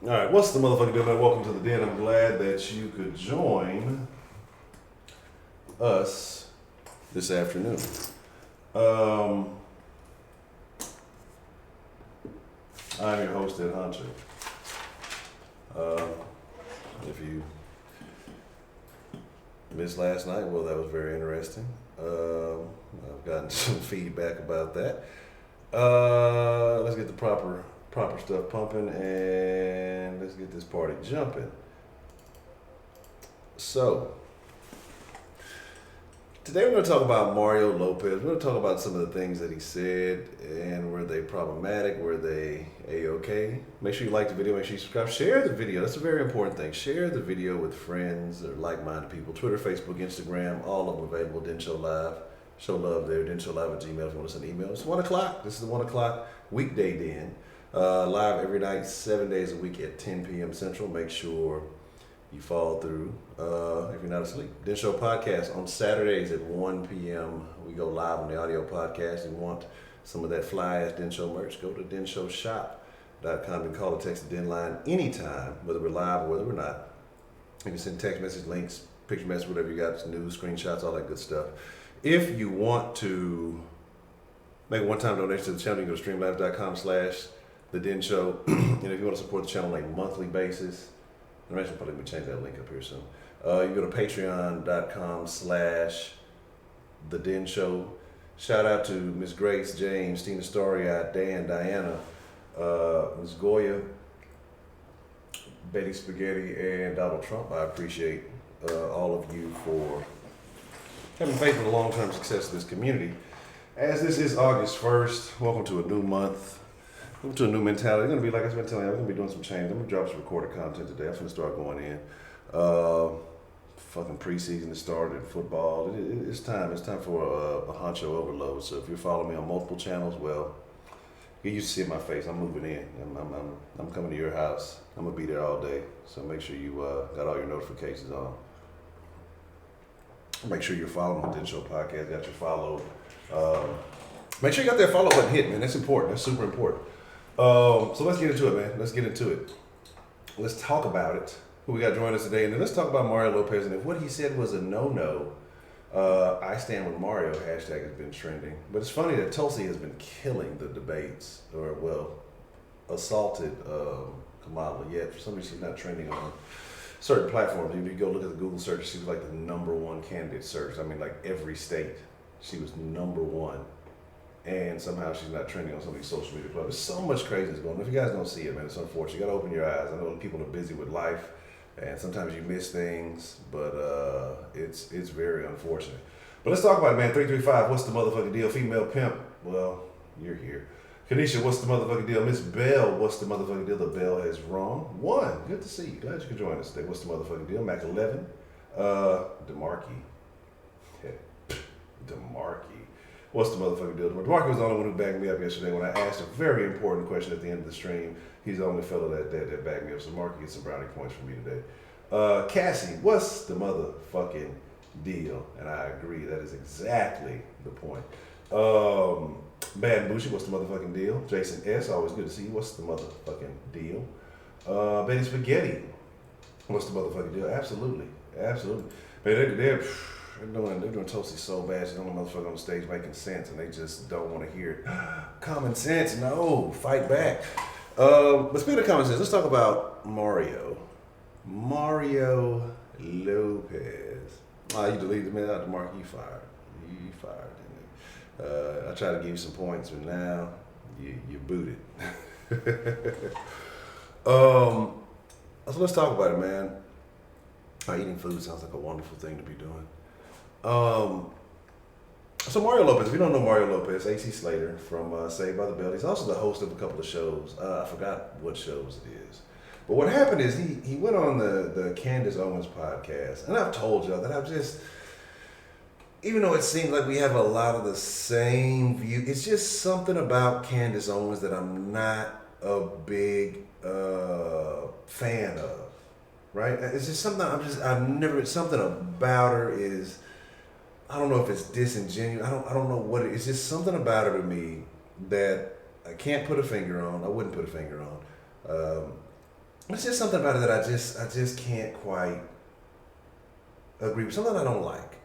All right, what's the motherfucking deal, man? Welcome to the den. I'm glad that you could join us this afternoon. I'm your host, Honcho. If you missed last night, well, that was very interesting. I've gotten some feedback about that. Let's get the proper stuff pumping and let's get this party jumping. So, today we're going to talk about Mario Lopez. We're going to talk about some of the things that he said and were they problematic, were they A-okay. Make sure you like the video, make sure you subscribe, share the video. That's a very important thing. Share the video with friends or like-minded people. Twitter, Facebook, Instagram, all of them available. Den Show Live. Show love there. Den Show Live at Gmail if you want to send email. It's 1 o'clock. This is the 1 o'clock weekday den. Live every night, 7 days a week at 10 p.m. Central. Make sure you follow through if you're not asleep. Den Show Podcast on Saturdays at 1 p.m. We go live on the audio podcast. If you want some of that fly-ass Den Show merch, go to denshowshop.com and call or text the Den line anytime, whether we're live or whether we're not. You can send text message, links, picture message, whatever you got, news, screenshots, all that good stuff. If you want to make a one-time donation to the channel, you can go to streamlabs.com/The Den Show. And if you want to support the channel on a monthly basis, I'm actually probably going to change that link up here soon. You go to patreon.com/The Den Show. Shout out to Miss Grace, James, Tina Story-Eyed, Dan, Diana, Miss Goya, Betty Spaghetti, and Donald Trump. I appreciate all of you for having faith in the long-term success of this community. As this is August 1st, welcome to a new month. Welcome to a new mentality. It's going to be, like I've been telling you, we're going to be doing some change. I'm going to drop some recorded content today. I'm going to start going in. Fucking preseason has started, football. It's time. It's time for a honcho overload. So if you're following me on multiple channels, well, you used to see my face. I'm moving in. I'm coming to your house. I'm going to be there all day. So make sure you got all your notifications on. Make sure you're following the Den Show Podcast. Got your follow. Make sure you got that follow button hit, man. That's important. That's super important. So let's get into it, man. Let's get into it. Let's talk about it. Who we got joining us today, and then let's talk about Mario Lopez. And if what he said was a no-no, I stand with Mario hashtag has been trending. But it's funny that Tulsi has been killing the debates, or well, assaulted Kamala. Yet for some reason she's not trending on certain platforms. If you go look at the Google search, she was like the #1 candidate search. I mean, like every state, she was #1. And somehow she's not trending on some of these social media platforms. There's so much craziness going on. If you guys don't see it, man, it's unfortunate. You got to open your eyes. I know people are busy with life, and sometimes you miss things, but it's very unfortunate. But let's talk about it, man. 335, what's the motherfucking deal? Female pimp, well, you're here. Kanisha, what's the motherfucking deal? Miss Bell, what's the motherfucking deal? The bell has rung. 1, good to see you. Glad you could join us today. What's the motherfucking deal? Mac 11, DeMarkey. DeMarkey. What's the motherfucking deal? DeMarkey was the only one who backed me up yesterday when I asked a very important question at the end of the stream. He's the only fellow that backed me up. So Marky gets some brownie points from me today. Cassie, what's the motherfucking deal? And I agree, that is exactly the point. Bad and Bushy, what's the motherfucking deal? Jason S, always good to see you. What's the motherfucking deal? Betty Spaghetti, what's the motherfucking deal? Absolutely. Man, they're doing Toasty so bad, she's the only motherfucker on the stage making sense, and they just don't want to hear it. Common sense, no, fight back. But speaking of common sense, let's talk about Mario Lopez. You deleted me out the mark. You fired, didn't you? I tried to give you some points, but now you booted. So let's talk about it, man. Eating food sounds like a wonderful thing to be doing. So Mario Lopez, if you don't know Mario Lopez, AC Slater from Saved by the Bell, he's also the host of a couple of shows. I forgot what shows it is. But what happened is he went on the Candace Owens podcast. And I've told y'all that I've just, even though it seems like we have a lot of the same view, it's just something about Candace Owens that I'm not a big fan of. Right? It's just something something about her is, I don't know if it's disingenuous. I don't know what it is. It's just something about her to me that I can't put a finger on. I wouldn't put a finger on. It's just something about it that I just can't quite agree with. Something I don't like.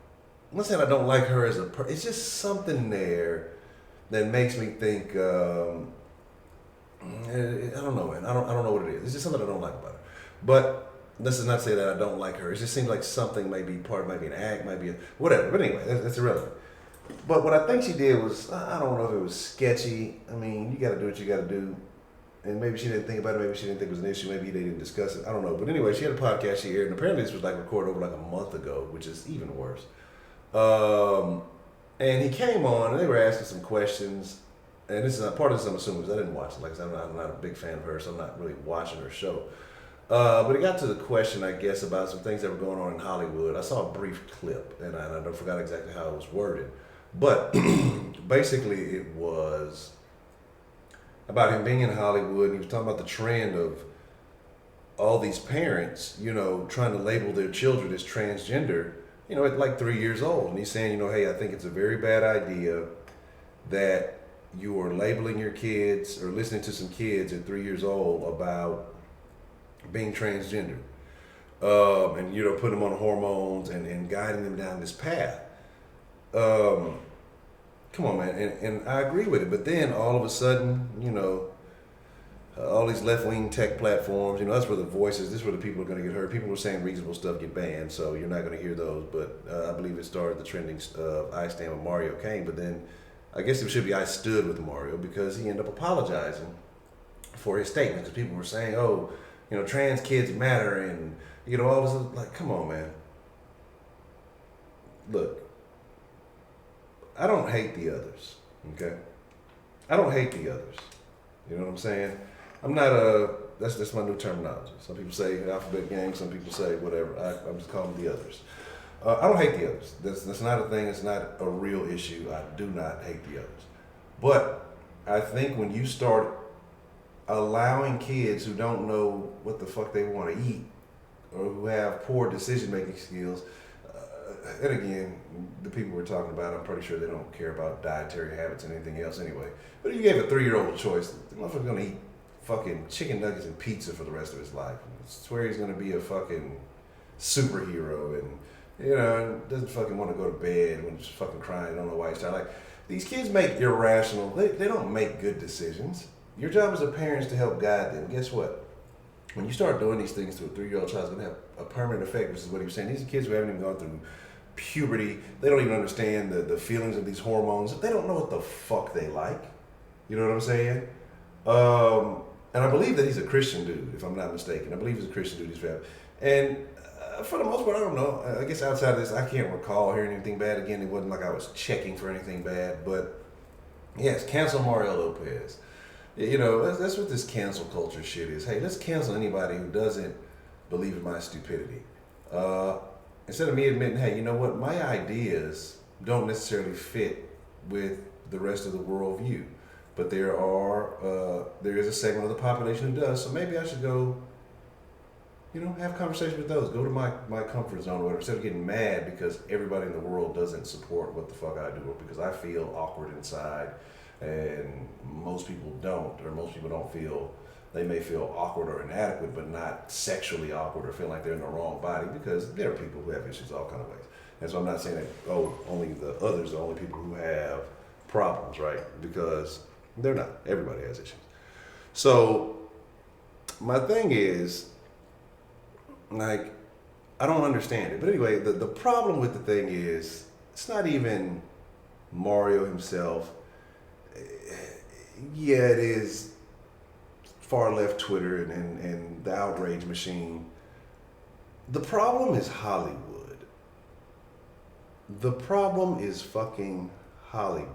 I'm not saying I don't like her as a person. It's just something there that makes me think. I don't know, man. I don't know what it is. It's just something I don't like about her. But this is not to say that I don't like her. It just seems like something may be part, might be an act, might be a, whatever. But anyway, that's irrelevant. But what I think she did was, I don't know if it was sketchy. I mean, you got to do what you got to do. And maybe she didn't think about it. Maybe she didn't think it was an issue. Maybe they didn't discuss it. I don't know. But anyway, she had a podcast she aired, and apparently this was like recorded over like a month ago, which is even worse. And he came on, and they were asking some questions. And this is not part of this, I'm assuming, because I didn't watch it. Like I said, I'm not a big fan of her, so I'm not really watching her show. But it got to the question, I guess, about some things that were going on in Hollywood. I saw a brief clip, and I forgot exactly how it was worded. But basically, it was about him being in Hollywood. And he was talking about the trend of all these parents, trying to label their children as transgender, at like 3 years old. And he's saying, hey, I think it's a very bad idea that you are labeling your kids or listening to some kids at 3 years old about being transgender. And, putting them on hormones and guiding them down this path. Come on, man. And I agree with it. But then all of a sudden, all these left-wing tech platforms, that's where the voices, this is where the people are going to get hurt. People were saying reasonable stuff get banned, so you're not going to hear those. But I believe it started the trending I stand with Mario came. But then I guess it should be I stood with Mario because he ended up apologizing for his statement. Because people were saying, trans kids matter and, all this. Like, come on, man. Look, I don't hate the others, okay? I don't hate the others. You know what I'm saying? I'm not that's my new terminology. Some people say alphabet gang, some people say whatever. I'm just calling them the others. I don't hate the others. That's not a thing. It's not a real issue. I do not hate the others. But I think when you start allowing kids who don't know what the fuck they want to eat or who have poor decision-making skills, and again, the people we're talking about, I'm pretty sure they don't care about dietary habits and anything else anyway. But if you gave a 3-year-old a choice, the motherfucker's going to eat fucking chicken nuggets and pizza for the rest of his life. I swear he's going to be a fucking superhero and, doesn't fucking want to go to bed when he's fucking crying, don't know why he's trying. Like, these kids make irrational, they don't make good decisions. Your job as a parent is to help guide them. Guess what? When you start doing these things to a 3-year-old child, it's going to have a permanent effect, which is what he was saying. These are kids who haven't even gone through puberty. They don't even understand the feelings of these hormones. They don't know what the fuck they like. You know what I'm saying? And I believe that he's a Christian dude, if I'm not mistaken. I believe he's a Christian dude. He's family. And for the most part, I don't know. I guess outside of this, I can't recall hearing anything bad. Again, it wasn't like I was checking for anything bad. But yes, cancel Mario Lopez. That's what this cancel culture shit is. Hey, let's cancel anybody who doesn't believe in my stupidity. Instead of me admitting, hey, you know what, my ideas don't necessarily fit with the rest of the worldview, but there is a segment of the population who does. So maybe I should go, have conversations with those. Go to my comfort zone or whatever. Instead of getting mad because everybody in the world doesn't support what the fuck I do, or because I feel awkward inside, and most people don't, or most people don't feel. They may feel awkward or inadequate, but not sexually awkward or feel like they're in the wrong body, because there are people who have issues all kind of ways. And so I'm not saying that, only the others are the only people who have problems, right? Because they're not. Everybody has issues. So my thing is, like, I don't understand it. But anyway, the problem with the thing is, it's not even Mario himself. Yeah, it is far left Twitter and the outrage machine. The problem is Hollywood. The problem is fucking Hollywood.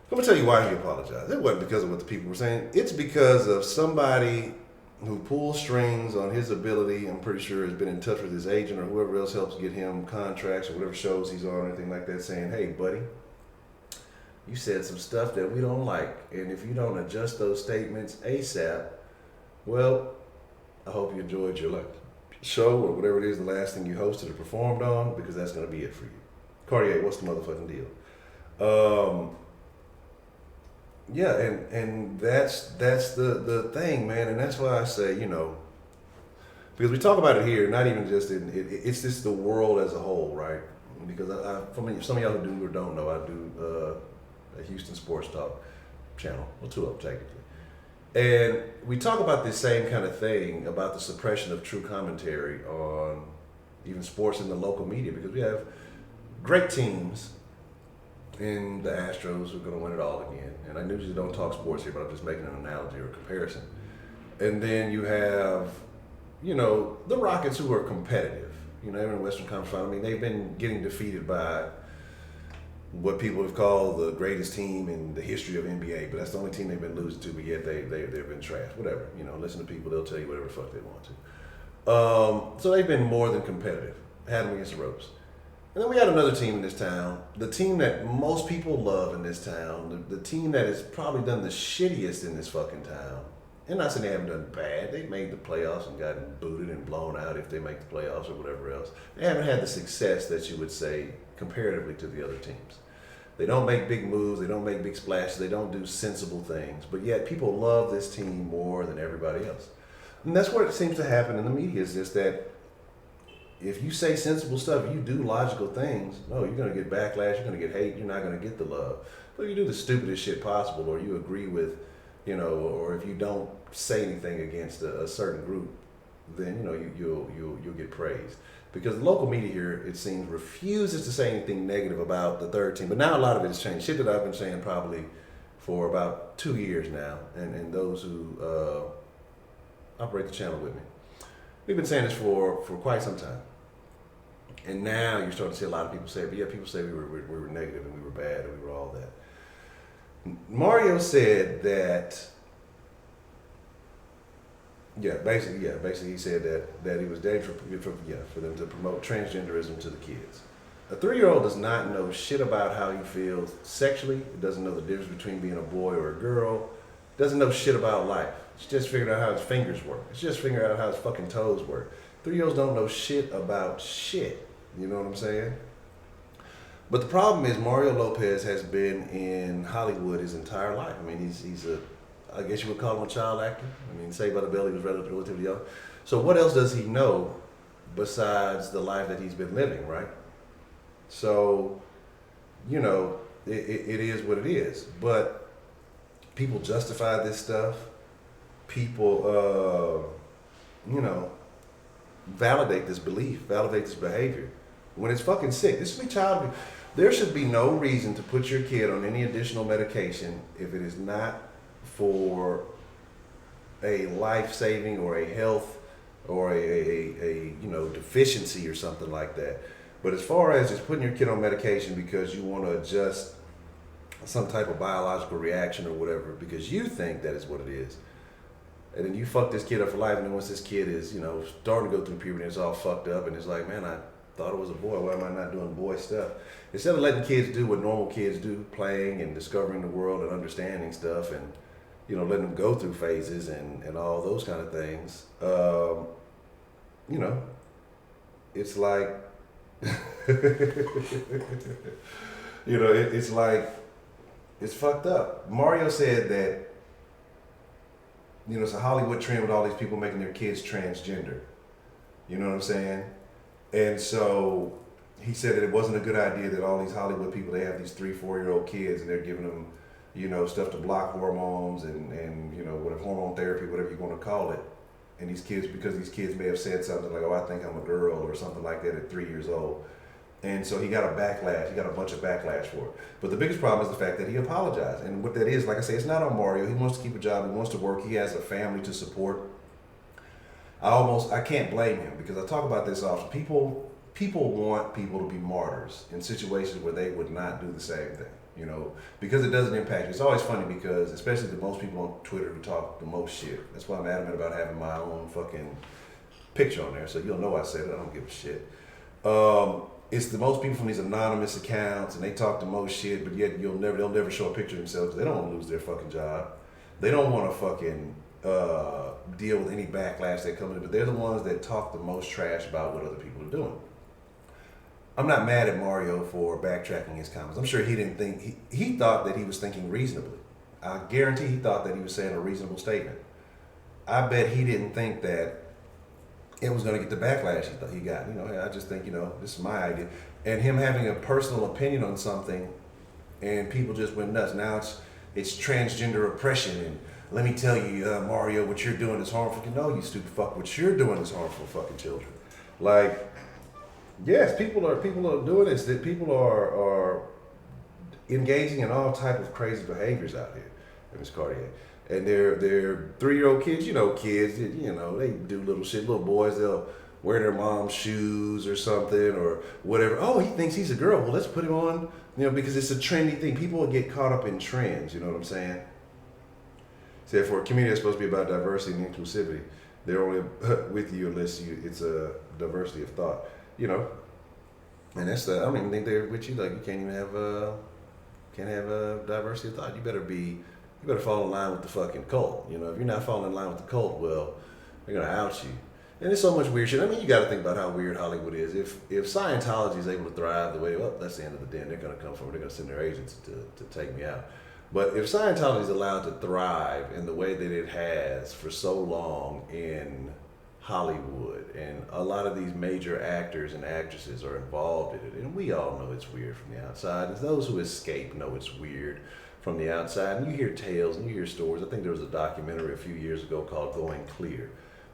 I'm gonna tell you why he apologized. It wasn't because of what the people were saying. It's because of somebody who pulls strings on his ability. I'm pretty sure has been in touch with his agent or whoever else helps get him contracts or whatever shows he's on or anything like that, saying, hey, buddy, you said some stuff that we don't like, and if you don't adjust those statements ASAP, well, I hope you enjoyed your show or whatever it is, the last thing you hosted or performed on, because that's going to be it for you. Cartier, what's the motherfucking deal? Yeah, and that's the thing, man, and that's why I say, because we talk about it here, not even just it's just the world as a whole, right? Because some of y'all who do or don't know, I do a Houston sports talk channel, well, two of them technically, and we talk about this same kind of thing about the suppression of true commentary on even sports in the local media, because we have great teams in the Astros who are going to win it all again. And I usually don't talk sports here, but I'm just making an analogy or a comparison. And then you have, the Rockets who are competitive. They're in the Western Conference Final. I mean, they've been getting defeated by what people have called the greatest team in the history of NBA, but that's the only team they've been losing to, but yet they've been trashed. Whatever. Listen to people, they'll tell you whatever the fuck they want to. So they've been more than competitive. Had them against the ropes. And then we got another team in this town, the team that most people love in this town, the team that has probably done the shittiest in this fucking town. And not saying they haven't done bad. They've made the playoffs and gotten booted and blown out if they make the playoffs or whatever else. They haven't had the success that you would say comparatively to the other teams. They don't make big moves. They don't make big splashes. They don't do sensible things. But yet people love this team more than everybody else. And that's what it seems to happen in the media, is just that if you say sensible stuff, you do logical things, no, you're going to get backlash, you're going to get hate, you're not going to get the love. But if you do the stupidest shit possible, or you agree with, or if you don't say anything against a certain group, then, you'll get praised. Because the local media here, it seems, refuses to say anything negative about the third team. But now a lot of it has changed. Shit that I've been saying probably for about 2 years now, and those who operate the channel with me. We've been saying this for quite some time. And now you're starting to see a lot of people say, but yeah, people say we were negative and we were bad and we were all that. Mario said that, basically he said that he was dangerous for them to promote transgenderism to the kids. A 3-year-old does not know shit about how he feels sexually. It doesn't know the difference between being a boy or a girl. Doesn't know shit about life. It's just figuring out how his fingers work. It's just figuring out how his fucking toes work. 3-year-olds don't know shit about shit. You know what I'm saying? But the problem is Mario Lopez has been in Hollywood his entire life. I mean, he's I guess you would call him a child actor. I mean, Saved by the Bell, he was relatively young. So what else does he know besides the life that he's been living, right? So, it is what it is. But people justify this stuff. People, validate this belief, validate this behavior. When it's fucking sick, this should be child abuse. There should be no reason to put your kid on any additional medication if it is not for a life-saving or a health or a deficiency or something like that. But as far as just putting your kid on medication because you want to adjust some type of biological reaction or whatever, because you think that is what it is, and then you fuck this kid up for life, and then once this kid is, starting to go through puberty, it's all fucked up, and it's like, man, I thought it was a boy. Why am I not doing boy stuff? Instead of letting kids do what normal kids do, playing and discovering the world and understanding stuff, and letting them go through phases and all those kind of things, it's like, it's like, it's fucked up. Mario said that, it's a Hollywood trend with all these people making their kids transgender. You know what I'm saying? And so he said that it wasn't a good idea that all these Hollywood people, they have these 3-4-year-old kids and they're giving them, stuff to block hormones and whatever, hormone therapy, whatever you want to call it. And these kids, because these kids may have said something like, oh, I think I'm a girl or something like that at 3 years old. And so he got a backlash. He got a bunch of backlash for it. But the biggest problem is the fact that he apologized. And what that is, like I say, it's not on Mario. He wants to keep a job. He wants to work. He has a family to support. I can't blame him, because I talk about this often. People want people to be martyrs in situations where they would not do the same thing, because it doesn't impact you. It's always funny because, especially the most people on Twitter who talk the most shit. That's why I'm adamant about having my own fucking picture on there. So you'll know I said it. I don't give a shit. It's the most people from these anonymous accounts, and they talk the most shit, but yet they'll never show a picture of themselves. They don't want to lose their fucking job. They don't want to fucking deal with any backlash that comes in, but they're the ones that talk the most trash about what other people are doing. I'm not mad at Mario for backtracking his comments. I'm sure he didn't think, he thought that he was thinking reasonably. I guarantee he thought that he was saying a reasonable statement. I bet he didn't think that it was going to get the backlash he thought he got. I just think, this is my idea. And him having a personal opinion on something, and people just went nuts. Now it's transgender oppression, and let me tell you, Mario, what you're doing is harmful. No, you stupid fuck, what you're doing is harmful, fucking children. Like, yes, people are doing this. That people are engaging in all type of crazy behaviors out here, Miss Cartier. And they're 3-year-old kids, kids, they do little shit. Little boys, they'll wear their mom's shoes or something or whatever. Oh, he thinks he's a girl. Well, let's put him on, because it's a trendy thing. People will get caught up in trends, you know what I'm saying? Say, for a community that's supposed to be about diversity and inclusivity, they're only with you unless it's a diversity of thought, And that's I don't even think they're with you. Like, you can't even have a diversity of thought. You better fall in line with the fucking cult. If you're not falling in line with the cult, well, they're gonna out you. And there's so much weird shit. I mean, you got to think about how weird Hollywood is. If Scientology is able to thrive the way, well, that's the end of the den. They're gonna come from. They're gonna send their agents to take me out. But if Scientology is allowed to thrive in the way that it has for so long in Hollywood, and a lot of these major actors and actresses are involved in it, and we all know it's weird from the outside. And those who escape know it's weird from the outside. And you hear tales and you hear stories. I think there was a documentary a few years ago called Going Clear.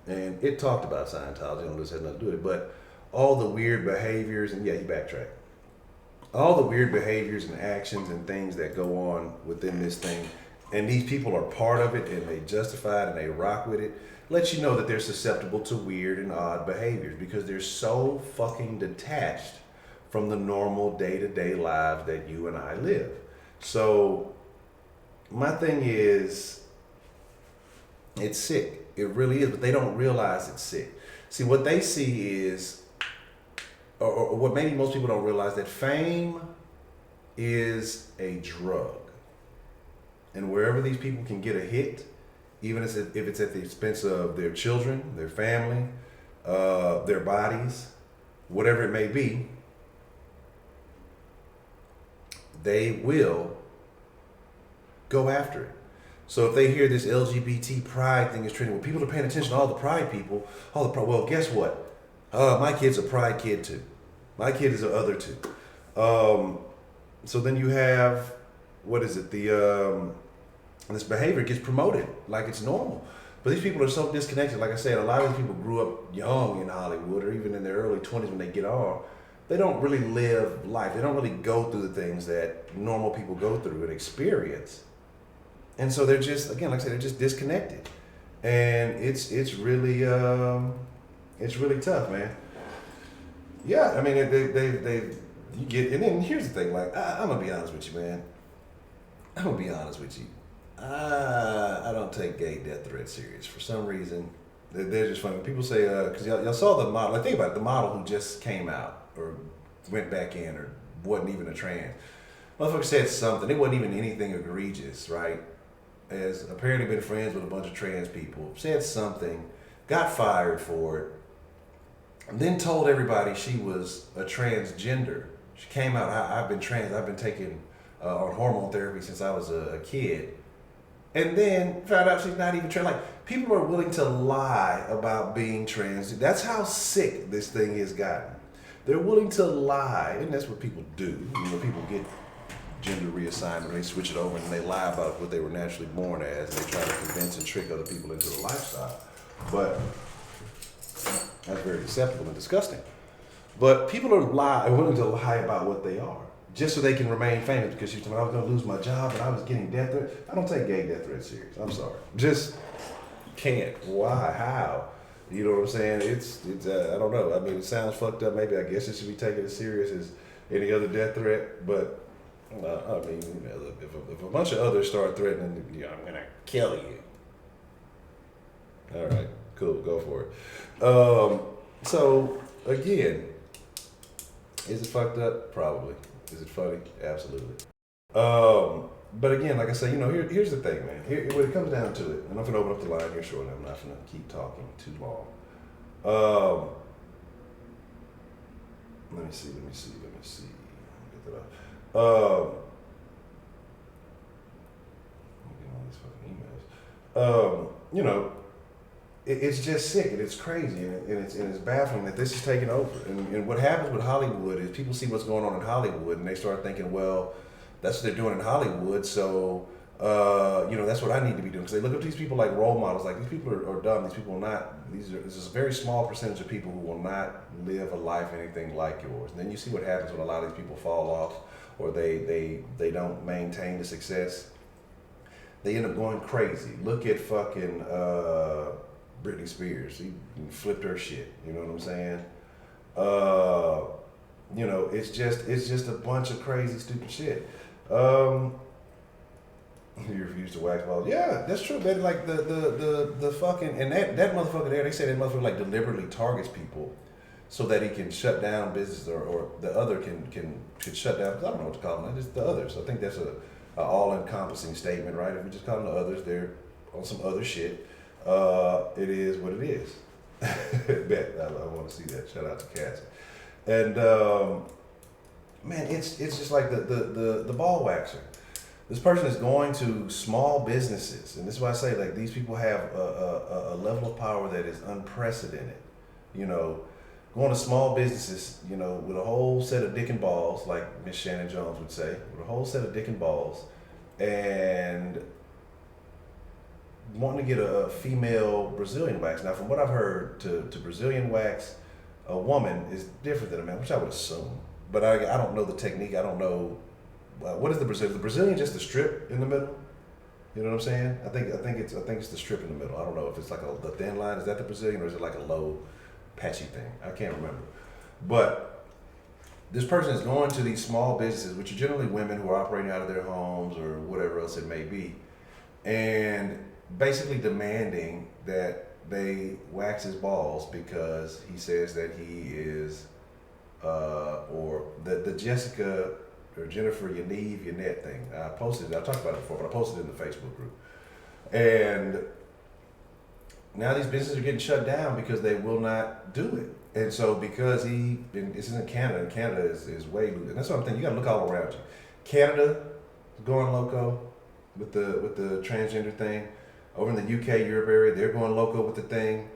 And it talked about Scientology. I don't know if this had nothing to do with it, but all the weird behaviors, and yeah, he backtracked. All the weird behaviors and actions and things that go on within this thing, and these people are part of it, and they justify it and they rock with it, lets you know that they're susceptible to weird and odd behaviors because they're so fucking detached from the normal day-to-day lives that you and I live. So my thing is, it's sick. It really is, but they don't realize it's sick. See, what they see is, or what maybe most people don't realize, that fame is a drug. And wherever these people can get a hit, even if it's at the expense of their children, their family, their bodies, whatever it may be, they will go after it. So if they hear this LGBT pride thing is trending, well, people are paying attention to all the pride people, well, guess what? My kid's a pride kid too. My kid is an other too. So then you have, this behavior gets promoted like it's normal. But these people are so disconnected. Like I said, a lot of these people grew up young in Hollywood, or even in their early 20s when they get on. They don't really live life. They don't really go through the things that normal people go through and experience. And so they're just, again, like I said, they're just disconnected. And it's really tough, man. Yeah, I mean, you get, and then here's the thing, like, I'm gonna be honest with you, man. I'm gonna be honest with you. I don't take gay death threats serious. For some reason, they're just funny. When people say, because y'all saw the model, like, think about it, the model who just came out or went back in or wasn't even a trans. Motherfucker said something, it wasn't even anything egregious, right? Has apparently been friends with a bunch of trans people, said something, got fired for it, and then told everybody she was a transgender. She came out, I've been trans, I've been taking on hormone therapy since I was a kid. And then found out she's not even trans. Like, people are willing to lie about being trans. That's how sick this thing has gotten. They're willing to lie, and that's what people do. People get gender reassigned and they switch it over and they lie about what they were naturally born as, and they try to convince and trick other people into the lifestyle. But that's very deceptive and disgusting. But people are willing to lie about what they are just so they can remain famous, because you told me I was going to lose my job and I was getting death threats. I don't take gay death threats serious. I'm sorry. Just can't. Why? How? You know what I'm saying? It's I don't know. I mean, it sounds fucked up. Maybe I guess it should be taken as serious as any other death threat. But I mean, if a bunch of others start threatening, I'm gonna kill you. All right, cool, go for it. So again, is it fucked up? Probably. Is it funny? Absolutely. But again, like I say, here's the thing, man. When it comes down to it, and I'm gonna open up the line here shortly. I'm not gonna keep talking too long. Let me see. Get that up. You know, it's just sick and it's crazy and it's baffling that this is taking over. And what happens with Hollywood is people see what's going on in Hollywood and they start thinking, well, that's what they're doing in Hollywood, so you know, that's what I need to be doing. Because they look at these people like role models, like these people are dumb. These people will not. This is a very small percentage of people who will not live a life anything like yours. And then you see what happens when a lot of these people fall off, or they don't maintain the success. They end up going crazy. Look at fucking Britney Spears. He flipped her shit. You know what I'm saying? You know, it's just a bunch of crazy, stupid shit. He refused to wax balls. Yeah, that's true. But like the fucking and that motherfucker there, they say that motherfucker like deliberately targets people so that he can shut down business or the other can shut down. I don't know what to call them. It's the others. I think that's a all-encompassing statement, right? If we just call them the others, they're on some other shit. It is what it is. Bet I want to see that. Shout out to Cats. And man, it's just like the ball waxer. This person is going to small businesses, and this is why I say like these people have a level of power that is unprecedented. You know, going to small businesses, you know, with a whole set of dick and balls, like Miss Shannon Jones would say, with a whole set of dick and balls, and wanting to get a female Brazilian wax. Now, from what I've heard, to Brazilian wax a woman is different than a man, which I would assume. But I don't know the technique. I don't know. What is the Brazilian? The Brazilian just the strip in the middle? You know what I'm saying? I think it's the strip in the middle. I don't know if it's like the thin line. Is that the Brazilian, or is it like a low, patchy thing? I can't remember. But this person is going to these small businesses, which are generally women who are operating out of their homes or whatever else it may be, and basically demanding that they wax his balls because he says that he is, or the Jessica or Jennifer Yaniv thing. I talked about it before, but I posted it in the Facebook group. And now these businesses are getting shut down because they will not do it. And so because this is in Canada, and Canada is way loose. And that's what I'm thinking, you gotta look all around you. Canada is going loco with the transgender thing. Over in the UK, Europe area, they're going loco with the thing.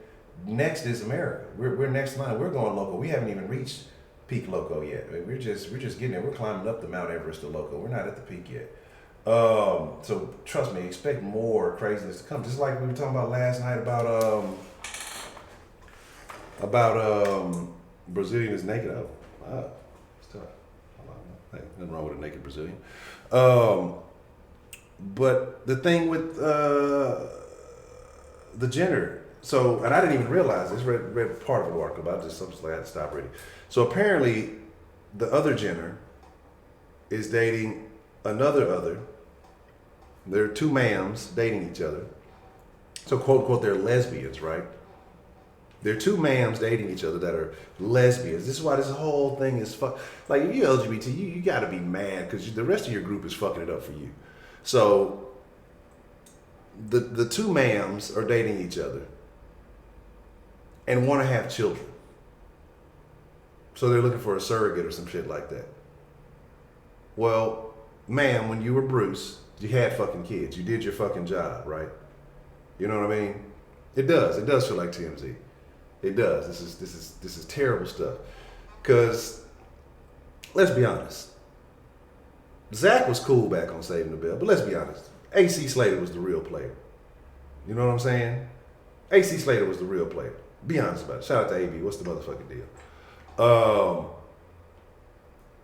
Next is America. We're next line. We're going loco. We haven't even reached peak loco yet. I mean, we're just getting there. We're climbing up the Mount Everest of loco. We're not at the peak yet. So trust me, expect more craziness to come. Just like we were talking about last night about Brazilian is naked. Oh, wow, it's tough. Hey, nothing wrong with a naked Brazilian. But the thing with the gender, so, and I didn't even realize this, read part of an article about this, so I had to stop reading. So apparently the other gender is dating another other. There are two ma'ams dating each other. So quote unquote, they're lesbians, right? There are two ma'ams dating each other that are lesbians. This is why this whole thing is like, if you're LGBT, you gotta be mad because the rest of your group is fucking it up for you. So the two ma'ams are dating each other and want to have children. So they're looking for a surrogate or some shit like that. Well, ma'am, when you were Bruce, you had fucking kids. You did your fucking job, right? You know what I mean? It does. It does feel like TMZ. It does. This is terrible stuff. Cause let's be honest. Zach was cool back on Saving the Bell, but let's be honest. AC Slater was the real player. You know what I'm saying? AC Slater was the real player. Be honest about it. Shout out to AB. What's the motherfucking deal?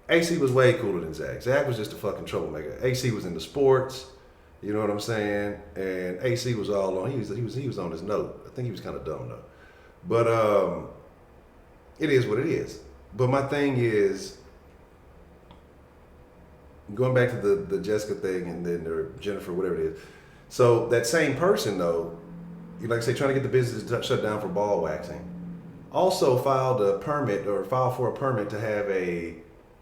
AC was way cooler than Zach. Zach was just a fucking troublemaker. AC was into sports. You know what I'm saying? And AC was all on. He was on his note. I think he was kind of dumb though. But it is what it is. But my thing is, going back to the Jessica thing and then or Jennifer, whatever it is. So that same person though, like I say, trying to get the business shut down for ball waxing, also filed for a permit to have a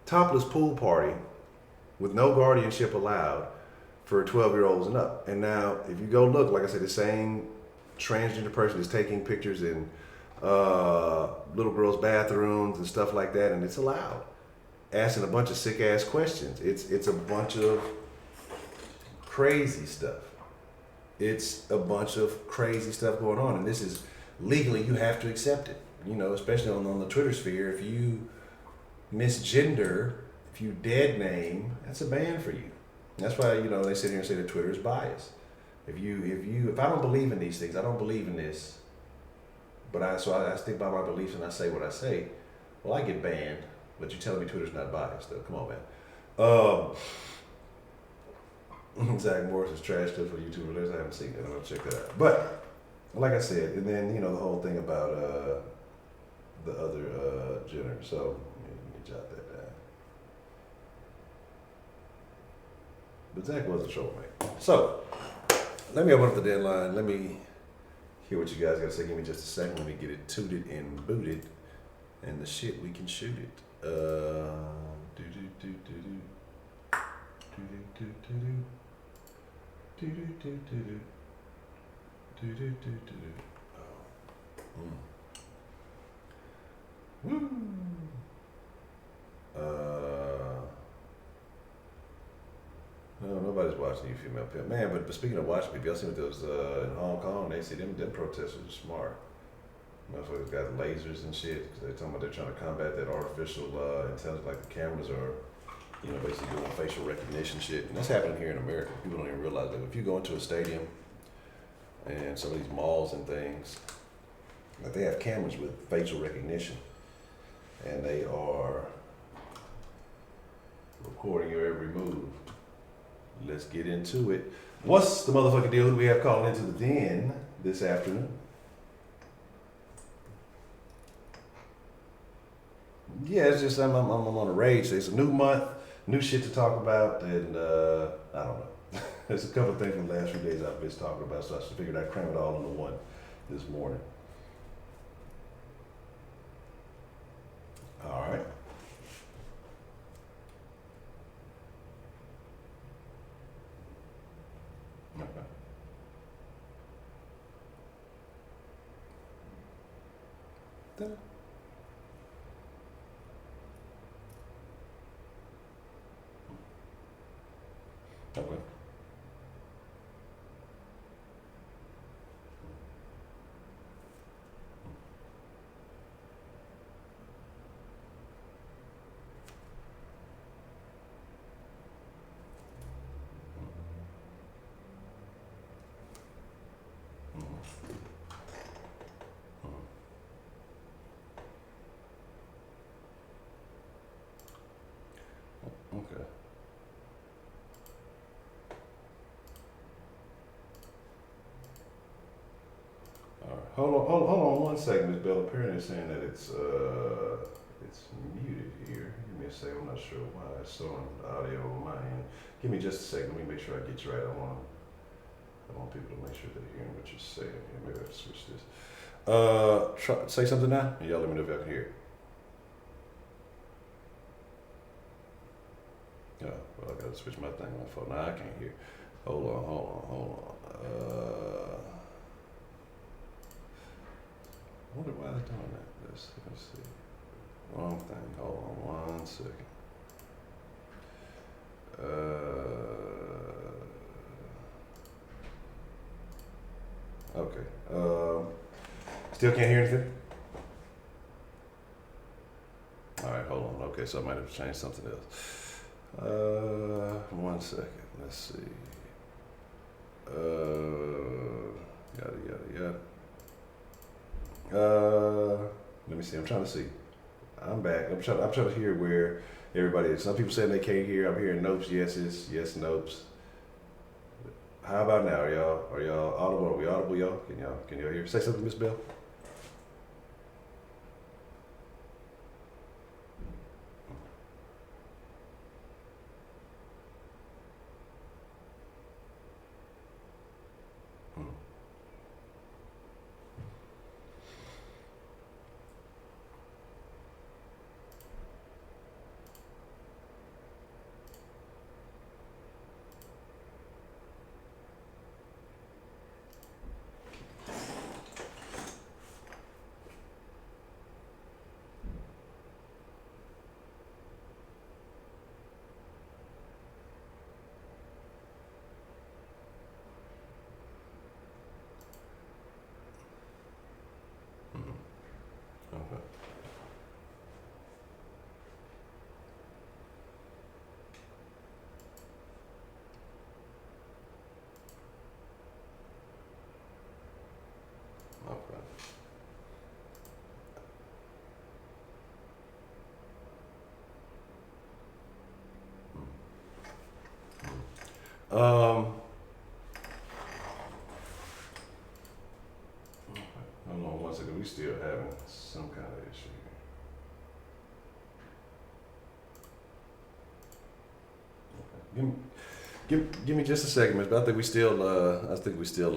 topless pool party with no guardianship allowed for 12-year-olds and up. And now, if you go look, like I said, the same transgender person is taking pictures in little girls' bathrooms and stuff like that, and it's allowed. Asking a bunch of sick ass questions. It's a bunch of crazy stuff. It's a bunch of crazy stuff going on, and this is legally you have to accept it. You know, especially on the Twitter sphere, if you misgender, if you dead name, that's a ban for you. That's why they sit here and say that Twitter is biased. If I don't believe in these things, I don't believe in this, but I stick by my beliefs and I say what I say. Well, I get banned, but you telling me Twitter's not biased though? Come on, man. Zach Morris's trash clip for YouTube release. I haven't seen it. I'm gonna check that out. But like I said, and then the whole thing about the other gender. So let me jot that down. But Zach was a troublemaker. So let me open up the deadline. Let me hear what you guys got to say. Give me just a second. Let me get it tooted and booted, and the shit we can shoot it. Do do do do do. Do do do do do. Do do do do do. Do do do do do. Woo. No, nobody's watching you, female pimp. Man, but speaking of watching people, y'all seen what those in Hong Kong? They see them protesters are smart. Motherfuckers got lasers and shit because they're talking about they're trying to combat that artificial intelligence, like the cameras are, basically doing facial recognition shit. And that's happening here in America. People don't even realize that. If you go into a stadium and some of these malls and things, like they have cameras with facial recognition, and they are recording your every move. Let's get into it. What's the motherfucking deal? Who we have calling into the den this afternoon? Yeah, it's just I'm on a rage. It's a new month, new shit to talk about, and I don't know. There's a couple of things in the last few days I've been talking about, so I figured I'd cram it all into one this morning. All right. Okay. Okay. All right. Hold on 1 second, Ms. Bell. Apparently it's saying that it's muted here. Give me a second. I'm not sure why it's showing the audio on my end. Give me just a second. Let me make sure I get you right. I want people to make sure they're hearing what you're saying. Here, maybe I have to switch this. Say something now. Y'all let me know if y'all can hear it. Oh, well, I gotta switch my thing on my phone. Now I can't hear. Hold on. I wonder why they're doing that. Let's see. Wrong thing. Hold on 1 second. Okay. Still can't hear anything? All right, hold on. Okay, so I might have to change something else. 1 second. Let's see. Yada. Let me see. I'm trying to see. I'm back. I'm trying to hear where everybody is. Some people saying they can't hear. I'm hearing nopes, yeses, yes, nopes. How about now? Are y'all audible? Are we audible, y'all? Can y'all hear? Say something, Miss Bell. Okay. Hold on 1 second. We still having some kind of issue here. Okay. Give me just a second, Miss. But I think we still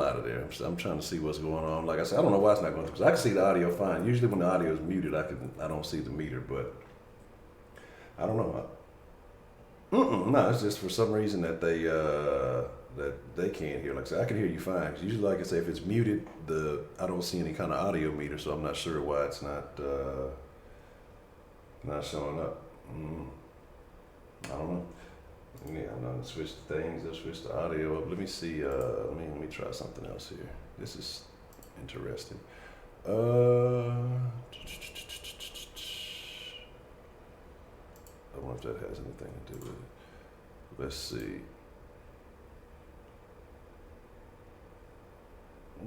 out of there. I'm trying to see what's going on. Like I said, I don't know why it's not going through. Cause I can see the audio fine. Usually when the audio is muted, I don't see the meter, but I don't know. No, it's just for some reason that they can't hear. Like I said, I can hear you fine. 'Cause usually, like I say, if it's muted, I don't see any kind of audio meter, so I'm not sure why it's not showing up. I don't know. Yeah, I'm gonna switch the things. I'll switch the audio up. Let me see. Let me try something else here. This is interesting. I wonder if that has anything to do with it. Let's see.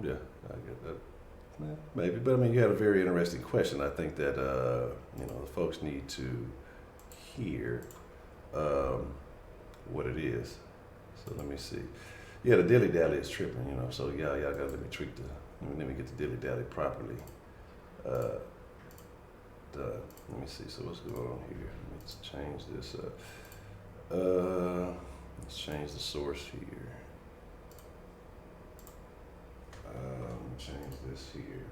Yeah, I get that. Yeah, maybe, but I mean, you had a very interesting question. I think that the folks need to hear what it is. So let me see. Yeah, the dilly dally is tripping, So y'all gotta let me get the dilly dally properly done. Let me see. So what's going on here? Let's change this up. Let's change the source here. Change this here.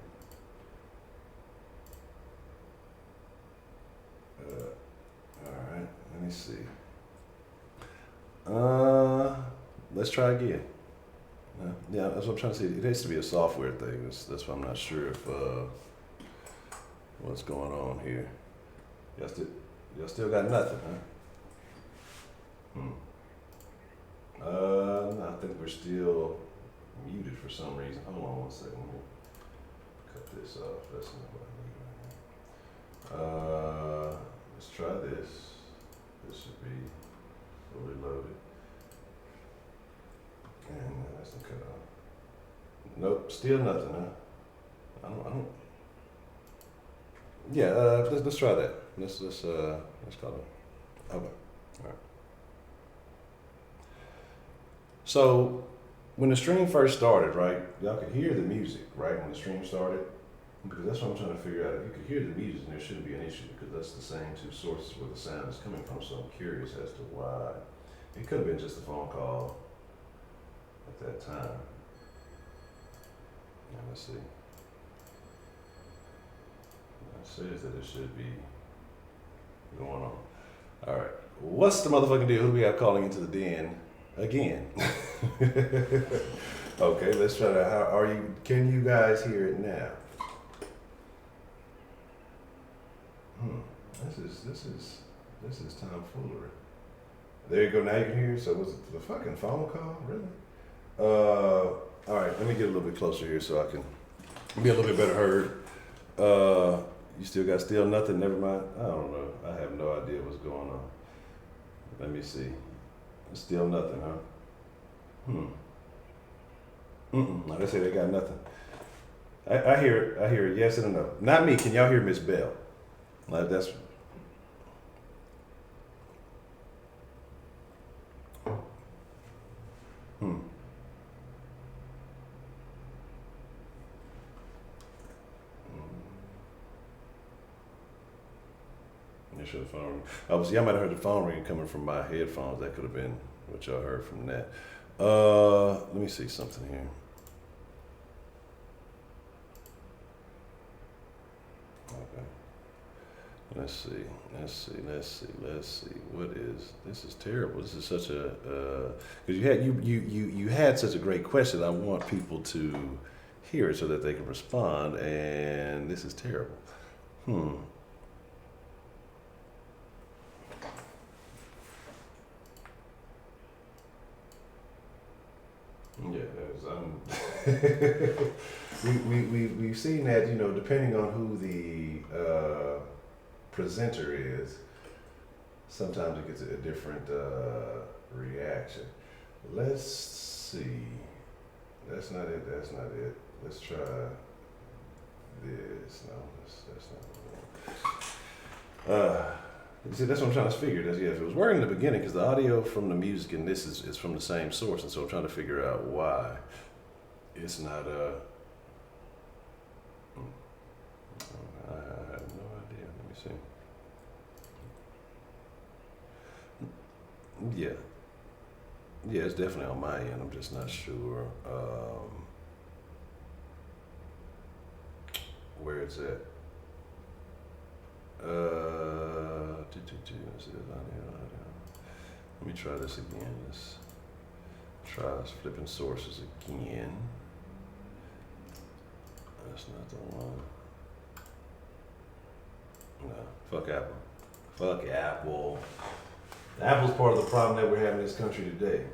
All right. Let me see. Let's try again. Yeah, that's what I'm trying to see. It has to be a software thing. That's why I'm not sure if what's going on here. Y'all still got nothing, huh? No, I think we're still muted for some reason. Hold on 1 second. Let me cut this off. That's not what I need right now. Let's try this. This should be fully loaded. And that's the cut off. Nope, still nothing, huh? I don't. Yeah, let's try that. Let's call it. Okay. All right. So when the stream first started, right, y'all could hear the music, right, when the stream started? Because that's what I'm trying to figure out. If you could hear the music, then there shouldn't be an issue because that's the same two sources where the sound is coming from. So I'm curious as to why. It could have been just a phone call at that time. Now let's see. It says that it should be going on. All right. What's the motherfucking deal? Who do we have calling into the den again? Okay, let's try that. How are you? Can you guys hear it now? This is tomfoolery. There you go. Now you can hear. So was it the fucking phone call? Really? All right. Let me get a little bit closer here so I can be a little bit better heard. You still nothing. Never mind. I don't know. I have no idea what's going on. Let me see. Still nothing, huh? Like I say, they got nothing. I hear it. Yes and a no. Not me. Can y'all hear Miss Bell? Like that's. The phone. Obviously, I might have heard the phone ring coming from my headphones. That could have been what y'all heard from that. Let me see something here. Okay. Let's see. What is this? Is terrible. This is such a because you had such a great question. I want people to hear it so that they can respond, and this is terrible. Yeah, we've seen that, depending on who the presenter is, sometimes it gets a different reaction. Let's see. That's not it. Let's try this. No, that's not. You see, that's what I'm trying to figure. If it was working in the beginning, because the audio from the music and this is from the same source, and so I'm trying to figure out why it's not. I have no idea. Let me see. Yeah, it's definitely on my end. I'm just not sure where it's at. Let me try this again. Let's try flipping sources again. That's not the one. No, fuck Apple. Fuck Apple. Apple's part of the problem that we're having in this country today.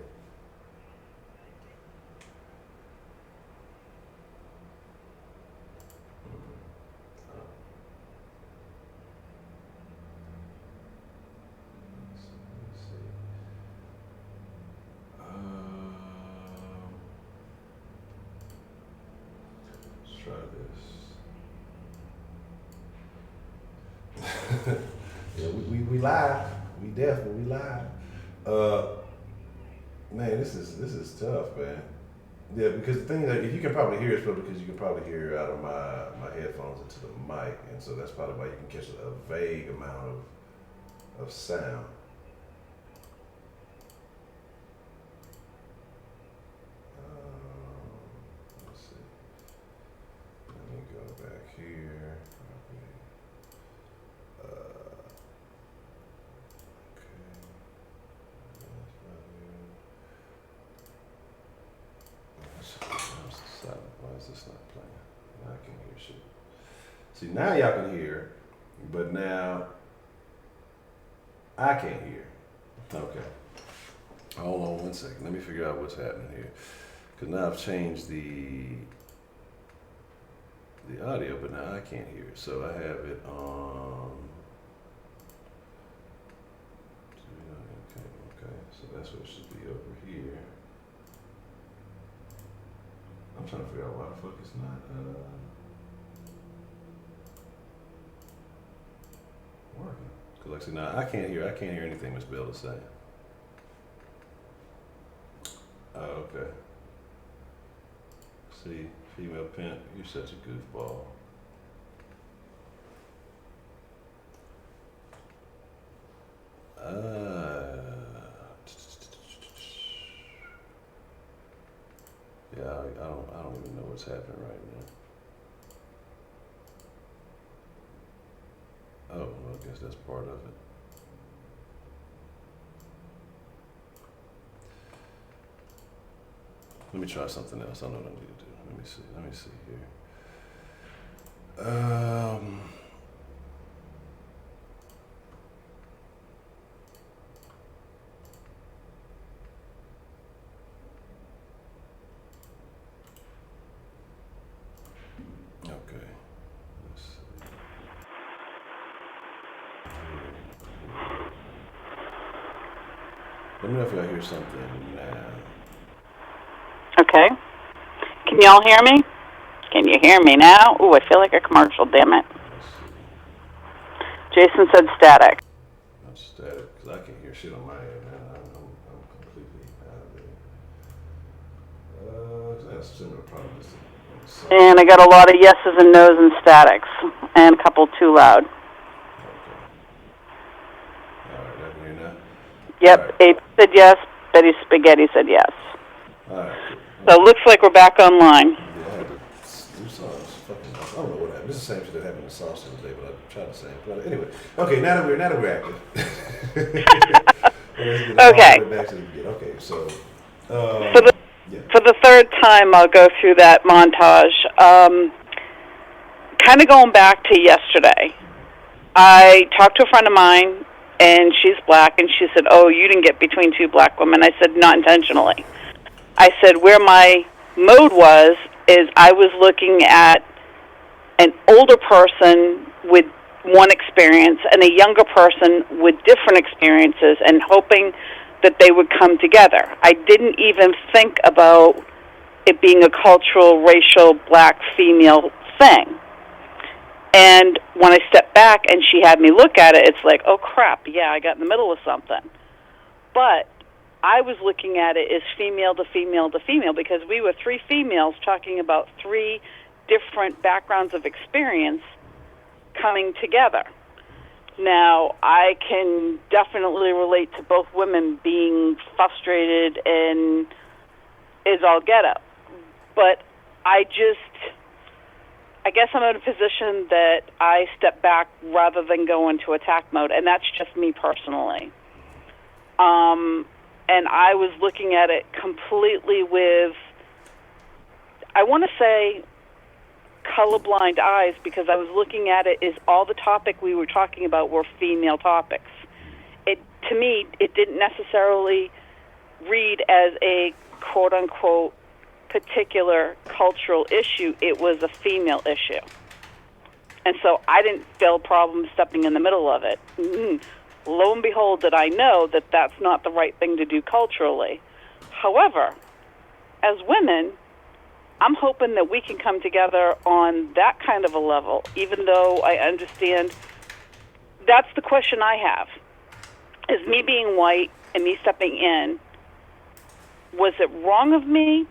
Yeah, we live. We definitely live. Man, this is tough, man. Yeah, because the thing is, if you can probably hear, it's probably because you can probably hear out of my headphones into the mic, and so that's probably why you can catch a vague amount of sound. Let's see. Let me go back here. Why is this not playing? Now I can hear shit. See, now y'all can hear, but now I can't hear. Okay. Hold on 1 second. Let me figure out what's happening here. Because now I've changed the audio, but now I can't hear it. So I have it on. Okay. So that's what it should be over here. I'm trying to figure out why the fuck it's not working. Cause like I said, now I can't hear anything Miss Bill is saying. Oh, okay. See, female pimp, you're such a goofball. Yeah, I don't even know what's happening right now. Oh, well, I guess that's part of it. Let me try something else. I know what I need to do. Let me see here. Okay. Let's see. Let me know if y'all hear something now. Okay. Can y'all hear me? Can you hear me now? Ooh, I feel like a commercial, damn it. Jason said static. Not static, because I can't hear shit on my end, man. I'm completely out of it. That's similar problems. And I got a lot of yeses and nos and statics, and a couple too loud. Okay. All right, I can hear now? Yep, Right. Abe said yes, Betty Spaghetti said yes. All right, cool. So it looks like we're back online. Yeah, I had to do something. I don't know what happened. This is the same shit that happened in Sauce the other day, but I tried the same. But anyway, okay, now that we're active. Okay. Okay, so. For the third time, I'll go through that montage. Kind of going back to yesterday, I talked to a friend of mine, and she's black, and she said, "Oh, you didn't get between two black women." I said, "Not intentionally." I said, where my mode was is I was looking at an older person with one experience and a younger person with different experiences and hoping that they would come together. I didn't even think about it being a cultural, racial, black, female thing. And when I stepped back and she had me look at it, it's like, oh, crap, yeah, I got in the middle of something. But I was looking at it as female to female to female because we were three females talking about three different backgrounds of experience coming together. Now, I can definitely relate to both women being frustrated and is all get up. But I guess I'm in a position that I step back rather than go into attack mode, and that's just me personally. And I was looking at it completely with, I want to say, colorblind eyes, because I was looking at it as all the topic we were talking about were female topics. To me, it didn't necessarily read as a quote-unquote particular cultural issue. It was a female issue. And so I didn't feel a problem stepping in the middle of it. Lo and behold, did I know that that's not the right thing to do culturally. However, as women, I'm hoping that we can come together on that kind of a level, even though I understand that's the question I have. Is me being white and me stepping in, was it wrong of me,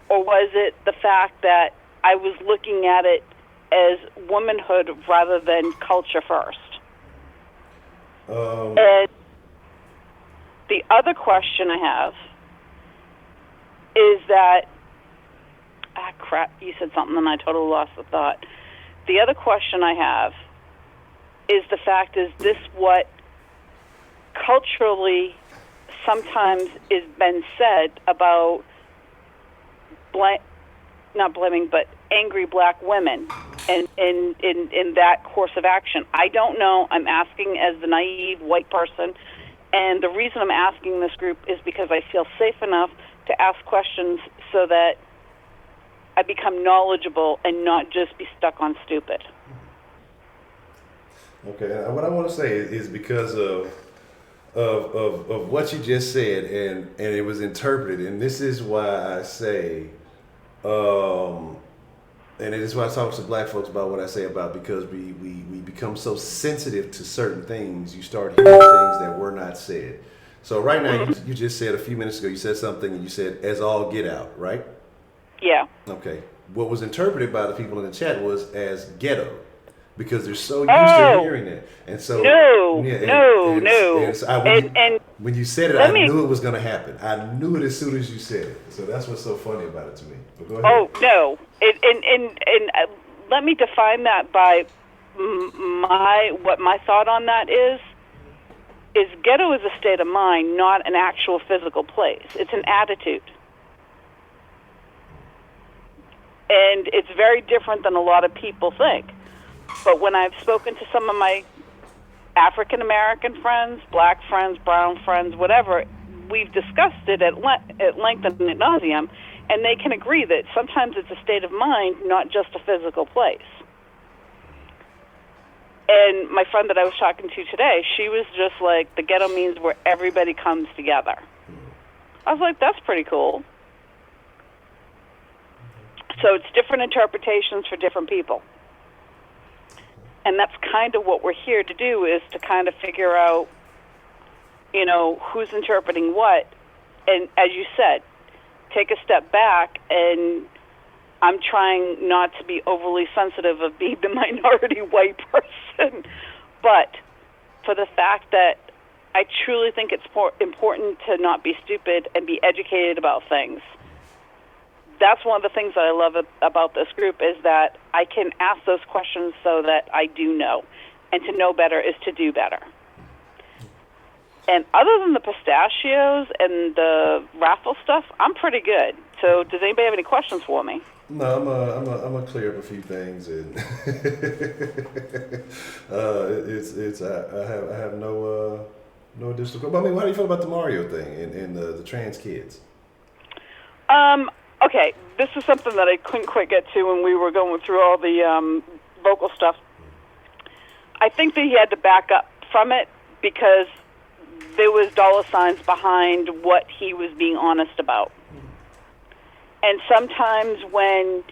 or was it the fact that I was looking at it as womanhood rather than culture first? And the other question I have is that, crap, you said something and I totally lost the thought. The other question I have is the fact, is this what culturally sometimes is been said about not blaming, but angry black women and in that course of action? I don't know. I'm asking as the naive white person, and the reason I'm asking this group is because I feel safe enough to ask questions so that I become knowledgeable and not just be stuck on stupid. Okay, what I want to say is because of what you just said, and it was interpreted, and this is why I say, and it is why I talk to black folks about what I say about, because we become so sensitive to certain things, you start hearing things that were not said. So right now, you just said a few minutes ago, you said something, and you said, as all get out, right? Yeah. Okay. What was interpreted by the people in the chat was as ghetto, because they're so used to hearing it. And so no. When you said it, I knew it was going to happen. I knew it as soon as you said it. So that's what's so funny about it to me. But go ahead. Oh no! And let me define that by what my thought on that is ghetto is a state of mind, not an actual physical place. It's an attitude. And it's very different than a lot of people think. But when I've spoken to some of my African American friends, black friends, brown friends, whatever, we've discussed it at length and ad nauseum, and they can agree that sometimes it's a state of mind, not just a physical place. And my friend that I was talking to today, she was just like, the ghetto means where everybody comes together. I was like, that's pretty cool. So it's different interpretations for different people. And that's kind of what we're here to do, is to kind of figure out, who's interpreting what. And as you said, take a step back, and I'm trying not to be overly sensitive of being the minority white person. But for the fact that I truly think it's important to not be stupid and be educated about things. That's one of the things that I love about this group, is that I can ask those questions so that I do know. And to know better is to do better. And other than the pistachios and the raffle stuff, I'm pretty good. So does anybody have any questions for me? No, I'm gonna clear up a few things, and I have no additional. But I mean, how do you feel about the Mario thing and the trans kids? Okay, this is something that I couldn't quite get to when we were going through all the vocal stuff. I think that he had to back up from it because there was dollar signs behind what he was being honest about. And sometimes when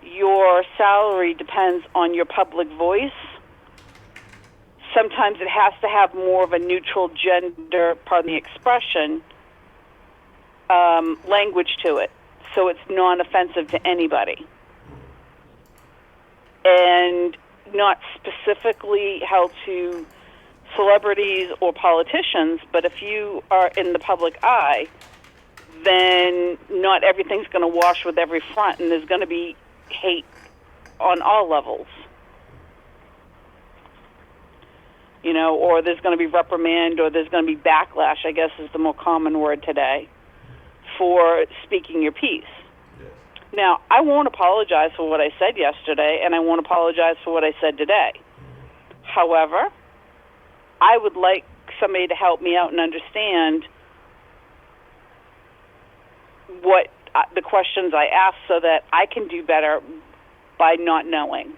your salary depends on your public voice. Sometimes it has to have more of a neutral gender, pardon the expression, language to it, so it's non-offensive to anybody. And not specifically held to celebrities or politicians, but if you are in the public eye, then not everything's going to wash with every front, and there's going to be hate on all levels. You know, or there's going to be reprimand, or there's going to be backlash, I guess is the more common word today, for speaking your piece. Yes. Now, I won't apologize for what I said yesterday, and I won't apologize for what I said today. However, I would like somebody to help me out and understand what the questions I ask so that I can do better by not knowing.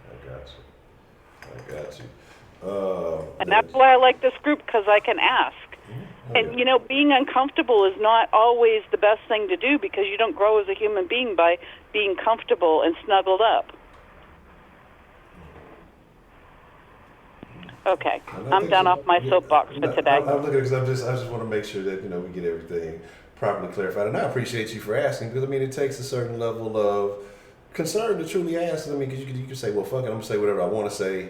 I got you. And that's why I like this group, because I can ask. And, you know, being uncomfortable is not always the best thing to do, because you don't grow as a human being by being comfortable and snuggled up. Okay, I'm done off my soapbox for today. I'm looking because I just want to make sure that, you know, we get everything properly clarified. And I appreciate you for asking, because, I mean, it takes a certain level of concern to truly ask. I mean, because you can say, well, fuck it, I'm going to say whatever I want to say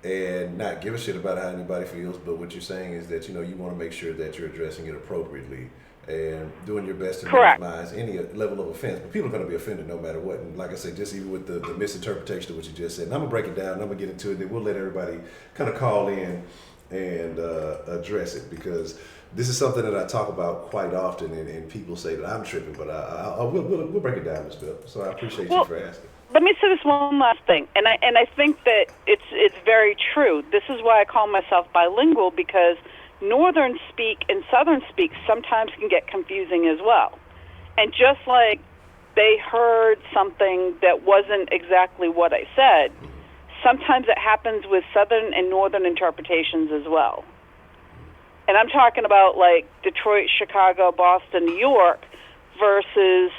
and not give a shit about how anybody feels. But what you're saying is that, you know, you want to make sure that you're addressing it appropriately and doing your best to minimize any level of offense. But people are going to be offended no matter what. And like I said, just even with the misinterpretation of what you just said. And I'm going to break it down, and I'm going to get into it, and then we'll let everybody kind of call in and address it, because this is something that I talk about quite often, and people say that I'm tripping, but we'll break it down, Ms. Bill. So I appreciate you for asking. Let me say this one last thing, and I think that it's very true. This is why I call myself bilingual, because Northern speak and Southern speak sometimes can get confusing as well. And just like they heard something that wasn't exactly what I said, sometimes it happens with Southern and Northern interpretations as well. And I'm talking about like Detroit, Chicago, Boston, New York versus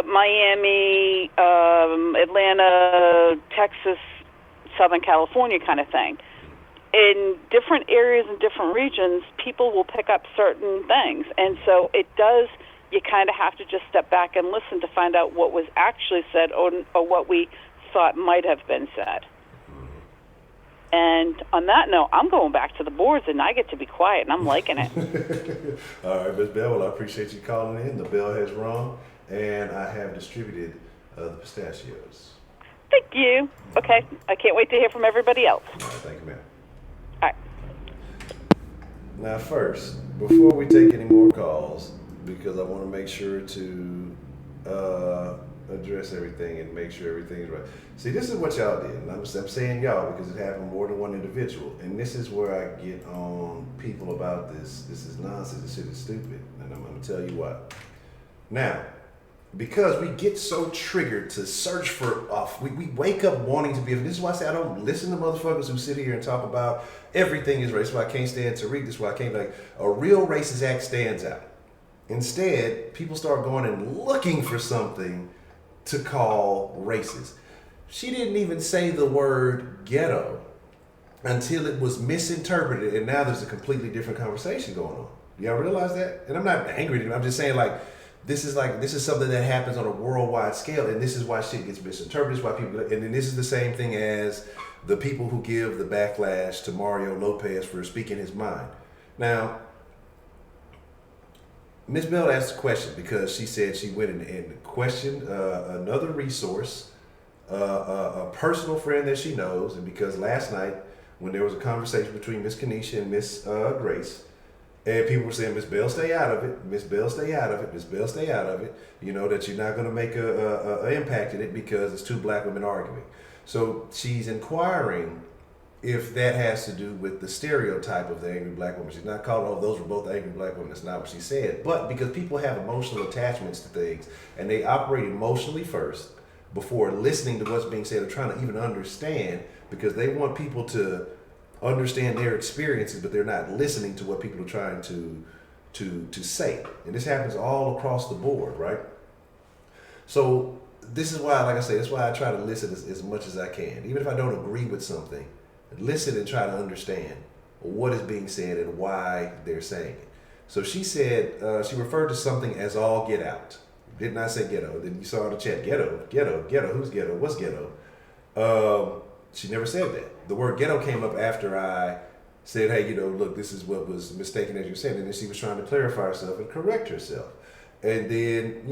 Miami, Atlanta, Texas, Southern California kind of thing. In different areas and different regions, people will pick up certain things. And so you kind of have to just step back and listen to find out what was actually said or what we thought might have been said. And on that note, I'm going back to the boards, and I get to be quiet, and I'm liking it. All right, Ms. Bell, well, I appreciate you calling in. The bell has rung, and I have distributed the pistachios. Thank you. Okay, I can't wait to hear from everybody else. All right, thank you, ma'am. All right. Now, first, before we take any more calls, because I want to make sure to address everything and make sure everything is right. See, this is what y'all did, and I'm saying y'all because it happened more than one individual, and this is where I get on people about this. This is nonsense. This shit is stupid, and I'm going to tell you what. Now, because we get so triggered to search for we wake up wanting to be. This is why I say I don't listen to motherfuckers who sit here and talk about everything is race. That's why I can't stand Tariq. This is why I can't, like, a real racist act stands out. Instead, people start going and looking for something to call racist. She didn't even say the word ghetto until it was misinterpreted, and now there's a completely different conversation going on. Y'all realize that? And I'm not angry. I'm just saying, like, this is something that happens on a worldwide scale, and this is why shit gets misinterpreted. This is why people, and then this is the same thing as the people who give the backlash to Mario Lopez for speaking his mind. Now, Ms. Bell asked a question because she said she went and questioned another resource, a personal friend that she knows, and because last night when there was a conversation between Miss Kenesha and Miss Grace, and people were saying, Miss Bell, stay out of it. Miss Bell, stay out of it. Miss Bell, stay out of it. You know that you're not going to make a impact in it because it's two black women arguing. So she's inquiring if that has to do with the stereotype of the angry black woman. She's not calling, oh, those were both angry black women. That's not what she said. But because people have emotional attachments to things, and they operate emotionally first before listening to what's being said or trying to even understand, because they want people to understand their experiences, but they're not listening to what people are trying to say. And this happens all across the board, right? So this is why, like I say, that's why I try to listen as much as I can. Even if I don't agree with something, listen and try to understand what is being said and why they're saying it. So she said, she referred to something as all get out. Did not say ghetto. Then you saw in the chat, ghetto, ghetto, ghetto, who's ghetto, what's ghetto? She never said that. The word ghetto came up after I said, hey, look, this is what was mistaken as you said. And then she was trying to clarify herself and correct herself. And then,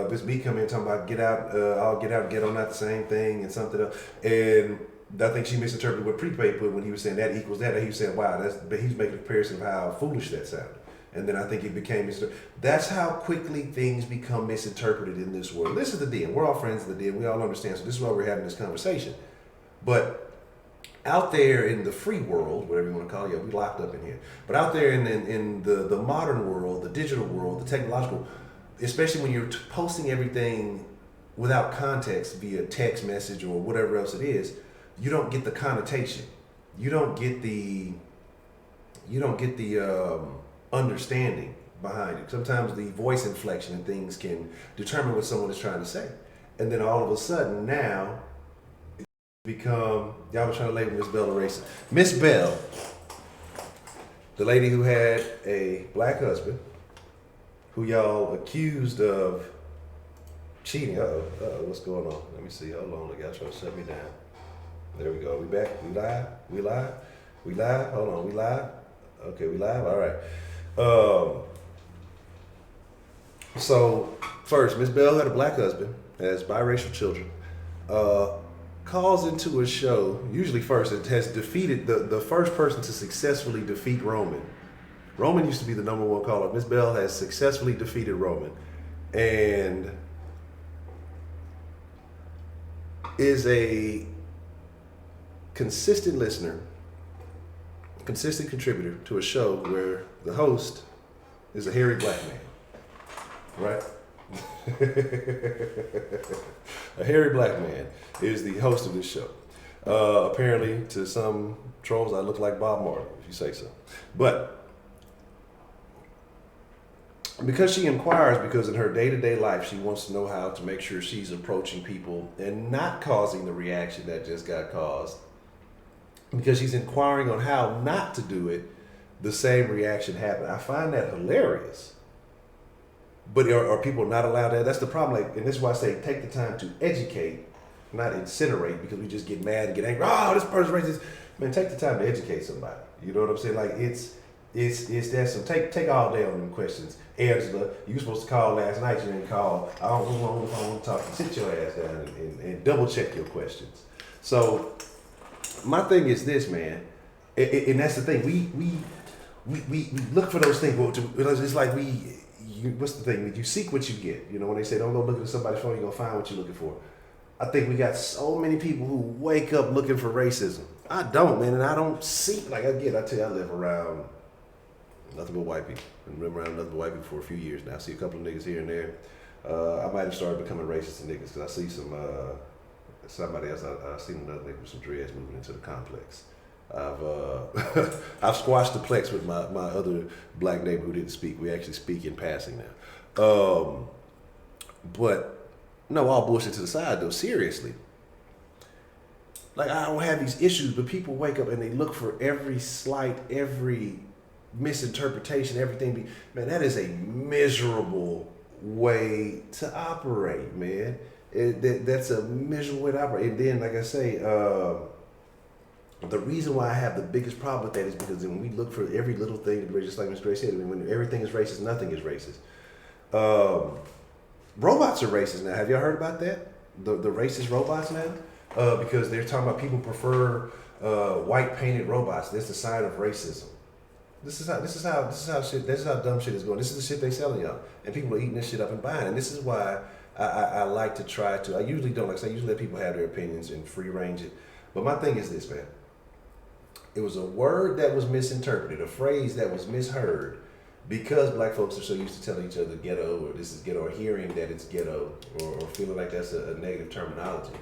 Miss B come in talking about get out, all get out, ghetto, not the same thing, and something else. And I think she misinterpreted what Prepaid put when he was saying that equals that. And he was saying, wow, but he was making a comparison of how foolish that sounded. And then I think it became that's how quickly things become misinterpreted in this world. This is the deal. We're all friends of the deal. We all understand. So this is why we're having this conversation. But out there in the free world, whatever you want to call it, we locked up in here. But out there in the modern world, the digital world, the technological, especially when you're posting everything without context via text message or whatever else it is, you don't get the connotation. You don't get the understanding behind it. Sometimes the voice inflection and things can determine what someone is trying to say. And then all of a sudden now, y'all were trying to label Miss Bell a racist. Miss Bell, the lady who had a black husband, who y'all accused of cheating. What's going on? Let me see. Hold on, look, y'all trying to shut me down. There we go. We back? We live? Hold on, we live? Okay, we live? All right. So first, Miss Bell had a black husband, has biracial children, calls into a show, usually first, it has defeated the first person to successfully defeat Roman. Roman used to be the number one caller. Miss Bell has successfully defeated Roman and is a consistent listener, consistent contributor to a show where the host is a hairy black man, right? A hairy black man is the host of this show. Apparently, to some trolls, I look like Bob Marley, if you say so. But because she inquires, because in her day-to-day life, she wants to know how to make sure she's approaching people and not causing the reaction that just got caused. Because she's inquiring on how not to do it, the same reaction happened. I find that hilarious. But are people not allowed that? That's the problem. And this is why I say take the time to educate, not incinerate, because we just get mad and get angry. Oh, this person's racist. Man, take the time to educate somebody. You know what I'm saying? Like it's that some take all day on them questions. Angela, you were supposed to call last night. You didn't call. I don't want to talk. Sit your ass down and double check your questions. So my thing is this, man, and that's the thing. We look for those things. It's like what's the thing? You seek what you get. When they say don't go looking at somebody's phone, you're gonna find what you're looking for. I think we got so many people who wake up looking for racism. I don't, man, and I don't see I tell you, I live around nothing but white people. I've been around nothing but white people for a few years now. I see a couple of niggas here and there. I might have started becoming racist to niggas because I see somebody else. I seen another nigga with some dreads moving into the complex. I've squashed the plex with my other black neighbor who didn't speak. We actually speak in passing now. But no, all bullshit to the side though, seriously. Like I don't have these issues, but people wake up and they look for every slight, every misinterpretation, everything. Man, that is a miserable way to operate, man. That's a miserable way to operate. And then, like I say, the reason why I have the biggest problem with that is because when we look for every little thing, just like Ms. Grace said, when everything is racist, nothing is racist. Robots are racist now. Have y'all heard about that? The racist robots now? Because they're talking about people prefer white painted robots. That's a sign of racism. This is how dumb shit is going. This is the shit they selling y'all, and people are eating this shit up and buying. And this is why I like to try to. I usually don't I usually let people have their opinions and free range it. But my thing is this, man. It was a word that was misinterpreted, a phrase that was misheard, because black folks are so used to telling each other ghetto or this is ghetto, or hearing that it's ghetto, or feeling like that's a negative terminology,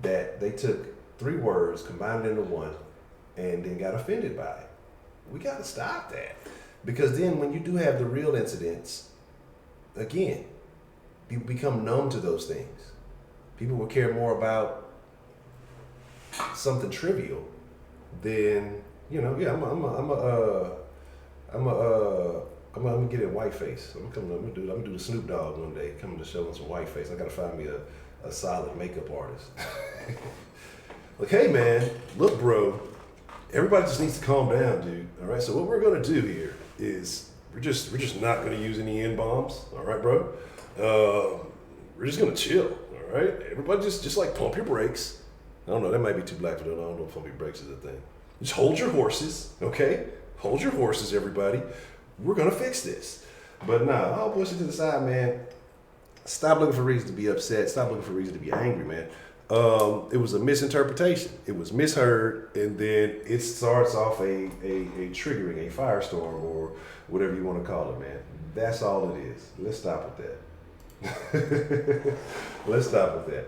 that they took 3 words, combined it into one, and then got offended by it. We got to stop that. Because then when you do have the real incidents, again, become numb to those things. People will care more about something trivial than, you know, yeah, I'm gonna get in white face. I'm gonna do the Snoop Dogg one day. Coming to show him some white face. I gotta find me a solid makeup artist. Like, hey man, look, bro. Everybody just needs to calm down, dude. All right. So what we're gonna do here is we're just not gonna use any N-bombs. All right, bro. We're just gonna chill. All right. Everybody just like pump your brakes. I don't know. That might be too black for them. I don't know if pumping brakes is a thing. Just hold your horses. Okay. Hold your horses, everybody. We're gonna fix this. But nah, I'll push it to the side, man. Stop looking for reasons to be upset. Stop looking for reasons to be angry, man. It was a misinterpretation. It was misheard, and then it starts off a triggering, a firestorm, or whatever you want to call it, man. That's all it is. Let's stop with that. Let's stop with that.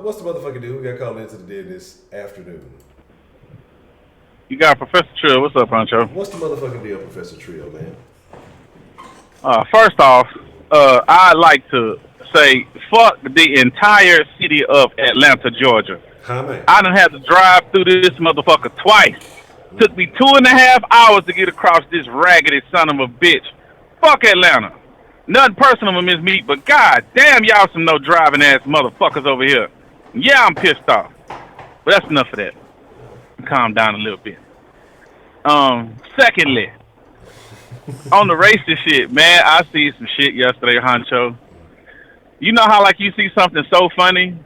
What's the motherfucking deal? We got called into the dead this afternoon. You got Professor Trill. What's up, Honcho? What's the motherfucking deal, Professor Trio, man? First off, I'd like to say fuck the entire city of Atlanta, Georgia. Hi, man. I done had to drive through this motherfucker twice. Took me 2.5 hours to get across this raggedy son of a bitch. Fuck Atlanta. Nothing personal with Miss Meat, but god damn y'all some no driving ass motherfuckers over here. Yeah, I'm pissed off. But that's enough of that. Calm down a little bit. Secondly, on the racist shit, man, I see some shit yesterday, Honcho. You know how like you see something so funny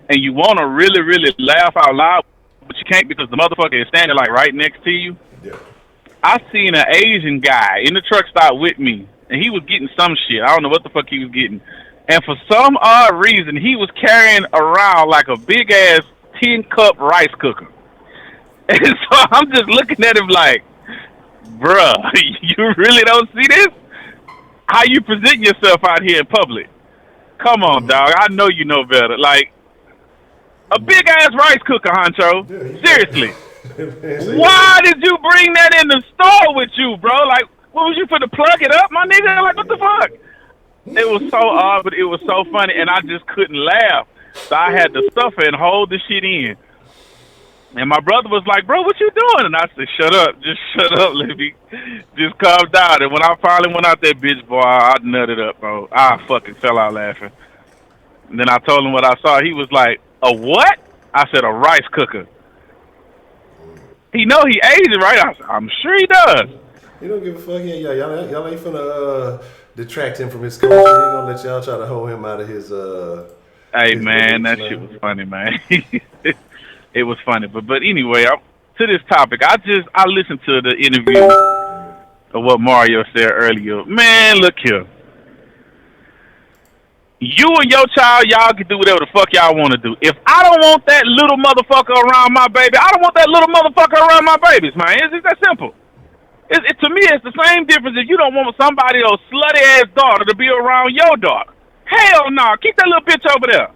and you want to really, really laugh out loud, but you can't because the motherfucker is standing like right next to you? Yeah. I seen an Asian guy in the truck stop with me, and he was getting some shit. I don't know what the fuck he was getting. And for some odd reason, he was carrying around like a big-ass 10-cup rice cooker. And so I'm just looking at him like, bruh, you really don't see this? How you present yourself out here in public? Come on, dog. I know you know better. Like, a big-ass rice cooker, Honcho. Dude, seriously. Why did you bring that in the store with you, bro? Like, what was you for to plug it up, my nigga? Like, what the fuck? It was so odd, but it was so funny, and I just couldn't laugh. So I had to suffer and hold the shit in. And my brother was like, bro, what you doing? And I said, shut up. Just shut up, Libby. Just calm down. And when I finally went out there, bitch, boy, I nutted up, bro. I fucking fell out laughing. And then I told him what I saw. He was like, a what? I said, a rice cooker. He know he Asian, right? I said, I'm sure he does. He don't give a fuck. Yeah, y'all ain't finna detract him from his culture. He gonna let y'all try to hold him out of his Hey, his man, that beliefs, shit was funny, man. It was funny. But anyway, to this topic, I listened to the interview of what Mario said earlier. Man, look here. You and your child, y'all can do whatever the fuck y'all want to do. If I don't want that little motherfucker around my baby, I don't want that little motherfucker around my babies, man. It's just that simple. To me, it's the same difference if you don't want somebody else's slutty-ass daughter to be around your daughter. Hell no. Keep that little bitch over there.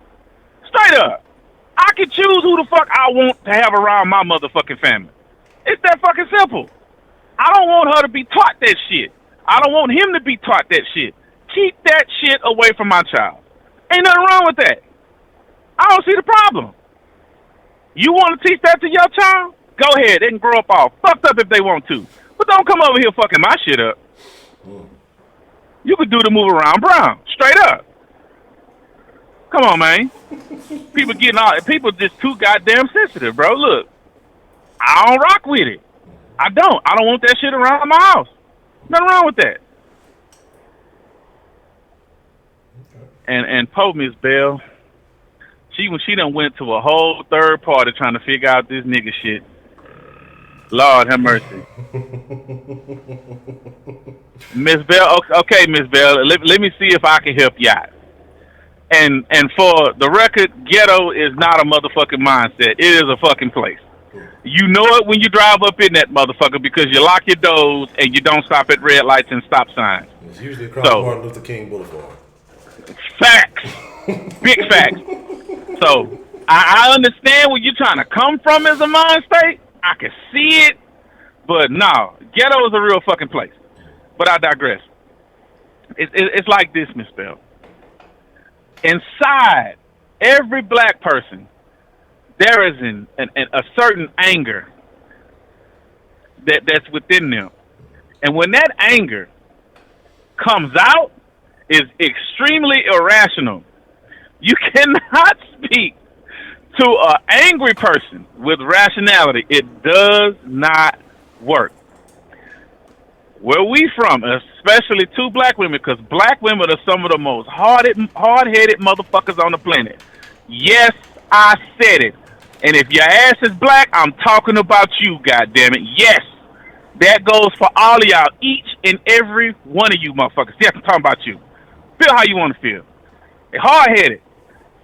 Straight up. I can choose who the fuck I want to have around my motherfucking family. It's that fucking simple. I don't want her to be taught that shit. I don't want him to be taught that shit. Keep that shit away from my child. Ain't nothing wrong with that. I don't see the problem. You want to teach that to your child? Go ahead. They can grow up all fucked up if they want to. But don't come over here fucking my shit up. You could do the move around brown. Straight up. Come on, man. People just too goddamn sensitive, bro. Look, I don't rock with it. I don't want that shit around my house. Nothing wrong with that. And poor Miss Bell, when she done went to a whole third party trying to figure out this nigga shit. Lord have mercy. Miss Bell, okay, Miss Bell, let me see if I can help you out. And for the record, ghetto is not a motherfucking mindset. It is a fucking place. You know it when you drive up in that motherfucker because you lock your doors and you don't stop at red lights and stop signs. It's usually across Martin Luther King Boulevard. Facts. Big facts. So, I understand where you're trying to come from as a mind state. I can see it. But no, ghetto is a real fucking place. But I digress. It's like this, Miss Bell. inside every black person, there is a certain anger that's within them. And when that anger comes out, is extremely irrational. You cannot speak to an angry person with rationality. It does not work. Where we from, especially two black women, because black women are some of the most hard-headed motherfuckers on the planet. Yes, I said it. And if your ass is black, I'm talking about you, goddammit. Yes, that goes for all of y'all, each and every one of you motherfuckers. Yes, I'm talking about you. Feel how you want to feel. They're hard-headed.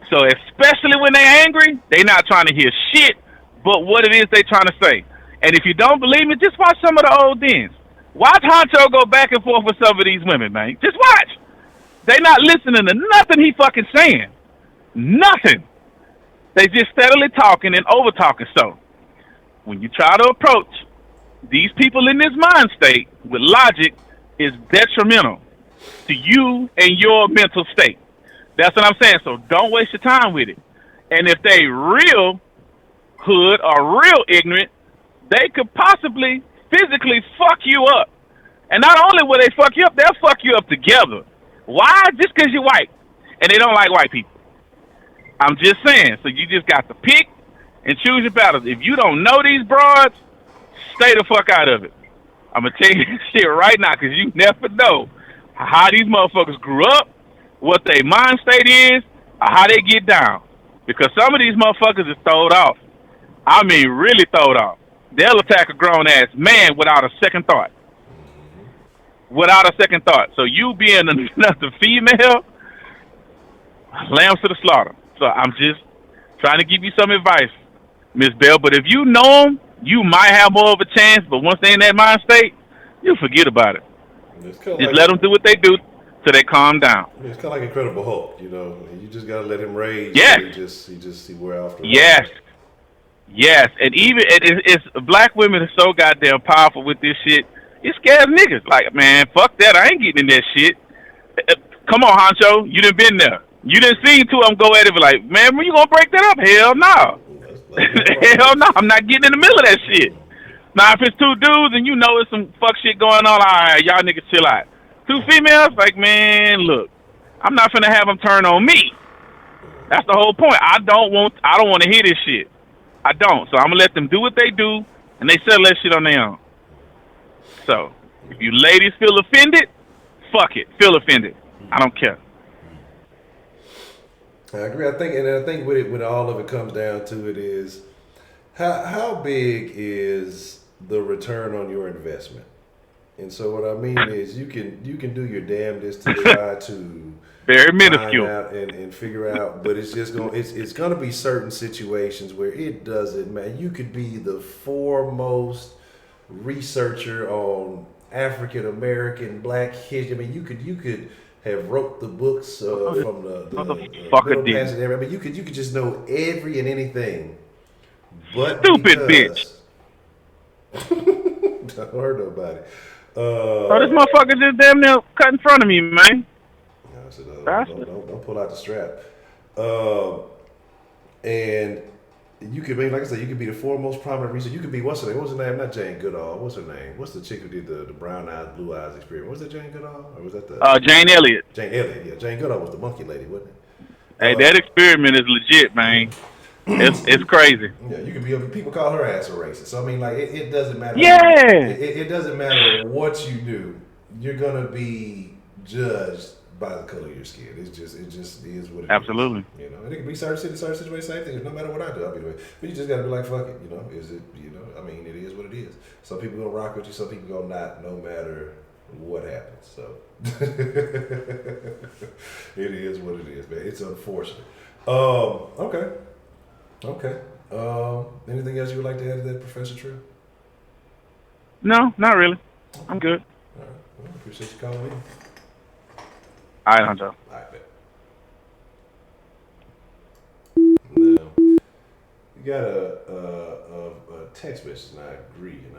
So especially when they're angry, they not trying to hear shit but what it is they trying to say. And if you don't believe me, just watch some of the old dens. Watch Honcho go back and forth with some of these women, man. Just watch. They not listening to nothing he fucking saying. Nothing. They just steadily talking and over talking. So when you try to approach these people in this mind state with logic, is detrimental to you and your mental state. That's what I'm saying. So don't waste your time with it. And if they real hood or real ignorant, they could possibly physically fuck you up. And not only will they fuck you up, they'll fuck you up together. Why? Just because you're white. And they don't like white people. I'm just saying. So you just got to pick and choose your battles. If you don't know these broads, stay the fuck out of it. I'm going to tell you this shit right now because you never know how these motherfuckers grew up, what their mind state is, or how they get down. Because some of these motherfuckers is throwed off. I mean, really throwed off. They'll attack a grown-ass man without a second thought. Without a second thought. So you being another female, lambs to the slaughter. So I'm just trying to give you some advice, Miss Bell. But if you know them, you might have more of a chance. But once they're in that mind state, you forget about it. Just like, let them do what they do till they calm down. It's kind of like Incredible Hulk, you know. You just gotta let him rage. Yes. He just wear off. Yes. Yes. And even it's black women are so goddamn powerful with this shit. It scares niggas. Like, man, fuck that. I ain't getting in that shit. Come on, Honcho. You done been there. You done seen two of them go at it like, man, when you gonna break that up? Hell no. Hell no. I'm not getting in the middle of that shit. Now, if it's two dudes and you know it's some fuck shit going on, all right, y'all niggas chill out. Two females, like, man, look, I'm not finna have them turn on me. That's the whole point. I don't want to hear this shit. I don't. So I'm gonna let them do what they do, and they settle that shit on their own. So, if you ladies feel offended, fuck it. Feel offended. I don't care. I agree. I think with all of it comes down to it is how big is the return on your investment? And so what I mean is you can do your damnedest to try to very minuscule find out and figure out, but it's just it's gonna be certain situations where it doesn't matter. You could be the foremost researcher on African American Black history. I mean, you could have wrote the books from the middle passage. I mean, you could just know every and anything. But stupid bitch. Don't hurt nobody. This motherfucker just damn near cut in front of me, man. I said, don't pull out the strap. And you could be, like I said, you could be the foremost prominent researcher. You could be, what's her name? What's her name? Not Jane Goodall. What's her name? What's the chick who did the brown eyes, blue eyes experiment? Was that Jane Goodall? Or was that the Jane Elliott? Jane Elliott, yeah. Jane Goodall was the monkey lady, wasn't it? Hey, that experiment is legit, man. It's crazy. Yeah, you could be. People call her ass a racist. So I mean, like, it doesn't matter. Yeah. It doesn't matter what you do. You're gonna be judged by the color of your skin. It just is what it Absolutely. is. You know, and it can be certain situations, same thing. No matter what I do, I'll be doing. But you just gotta be like, fuck it. You know, is it? You know, I mean, it is what it is. Some people gonna rock with you. Some people gonna not. No matter what happens. So it is what it is, man. It's unfortunate. Okay. Anything else you would like to add to that, Professor Trill? No, not really. I'm good. All right. Well, appreciate you calling in. All right, Honcho. All right, bet. Now, you got a text message, and I agree, and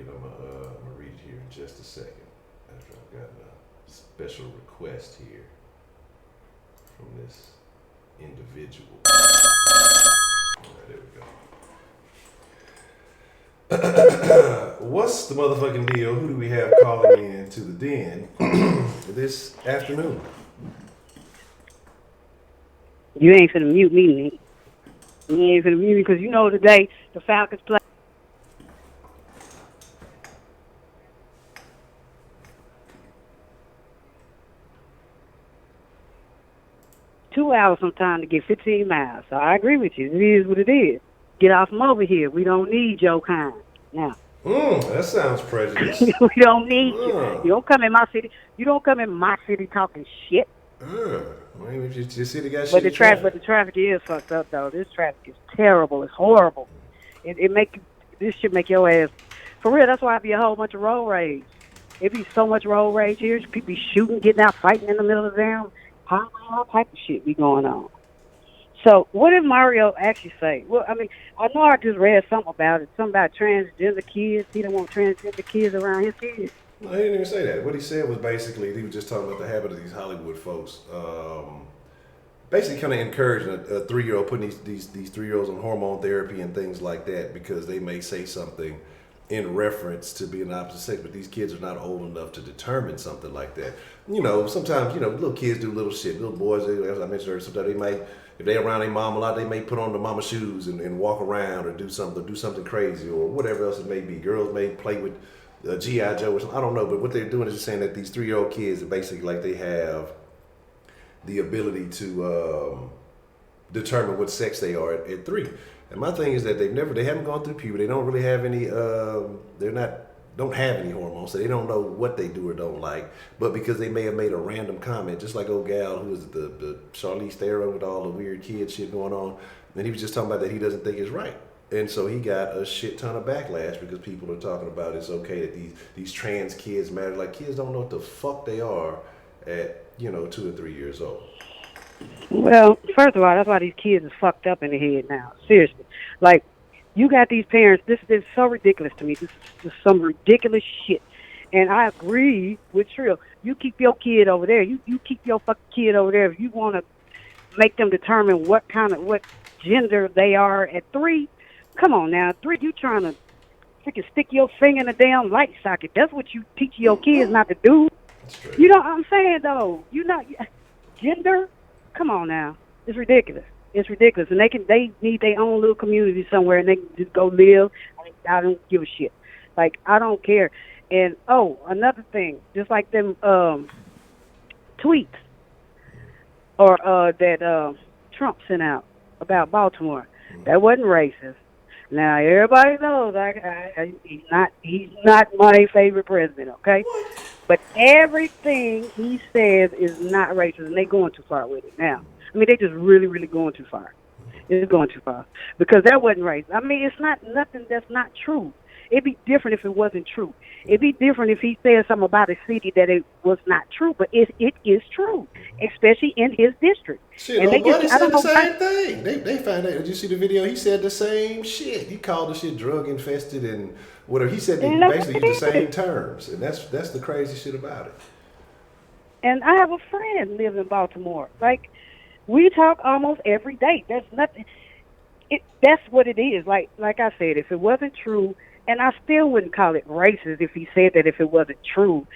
I'm gonna read it here in just a second. After I've got a special request here from this individual. All right, there we go. What's the motherfucking deal? Who do we have calling in to the den this afternoon? You ain't finna mute me, Nick. You ain't finna mute me because you know today the Falcons play. Two hours sometime to get 15 miles. So I agree with you. It is what it is. Get off from over here. We don't need your kind now. That sounds prejudiced. We don't need you. You don't come in my city. You don't come in my city talking shit. Well, your city got But shitty the traffic is fucked up though. This traffic is terrible. It's horrible. This should make your ass for real. That's why it be a whole bunch of road rage. It be so much road rage here. People be shooting, getting out, fighting in the middle of the damn highway. All type of shit be going on. So what did Mario actually say? Well, I mean, I know I just read something about it. Something about transgender kids. He don't want transgender kids around his kids. No, he didn't even say that. What he said was basically, he was just talking about the habit of these Hollywood folks. Basically kind of encouraging a 3-year-old, putting these 3-year-olds on hormone therapy and things like that because they may say something in reference to being opposite sex, but these kids are not old enough to determine something like that. You know, sometimes, little kids do little shit. Little boys, as I mentioned earlier, sometimes they might, if they're around their mom a lot, they may put on the mama shoes and walk around or do something crazy or whatever else it may be. Girls may play with G.I. Joe or something. I don't know, but what they're doing is just saying that these 3-year-old kids are basically like they have the ability to determine what sex they are at 3. And my thing is that they haven't gone through puberty. They don't really have any, don't have any hormones, so they don't know what they do or don't like. But because they may have made a random comment, just like old gal who was the Charlize Theron with all the weird kid shit going on, and he was just talking about that he doesn't think it's right. And so he got a shit ton of backlash because people are talking about it's okay that these trans kids matter. Like, kids don't know what the fuck they are at 2 or 3 years old. Well, first of all, that's why these kids is fucked up in the head now. Seriously. Like, you got these parents, this is so ridiculous to me. This is just some ridiculous shit. And I agree with Trill. You keep your kid over there. You keep your fucking kid over there. If you want to make them determine what gender they are at 3, come on now. 3, you trying to freaking stick your finger in a damn light socket. That's what you teach your kids not to do. You know what I'm saying, though? Gender? Come on now. It's ridiculous. It's ridiculous. And they need their own little community somewhere and they can just go live. I don't give a shit. Like, I don't care. And, another thing, just like them tweets or that Trump sent out about Baltimore, that wasn't racist. Now, everybody knows he's not my favorite president, okay? But everything he says is not racist, and they're going too far with it now. I mean, they just really, really going too far. It's going too far. Because that wasn't racist. I mean, it's not nothing that's not true. It'd be different if it wasn't true. It'd be different if he said something about a city that it was not true, but it is true, especially in his district. Shit, and they said the same thing. They found out. Did you see the video? He said the same shit. He called the shit drug infested and whatever. He said they basically used the same terms, and that's the crazy shit about it. And I have a friend live in Baltimore. Like, we talk almost every day. There's nothing. That's what it is. Like I said, if it wasn't true. And I still wouldn't call it racist if he said that if it wasn't true.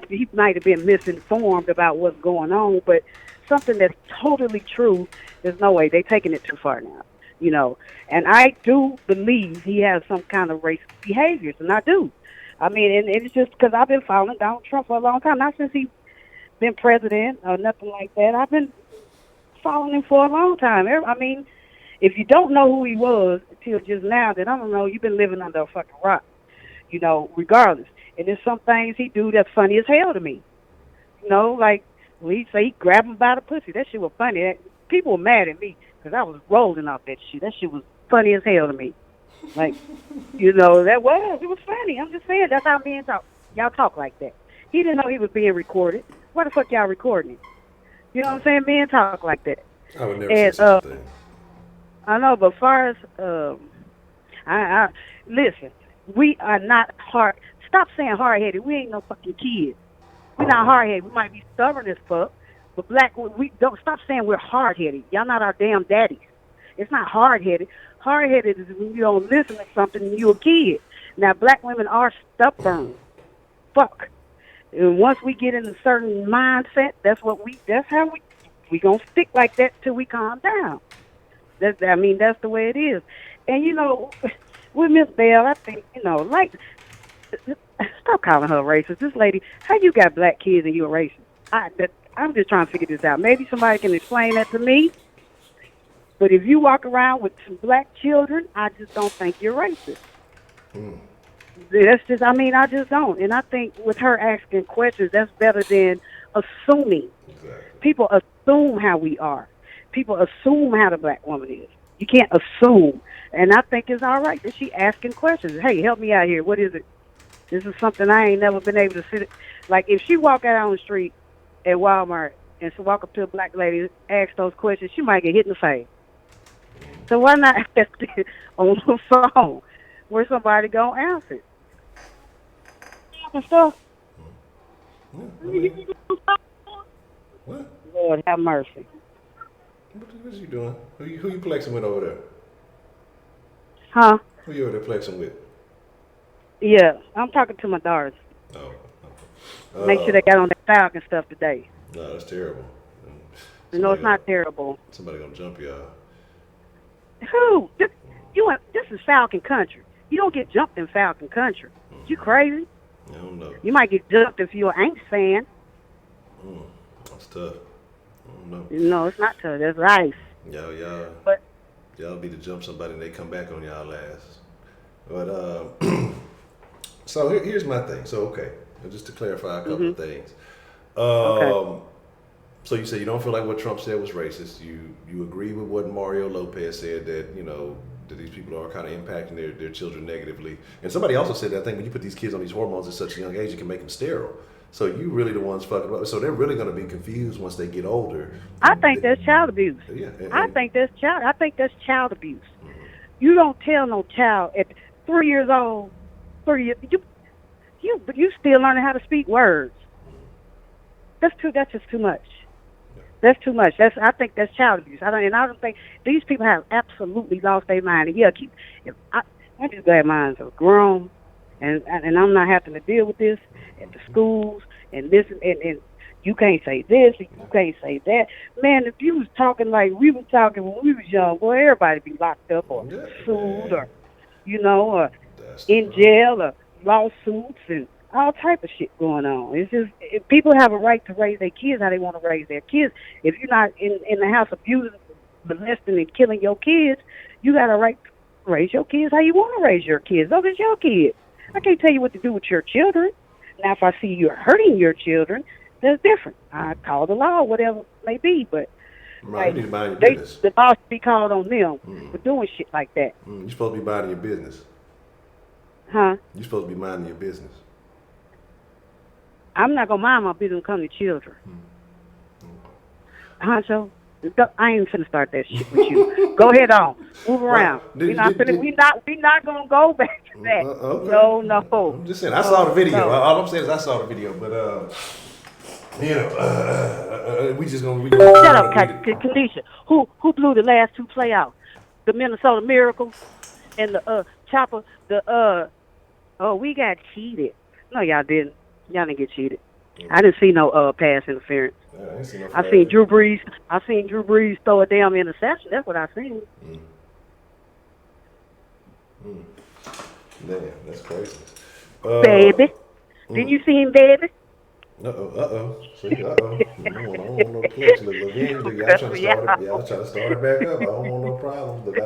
He might have been misinformed about what's going on, but something that's totally true, there's no way. They're taking it too far now, And I do believe he has some kind of racist behaviors, and I do. I mean, and it's just because I've been following Donald Trump for a long time. Not since he's been president or nothing like that. I've been following him for a long time. I mean, if you don't know who he was until just now, then I don't know, you've been living under a fucking rock, regardless. And there's some things he do that's funny as hell to me. Like when he say he grabbed him by the pussy. That shit was funny. People were mad at me because I was rolling off that shit. That shit was funny as hell to me. Like, it was funny. I'm just saying, that's how men talk. Y'all talk like that. He didn't know he was being recorded. Why the fuck y'all recording it? You know what I'm saying? Men talk like that. I would never say such a thing. I know, but as far as, listen, we are not hard. Stop saying hard-headed. We ain't no fucking kids. We're not hard-headed. We might be stubborn as fuck, But black, we don't stop saying we're hard headed. Y'all not our damn daddies. It's not hard headed. Hard headed is when you don't listen to something and you're a kid. Now black women are stubborn. Fuck. And once we get in a certain mindset, that's how we gonna stick like that till we calm down. That's the way it is. And with Miss Bell, I think, like, stop calling her racist. This lady, how you got black kids and you're racist? I'm just trying to figure this out. Maybe somebody can explain that to me. But if you walk around with some black children, I just don't think you're racist. That's just, I just don't. And I think with her asking questions, that's better than assuming. Exactly. People assume how we are. People assume how the black woman is. You can't assume. And I think it's all right that she asking questions. Hey, help me out here. What is it? This is something I ain't never been able to sit. Like, if she walk out on the street at Walmart and she walk up to a black lady and ask those questions, she might get hit in the face. So why not ask it on the phone where somebody gonna answer it? And stuff. What? Lord have mercy. What you doing? Who you flexing with over there? Huh? Who you over there flexing with? Yeah, I'm talking to my daughters. Oh. Make sure they got on their Falcon stuff today. No, that's terrible. No, it's not terrible. Somebody gonna jump y'all. Who? This is Falcon country. You don't get jumped in Falcon country. You crazy? I don't know. You might get jumped if you're an Aints fan. That's tough. I don't know. No, it's not tough. That's life. Y'all be to jump somebody and they come back on y'all ass. But so here's my thing. So just to clarify a couple of things. So you say you don't feel like what Trump said was racist. You agree with what Mario Lopez said, that that these people are kind of impacting their children negatively. And somebody also said that I think when you put these kids on these hormones at such a young age, it can make them sterile. So you really the ones fucking up. So they're really going to be confused once they get older. I think that's child abuse. Yeah, I think that's child abuse. You don't tell no child at 3 years old, you still learning how to speak words. That's just too much. That's too much. I think that's child abuse. I don't think these people have absolutely lost their mind. And I just glad mine are grown, and I'm not having to deal with this at the schools and this and you can't say this, and you can't say that. Man, if you was talking like we were talking when we was young, boy, everybody be locked up or sued or or in jail or lawsuits and all type of shit going on. It's just people have a right to raise their kids how they want to raise their kids. If you're not in the house abusing, molesting, and killing your kids, you got a right to raise your kids how you want to raise your kids. Those are your kids. I can't tell you what to do with your children. Now, if I see you're hurting your children, that's different. I call the law, whatever it may be, but you need to mind your business. The boss be called on them for doing shit like that. You're supposed to be minding your business. Huh? You're supposed to be minding your business. I'm not gonna mind my business when it comes to children. Honcho, I ain't finna start that shit with you. Go ahead on, move around. We not gonna go back to that. Okay. No. I'm just saying. I saw the video. All I'm saying is I saw the video, but we just gonna. Shut up, Kanisha. Who blew the last two playoffs? The Minnesota Miracle and the Chopper. We got cheated. No, y'all didn't. Y'all didn't get cheated. I didn't see no pass interference. I seen Drew Brees throw a damn interception. That's what I seen. Man, that's crazy. Baby. Didn't you see him, baby? See, I don't want no flex. Look, y'all trying to start it back up. I don't want no problems. But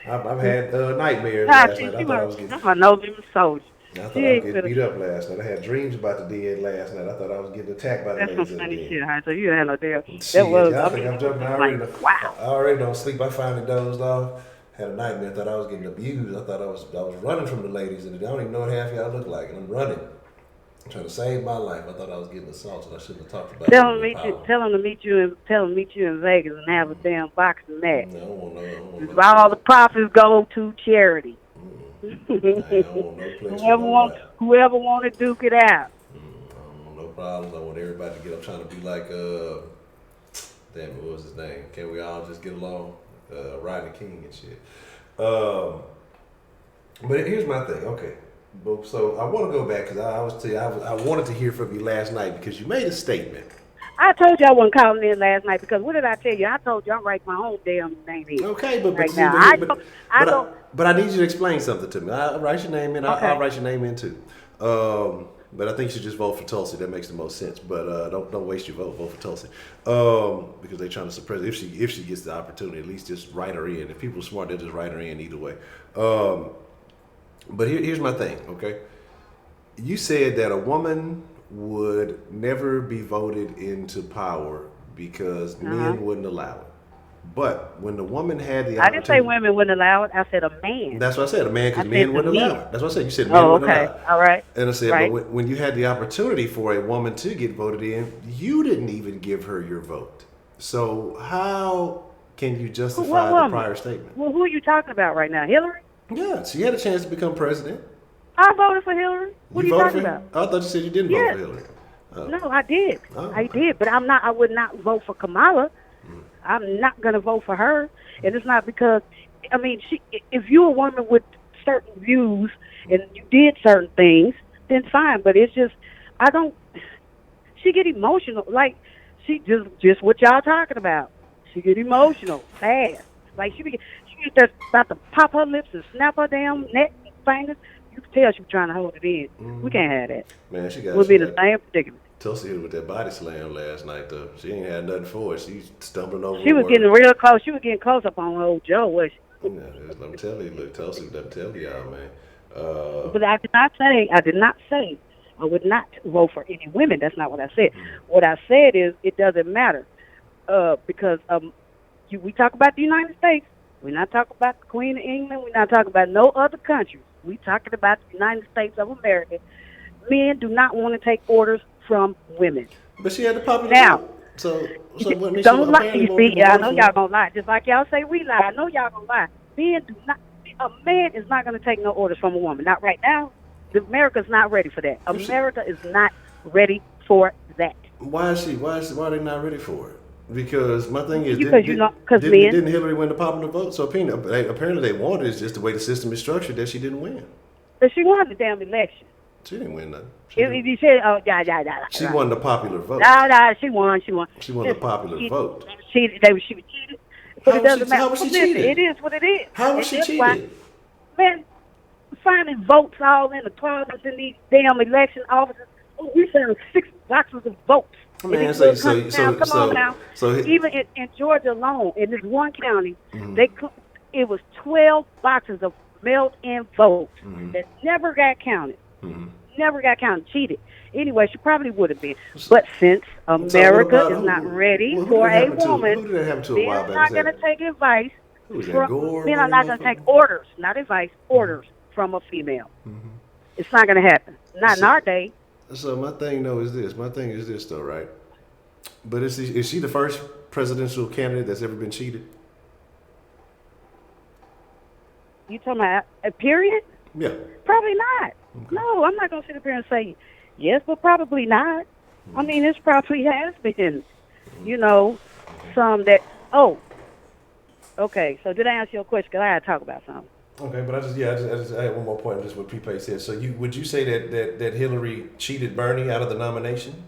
I've had nightmares last night. I thought I was getting. I'm a no-limit soldier. I thought I was getting beat up last night. I had dreams about the dead last night. I thought I was getting attacked by the ladies. That's some funny shit, huh? So you had no damn. I think I'm jumping. I already don't sleep. I finally dozed off. Had a nightmare. I thought I was getting abused. I thought I was running from the ladies, and I don't even know what half y'all look like. And I'm running. I'm trying to save my life. I thought I was getting assaulted. I shouldn't have talked about it. Tell him to meet you in Vegas and have a damn boxing match. No, I don't want no. All the profits go to charity. I don't want no place. Whoever want to duke it out. I don't want No problems. I want everybody to get. I'm trying to be like, damn it, what was his name? Can we all just get along? Rodney King and shit. But here's my thing. Okay. So I want to go back because I wanted to hear from you last night because you made a statement. I told you I wasn't calling in last night because what did I tell you? I told you I'm writing my own damn name in. Okay, but right see, now. but I need you to explain something to me. I'll write your name in. Okay. I'll write your name in too. But I think you should just vote for Tulsi. That makes the most sense. But don't waste your vote. Vote for Tulsi because they're trying to suppress. If she gets the opportunity, at least just write her in. If people are smart, they'll just write her in either way. But here's my thing. Okay, you said that a woman would never be voted into power because men wouldn't allow it. But when the woman had the opportunity, I didn't say women wouldn't allow it. I said a man. That's what I said, a man, because men wouldn't allow it. That's what I said. You said men wouldn't allow it. All right. And I said, right. but when you had the opportunity for a woman to get voted in, you didn't even give her your vote. So how can you justify the prior statement? Well, who are you talking about right now? Hillary? Yeah, she had a chance to become president. I voted for Hillary. What are you talking about? I thought you said you didn't vote for Hillary. No, I did. Oh, I did, but I would not vote for Kamala. I'm not going to vote for her, and it's not because, I mean, if you're a woman with certain views and you did certain things, then fine. But it's just, she get emotional, like she just what y'all talking about. She get emotional fast, like she just about to pop her lips and snap her damn neck and fingers. You can tell she was trying to hold it in. Mm-hmm. We can't have that. Man, we'll be the same predicament. Tulsi hit her with that body slam last night, though. She ain't had nothing for it. She's stumbling over. She was getting real close. She was getting close up on old Joe, was she? Yeah, let me tell you, look, Tulsi, let me tell y'all, man. But I did not say I would not vote for any women. That's not what I said. What I said is it doesn't matter because we talk about the United States. We're not talking about the Queen of England. We're not talking about no other country. We're talking about the United States of America. Men do not want to take orders from women. But she had the popular vote. So don't lie. You see, I know y'all gonna lie. Just like y'all say we lie. I know y'all gonna lie. Men do not. A man is not gonna take no orders from a woman. Not right now. America's not ready for that. America is not ready for that. Why is she? Why are they not ready for it? Because my thing is, didn't Hillary win the popular vote? So apparently they wanted it. It's just the way the system is structured that she didn't win. But she won the damn election. She didn't win nothing. You said, she won the popular vote. No, she won. She won the popular vote. She was cheated. But it doesn't matter. How was she cheated? It is what it is. How was she cheated? Man, finding votes all in the closets in these damn election offices. Oh, we found 6 boxes of votes. Man, come on now. Even in Georgia alone, in this one county, it was 12 boxes of mailed-in votes that never got counted. Never got counted. Cheated. Anyway, she probably would have been. But since America is not ready for a woman, men are not going to take advice. Men are not going to take orders, not advice, orders from a female. It's not going to happen. Not in our day. So my thing though is this. My thing is this though, right? But is she the first presidential candidate that's ever been cheated? You talking about a period? Yeah. Probably not. Okay. No, I'm not going to sit up here and say yes, but probably not. I mean, this probably has been, some that, okay, so did I answer your question? Because I had to talk about something. Okay, but I had one more point, just what P-Pay said. So would you say that Hillary cheated Bernie out of the nomination?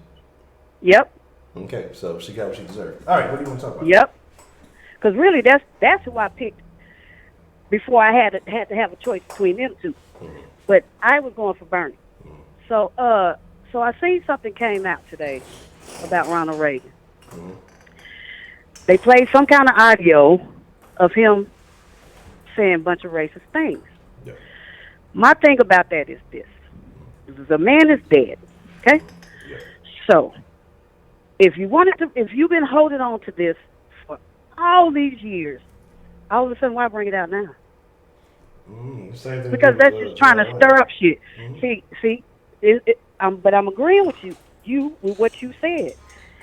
Yep. Okay, so she got what she deserved. All right, what do you want to talk about? Yep. Because really, that's who I picked before I had to have a choice between them two. But I was going for Bernie. So I seen something came out today about Ronald Reagan. They played some kind of audio of him saying a bunch of racist things. Yeah. My thing about that is this. The man is dead. Okay? Yeah. So if you've been holding on to this for all these years, all of a sudden why bring it out now? Same thing because that's just trying to stir up shit. See, but I'm agreeing with you with what you said.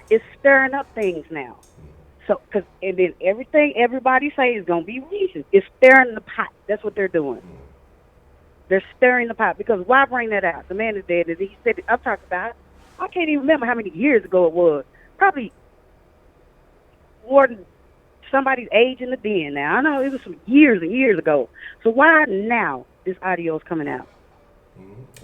It's stirring up things now. So, and then everybody say is gonna be racist. It's stirring the pot. That's what they're doing. They're stirring the pot because why bring that out? The man is dead, and he said, "I'm talking about I can't even remember how many years ago it was. Probably more than somebody's age in the den now. I know it was some years and years ago. So why now this audio is coming out?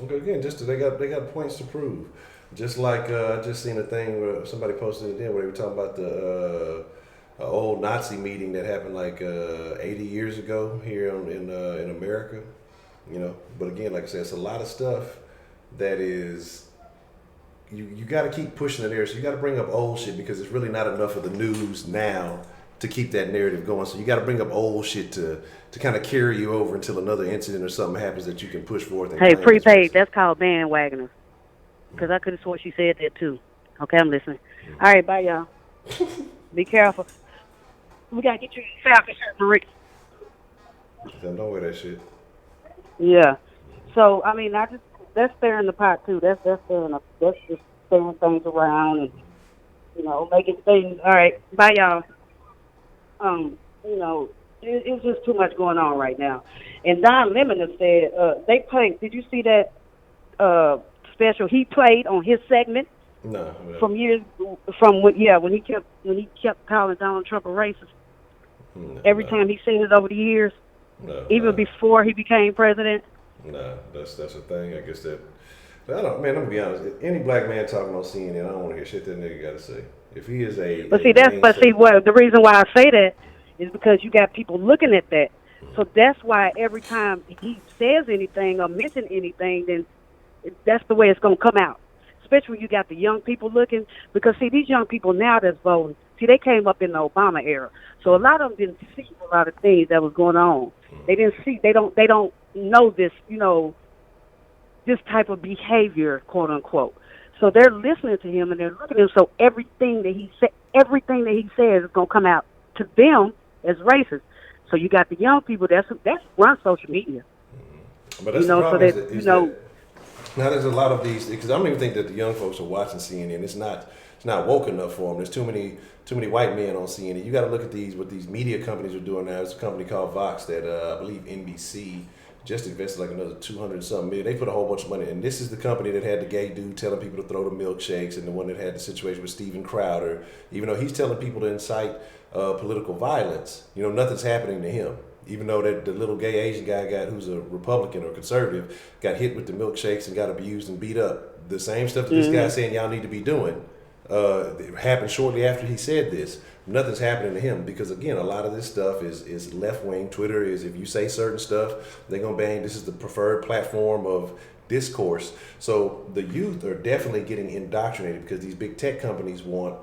Okay, again, just they got points to prove. Just like I just seen a thing where somebody posted it then where they were talking about the old Nazi meeting that happened like 80 years ago here in America. You know, but again, like I said, it's a lot of stuff that is you got to keep pushing it there. So you got to bring up old shit because it's really not enough of the news now to keep that narrative going. So you got to bring up old shit to kind of carry you over until another incident or something happens that you can push forth. And Hey, prepaid, that's called bandwagoners. Because I could have sworn she said that too. Okay, I'm listening. All right, bye, y'all. Be careful. We got to get you a Falcon shirt, Marie. Don't wear that shit. Yeah. So, I mean, that's stirring the pot too. That's just stirring things around and, you know, making things. All right, bye, y'all. You know, it's just too much going on right now. And Don Lemon has said they played. Did you see that special he played on his segment? No. From years from when he kept calling Donald Trump a racist. Every time he said it over the years, even before he became president. Nah, that's a thing. I guess that. I don't, man. I'm gonna be honest. Any black man talking on CNN, I don't want to hear shit that nigga got to say. If he is a, the reason why I say that is because you got people looking at that. So that's why every time he says anything or mentions anything, then that's the way it's gonna come out. Especially when you got the young people looking, because see, these young people now that's voting, see, they came up in the Obama era, so a lot of them didn't see a lot of things that was going on. They didn't see, they don't know this, you know, this type of behavior, quote unquote. So they're listening to him and they're looking at him. So everything that he says is gonna come out to them as racist. So you got the young people that's run social media. But that's the problem. Now there's a lot of these, because I don't even think that the young folks are watching CNN. It's not woke enough for them. There's too many white men on CNN. You got to look at what these media companies are doing now. There's a company called Vox that I believe NBC just invested like another 200 something million. They put a whole bunch of money in. This is the company that had the gay dude telling people to throw the milkshakes, and the one that had the situation with Steven Crowder. Even though he's telling people to incite political violence, you know, nothing's happening to him. Even though that the little gay Asian guy who's a Republican or conservative got hit with the milkshakes and got abused and beat up. The same stuff that this guy's saying y'all need to be doing happened shortly after he said this. Nothing's happening to him because, again, a lot of this stuff is left-wing. Twitter is, if you say certain stuff, they're going to bang. This is the preferred platform of discourse. So the youth are definitely getting indoctrinated because these big tech companies want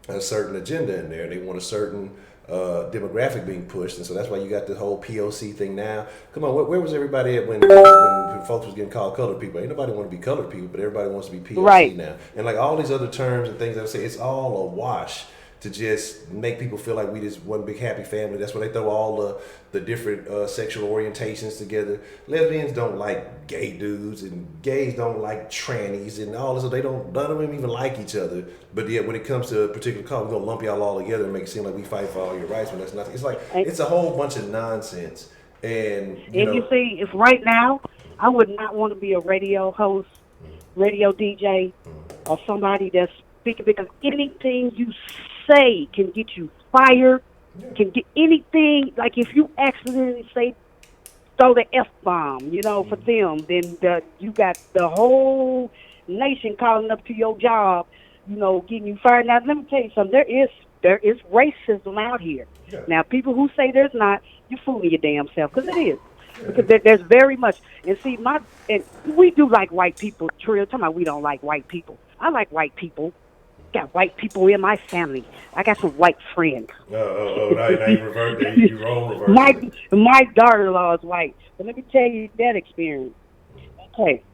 a certain agenda in there. They want a certain demographic being pushed, and so that's why you got the whole POC thing now. Come on, where was everybody at when folks was getting called colored people? Ain't nobody want to be colored people, but everybody wants to be POC now. And like all these other terms and things that I say, it's all a wash to just make people feel like we just one big happy family. That's why they throw all the different sexual orientations together. Lesbians don't like gay dudes, and gays don't like trannies, and all this. None of them even like each other. But yet, when it comes to a particular cause, we're gonna lump y'all all together and make it seem like we fight for all your rights. When that's nothing. It's like it's a whole bunch of nonsense. And you see, if right now, I would not want to be a radio host, radio DJ, or somebody that's speaking, because anything you say can get you fired, can get anything. Like if you accidentally say throw the F-bomb, you know, for them, then you got the whole nation calling up to your job, you know, getting you fired. Now let me tell you something, there is racism out here. Yeah. Now people who say there's not, you're fooling your damn self, because it is. Because there's very much, and see, we do like white people. Trill, talking about we don't like white people. I like white people. Got white people in my family. I got some white friends. Now you revert there. You roll reverse. My daughter-in-law is white. But let me tell you that experience. Okay.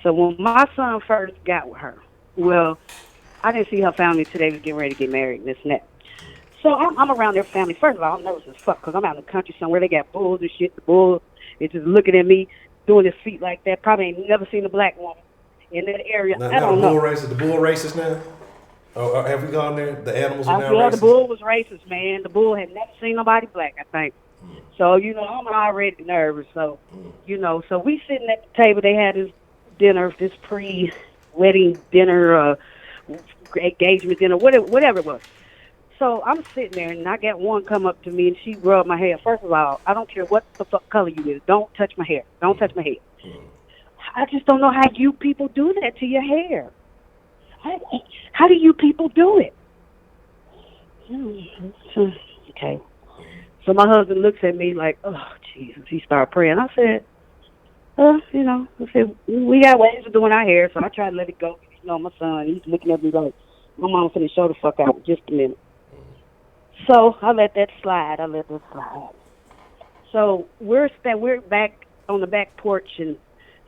So when my son first got with her, well, I didn't see her family today. Was getting ready to get married and this and that. So I'm around their family. First of all, I'm nervous as fuck because I'm out in the country somewhere. They got bulls and shit. The bull is just looking at me, doing his feet like that. Probably ain't never seen a black woman in that area. I don't know. The bull racist now? Oh, have we gone there? The animals are now racist? The bull was racist, man. The bull had never seen nobody black, I think. So, you know, I'm already nervous. So, you know, so we sitting at the table. They had this dinner, this wedding dinner, engagement dinner, whatever it was. So I'm sitting there, and I got one come up to me, and she rubbed my hair. First of all, I don't care what the fuck color you is. Don't touch my hair. Don't touch my hair. I just don't know how you people do that to your hair. How do you people do it? Okay. So my husband looks at me like, oh, Jesus. He started praying. I said, I said, we got ways of doing our hair, so I tried to let it go. You know, my son, he's looking at me like, my mama finna show the fuck out in just a minute. So I let that slide. So we're back on the back porch and,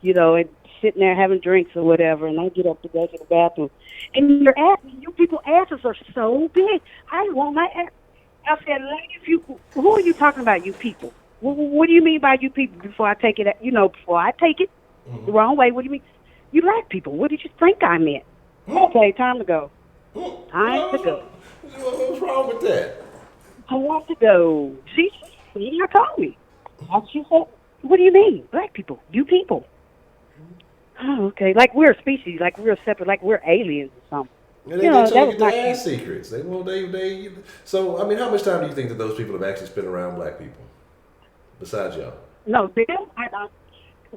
and sitting there having drinks or whatever, and I get up to go to the bathroom. And you people asses are so big. I want my ass. I said, ladies, who are you talking about, you people? What do you mean by you people before I take it, before I take it the wrong way? What do you mean? You black people. What did you think I meant? Okay, time to go. Time to go. What's wrong with that? I want to go. She told me. She said, what do you mean? Black people. You people. Oh, okay. Like we're a species. Like we're separate. Like we're aliens or something. And they trying to get their ass secrets. So, I mean, how much time do you think that those people have actually spent around black people? Besides y'all? No,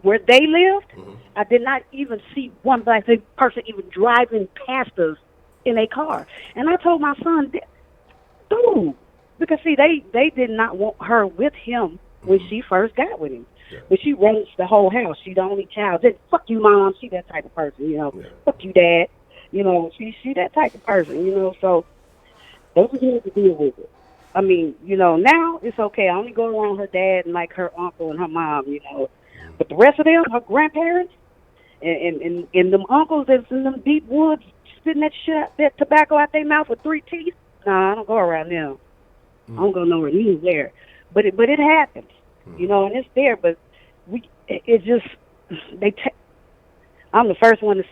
where they lived, I did not even see one black person even driving past us in a car. And I told my son, dude, because see, they did not want her with him when she first got with him. Yeah. But she runs the whole house. She's the only child. Then, fuck you, mom. She that type of person, Yeah. Fuck you, dad. She that type of person, So they were here to deal with it. I mean, now it's okay. I only go around her dad and like her uncle and her mom, But the rest of them, her grandparents, and them uncles that's in them deep woods spitting that tobacco out their mouth with 3 teeth. Nah, I don't go around them. I don't go nowhere near there. But it happens, and it's there. But it just I'm the first one to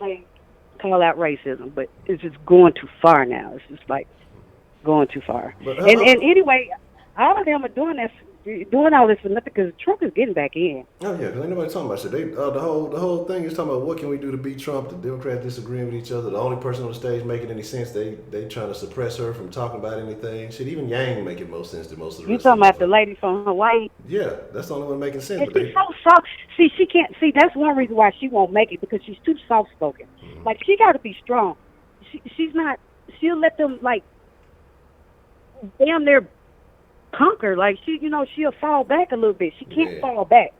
call out racism, but it's just going too far now. It's just like going too far. But, and anyway, all of them are doing all this for nothing because Trump is getting back in. Oh yeah, because ain't nobody talking about shit. The whole thing is talking about what can we do to beat Trump. The Democrats disagreeing with each other. The only person on the stage making any sense, they trying to suppress her from talking about anything. Shit, even Yang making most sense than most of the rest. You talking about the lady from Hawaii? Yeah, that's the only one making sense. She's so soft. See, she can't. See, that's one reason why she won't make it because she's too soft spoken. Like she got to be strong. She's not. She'll let them like damn near conquer. Like she'll fall back a little bit. She can't fall back.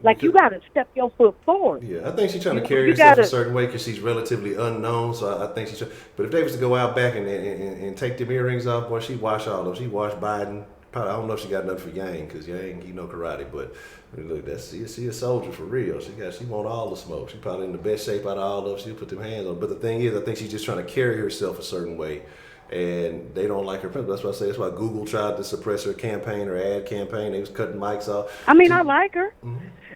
Like you got to step your foot forward. Yeah, I think she's trying to carry herself a certain way because she's relatively unknown. So I think she's. But if they was to go out back and take them earrings off, boy, she wash all of them. She wash Biden. Probably, I don't know if she got nothing for Yang because Yang he know karate. But look, she a soldier for real. She want all the smoke. She probably in the best shape out of all of them. She'll put them hands on. But the thing is, I think she's just trying to carry herself a certain way. And they don't like her principle. That's why I say that's why Google tried to suppress her campaign, her ad campaign. They was cutting mics off. I mean, I like her.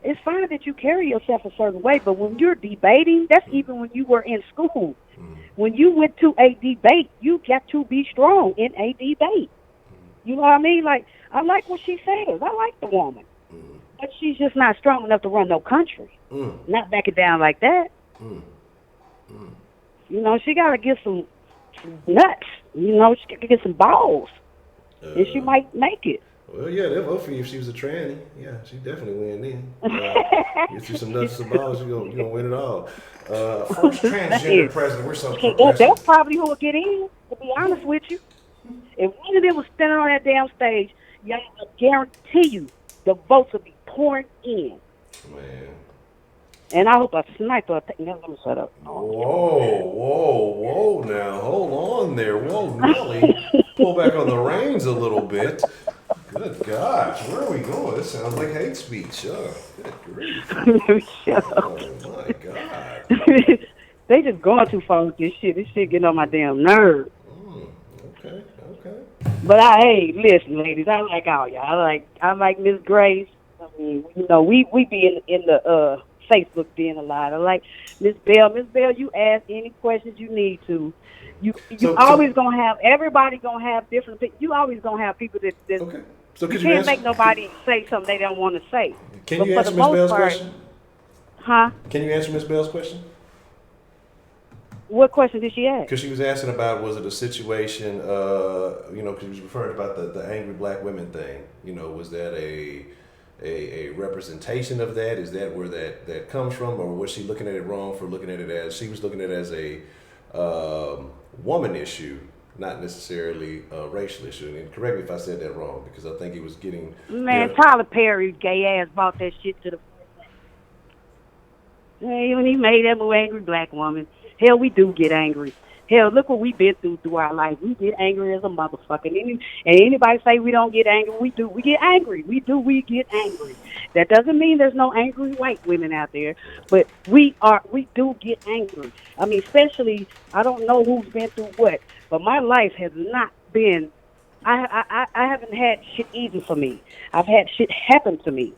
It's fine that you carry yourself a certain way, but when you're debating, that's even when you were in school. When you went to a debate, you got to be strong in a debate. You know what I mean? Like, I like what she says. I like the woman. But she's just not strong enough to run no country. Not back it down like that. She got to get some nuts. She could get some balls. And she might make it. Well, yeah, they'll vote for you if she was a tranny. Yeah, she definitely win then. Get you some nuts and some balls, you're gonna win it all. First transgender president, we're so progressive. That's probably who will get in, to be honest with you. If one of them was standing on that damn stage, y'all, I guarantee you the votes will be pouring in. Man. And I hope a sniper. Let me shut up. Whoa! Now hold on there. Whoa, Nelly, pull back on the reins a little bit. Good gosh, where are we going? This sounds like hate speech. Oh, good grief! Oh my God! They just going too far with this shit. This shit getting on my damn nerves. Okay. But listen, ladies, I like all y'all. I like Miss Grace. I mean, we be in the Facebook being a lot. I like Miss Bell. Miss Bell, you ask any questions you need to. You always gonna have everybody gonna have different things. You always gonna have people that okay. So you can't make nobody say something they don't want to say. Can you answer Miss Bell's question? Huh? Can you answer Miss Bell's question? What question did she ask? Because she was asking about, was it a situation, because she was referring about the angry black women thing. Was that a representation of that? Is that where that comes from? Or was she looking at it wrong for looking at it as, she was looking at it as a woman issue, not necessarily a racial issue? And correct me if I said that wrong, because I think it was getting... Man, Tyler Perry's gay ass brought that shit to the... Hey, when he made that movie, Angry Black Woman, hell, we do get angry. Hell, look what we've been through our life. We get angry as a motherfucker. And anybody say we don't get angry, we do. We get angry. We get angry. That doesn't mean there's no angry white women out there, but we do get angry. I mean, especially, I don't know who's been through what, but my life has not been, I haven't had shit easy for me. I've had shit happen to me.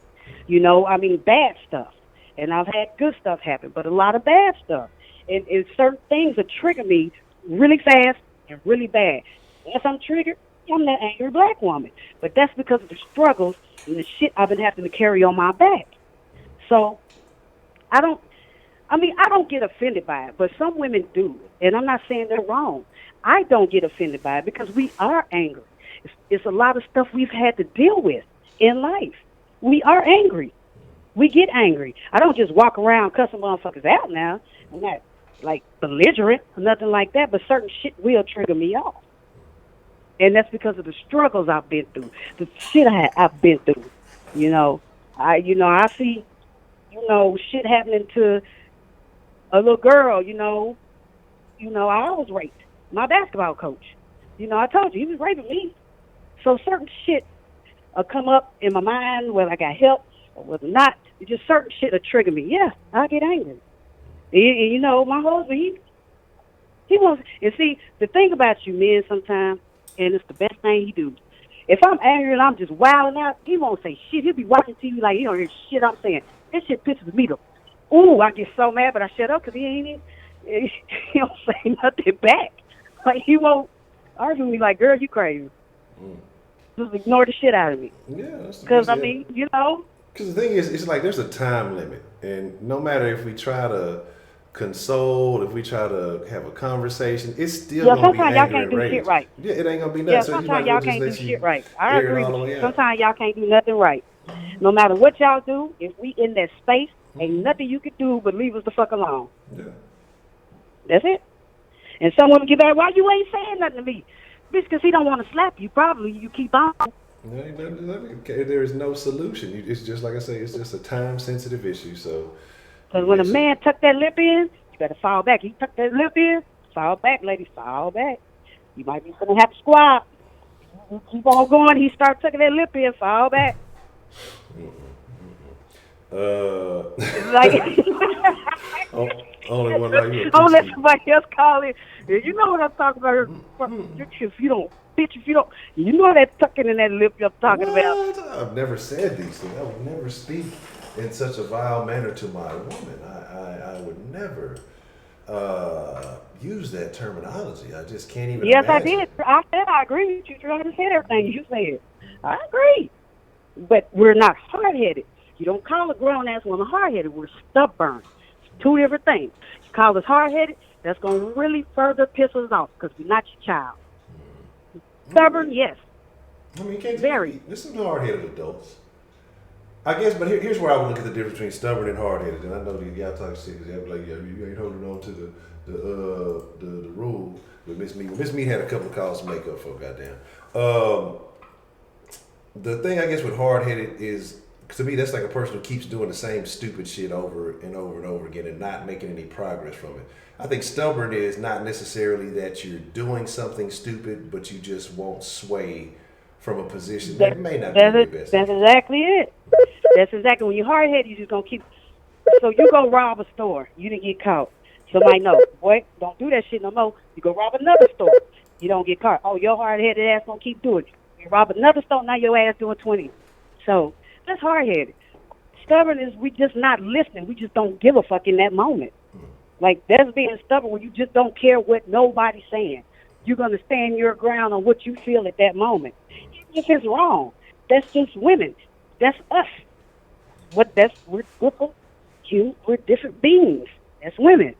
Bad stuff. And I've had good stuff happen, but a lot of bad stuff. And certain things that trigger me really fast and really bad. Once I'm triggered, I'm that angry black woman. But that's because of the struggles and the shit I've been having to carry on my back. So I don't get offended by it, but some women do. And I'm not saying they're wrong. I don't get offended by it because we are angry. It's a lot of stuff we've had to deal with in life. We are angry. We get angry. I don't just walk around cussing motherfuckers out now. I'm not like belligerent or nothing like that, but certain shit will trigger me off. And that's because of the struggles I've been through, the shit I've been through. I see, shit happening to a little girl, I was raped. My basketball coach. I told you, he was raping me. So certain shit will come up in my mind, whether I got help or whether not. It's just certain shit will trigger me. Yeah, I get angry. My husband, he wants, and see, the thing about you men sometimes, and it's the best thing he do, if I'm angry and I'm just wilding out, he won't say shit. He'll be watching TV like he don't hear shit I'm saying. This shit pisses me I get so mad, but I shut up because he don't say nothing back. Like, he won't argue with me like, girl, you crazy. Just ignore the shit out of me. Yeah. Because, Because the thing is, it's like there's a time limit. And no matter if we try to console, if we try to have a conversation, it's still going to be anger sometimes y'all can't and do rage. shit right. Yeah, it ain't going to be nothing. Yeah, So sometimes y'all can't do shit right. I air it agree all the with way you. out. Sometimes y'all can't do nothing right. No matter what y'all do, if we in that space, ain't nothing you can do but leave us the fuck alone. Yeah. That's it. And some women get back, why you ain't saying nothing to me? Bitch, because he don't want to slap you. Probably you keep on. There is no solution. It's just like I say, it's just a time-sensitive issue. So, because when a man tuck that lip in, you better fall back. He tuck that lip in, fall back, ladies, fall back. You might be gonna have to squat. You keep on going. He start tucking that lip in, fall back. Like, only one like you. Don't let somebody else call in. You know what I'm talking about? If you don't. You know that tucking in that lip you're talking about. I've never said these things. I would never speak in such a vile manner to my woman. I would never use that terminology. I just can't even Yes, imagine. I did. I said I agree with you. You understand everything you said. I agree. But we're not hard-headed. You don't call a grown-ass woman hard-headed. We're stubborn. It's two different things. You call us hard-headed, that's going to really further piss us off because we're not your child. Stubborn, yes. I mean, you can't Very. There's some hard-headed adults. I guess, but here's where I would look at the difference between stubborn and hard-headed. And I know that y'all talk shit because y'all be like, yeah, you ain't holding on to the rule. But Miss Meat had a couple of calls to make up for, goddamn. The thing I guess with hard-headed is, to me, that's like a person who keeps doing the same stupid shit over and over and over again and not making any progress from it. I think stubborn is not necessarily that you're doing something stupid, but you just won't sway from a position that may not be your best. That's exactly it. That's exactly, when you're hard-headed, you're just going to keep. So you go rob a store. You didn't get caught. Somebody know, boy, don't do that shit no more. You go rob another store. You don't get caught. Oh, your hard-headed ass going to keep doing it. You rob another store, now your ass doing 20. So that's hard-headed. Stubborn is we just not listening. We just don't give a fuck in that moment. Like, that's being stubborn when you just don't care what nobody's saying. You're going to stand your ground on what you feel at that moment. Even if it's wrong, that's just women. That's us. We're different. We're different beings. That's women.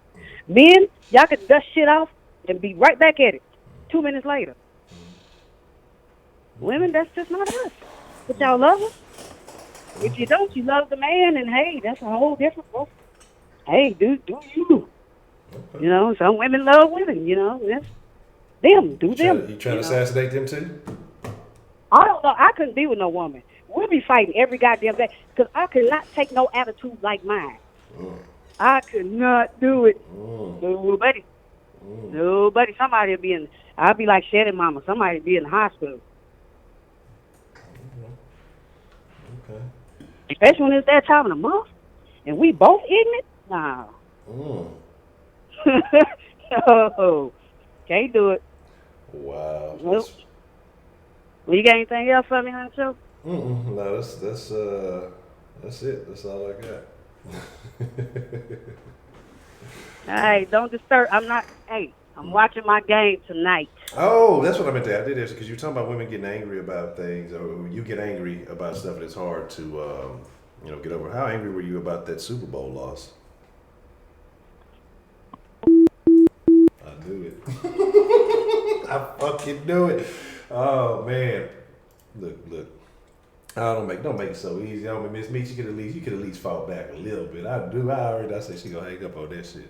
Men, y'all could dust shit off and be right back at it 2 minutes later. Women, that's just not us. But y'all love them. If you don't, you love the man, and hey, that's a whole different. Well, hey, do you? You know, some women love women. You know, that's them. Do them. You trying to assassinate them too? I don't know. I couldn't be with no woman. We'll be fighting every goddamn day because I could not take no attitude like mine. I could not do it. Nobody. Nobody. Somebody will be in. I'll be like Shetty Mama. Somebody will be in the hospital. Okay. Especially when it's that time of the month and we both ignorant. Nah. No. Can't do it. Wow. Nope. Well, you got anything else for me, Honcho? No, that's it. That's all I got. All right, don't disturb. I'm watching my game tonight. Oh, that's what I meant to add. I did this because you're talking about women getting angry about things, or you get angry about stuff that's hard to, get over. How angry were you about that Super Bowl loss? I knew it. I fucking knew it. Oh man, look. Don't make it so easy. I mean, Miss Meech, you could at least fall back a little bit. I said she gonna hang up on that shit.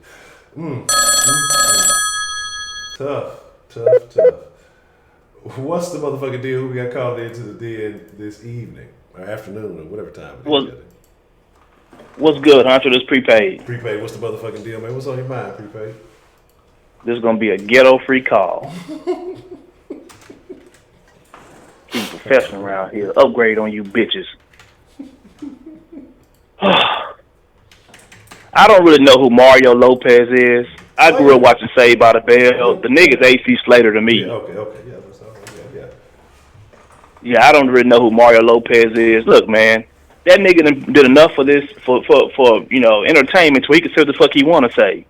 Tough. What's the motherfucking deal? Who we got called into the den this evening or afternoon or whatever time it is? What's good, Honcho? This prepaid. Prepaid. What's the motherfucking deal, man? What's on your mind, prepaid? This is gonna be a ghetto-free call. Keep professional around here. Upgrade on you bitches. I don't really know who Mario Lopez is. I grew up watching Saved by the Bell. The nigga's AC Slater to me. Yeah, okay. Yeah, that's all right. Yeah, I don't really know who Mario Lopez is. Look, man, that nigga did enough for this, for entertainment so he can say what the fuck he want to say.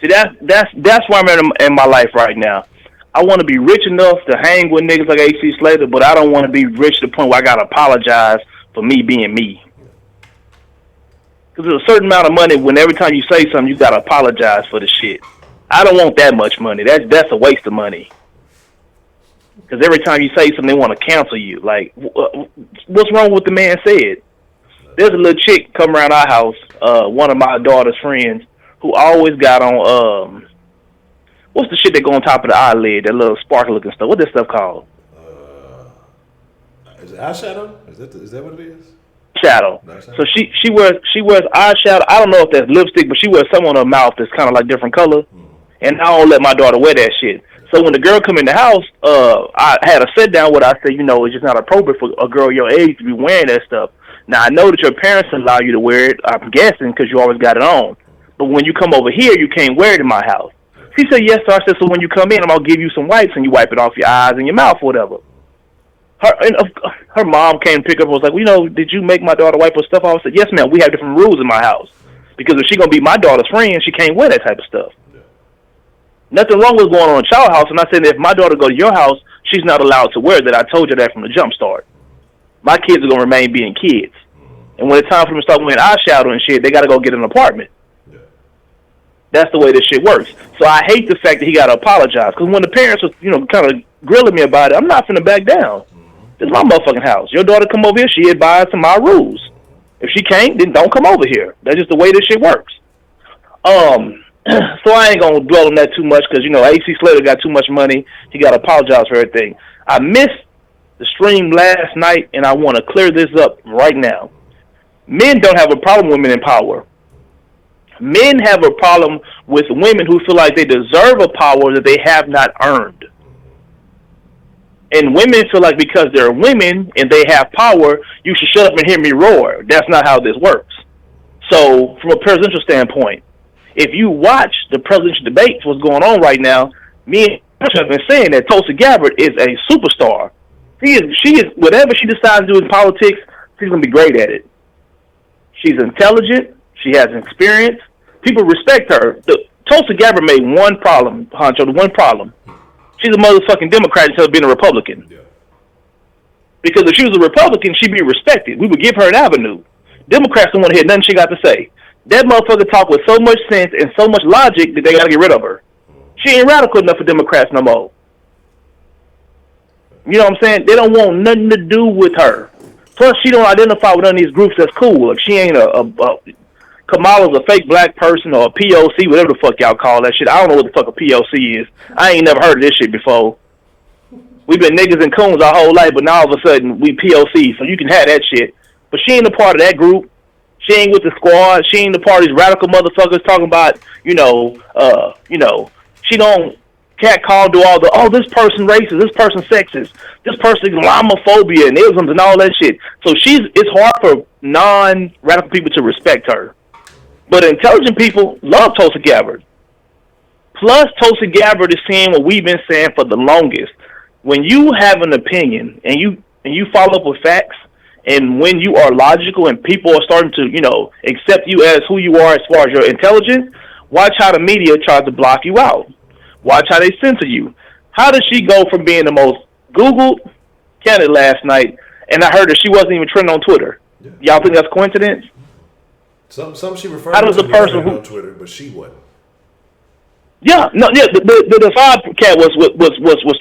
See, that's where I'm in my life right now. I want to be rich enough to hang with niggas like AC Slater, but I don't want to be rich to the point where I got to apologize for me being me. Because there's a certain amount of money when every time you say something, you got to apologize for the shit. I don't want that much money. That's a waste of money. Because every time you say something, they want to cancel you. Like, what's wrong with what the man said? There's a little chick come around our house, one of my daughter's friends, who always got on, what's the shit that go on top of the eyelid, that little sparkle looking stuff? What's that stuff called? Is it eyeshadow? Is that what it is? Shadow. So she wears eyeshadow. I don't know if that's lipstick, but she wears some on her mouth that's kind of like different color. And I don't let my daughter wear that shit. So when the girl come in the house, I had a sit down with her. I said, it's just not appropriate for a girl your age to be wearing that stuff. Now I know that your parents allow you to wear it. I'm guessing because you always got it on. But when you come over here, you can't wear it in my house. She said, yes, sir. I said, so when you come in, I'm going to give you some wipes and you wipe it off your eyes and your mouth or whatever. Her mom came to pick up and was like, did you make my daughter wipe her stuff off? I said, yes, ma'am. We have different rules in my house. Because if she's going to be my daughter's friend, she can't wear that type of stuff. Yeah. Nothing wrong with going on a child house. And I said, if my daughter go to your house, she's not allowed to wear that. I told you that from the jump start. My kids are going to remain being kids. And when it's time for them to start wearing eyeshadow and shit, they got to go get an apartment. Yeah. That's the way this shit works. So I hate the fact that he got to apologize. Because when the parents was, kind of grilling me about it, I'm not finna back down. This is my motherfucking house. Your daughter come over here, she abides to my rules. If she can't, then don't come over here. That's just the way this shit works. So I ain't gonna dwell on that too much because AC Slater got too much money. He got to apologize for everything. I missed the stream last night, and I want to clear this up right now. Men don't have a problem with women in power. Men have a problem with women who feel like they deserve a power that they have not earned. And women feel like because they're women and they have power, you should shut up and hear me roar. That's not how this works. So from a presidential standpoint, if you watch the presidential debates, what's going on right now, me and have been saying that Tulsi Gabbard is a superstar. She is whatever she decides to do in politics, she's going to be great at it. She's intelligent. She has experience. People respect her. Tulsi Gabbard made one problem, Honcho, the one problem. She's a motherfucking Democrat instead of being a Republican. Yeah. Because if she was a Republican, she'd be respected. We would give her an avenue. Democrats don't want to hear nothing she got to say. That motherfucker talk with so much sense and so much logic that they gotta get rid of her. She ain't radical enough for Democrats no more. You know what I'm saying? They don't want nothing to do with her. Plus, she don't identify with none of these groups that's cool. Like, she ain't Kamala's a fake black person or a POC, whatever the fuck y'all call that shit. I don't know what the fuck a POC is. I ain't never heard of this shit before. We've been niggas and coons our whole life, but now all of a sudden we POC, so you can have that shit. But she ain't a part of that group. She ain't with the squad. She ain't a part of these radical motherfuckers talking about, she don't catcall, do all the, this person racist, this person sexist, this person Islamophobia and isms and all that shit. So it's hard for non-radical people to respect her. But intelligent people love Tulsi Gabbard. Plus, Tulsi Gabbard is saying what we've been saying for the longest. When you have an opinion and you follow up with facts, and when you are logical and people are starting to, accept you as who you are as far as your intelligence, watch how the media tries to block you out. Watch how they censor you. How did she go from being the most Googled candidate last night, and I heard that she wasn't even trending on Twitter? Yeah. Y'all think that's coincidence? Some she referred to on Twitter, but she wasn't. Yeah, no, yeah. The five cat was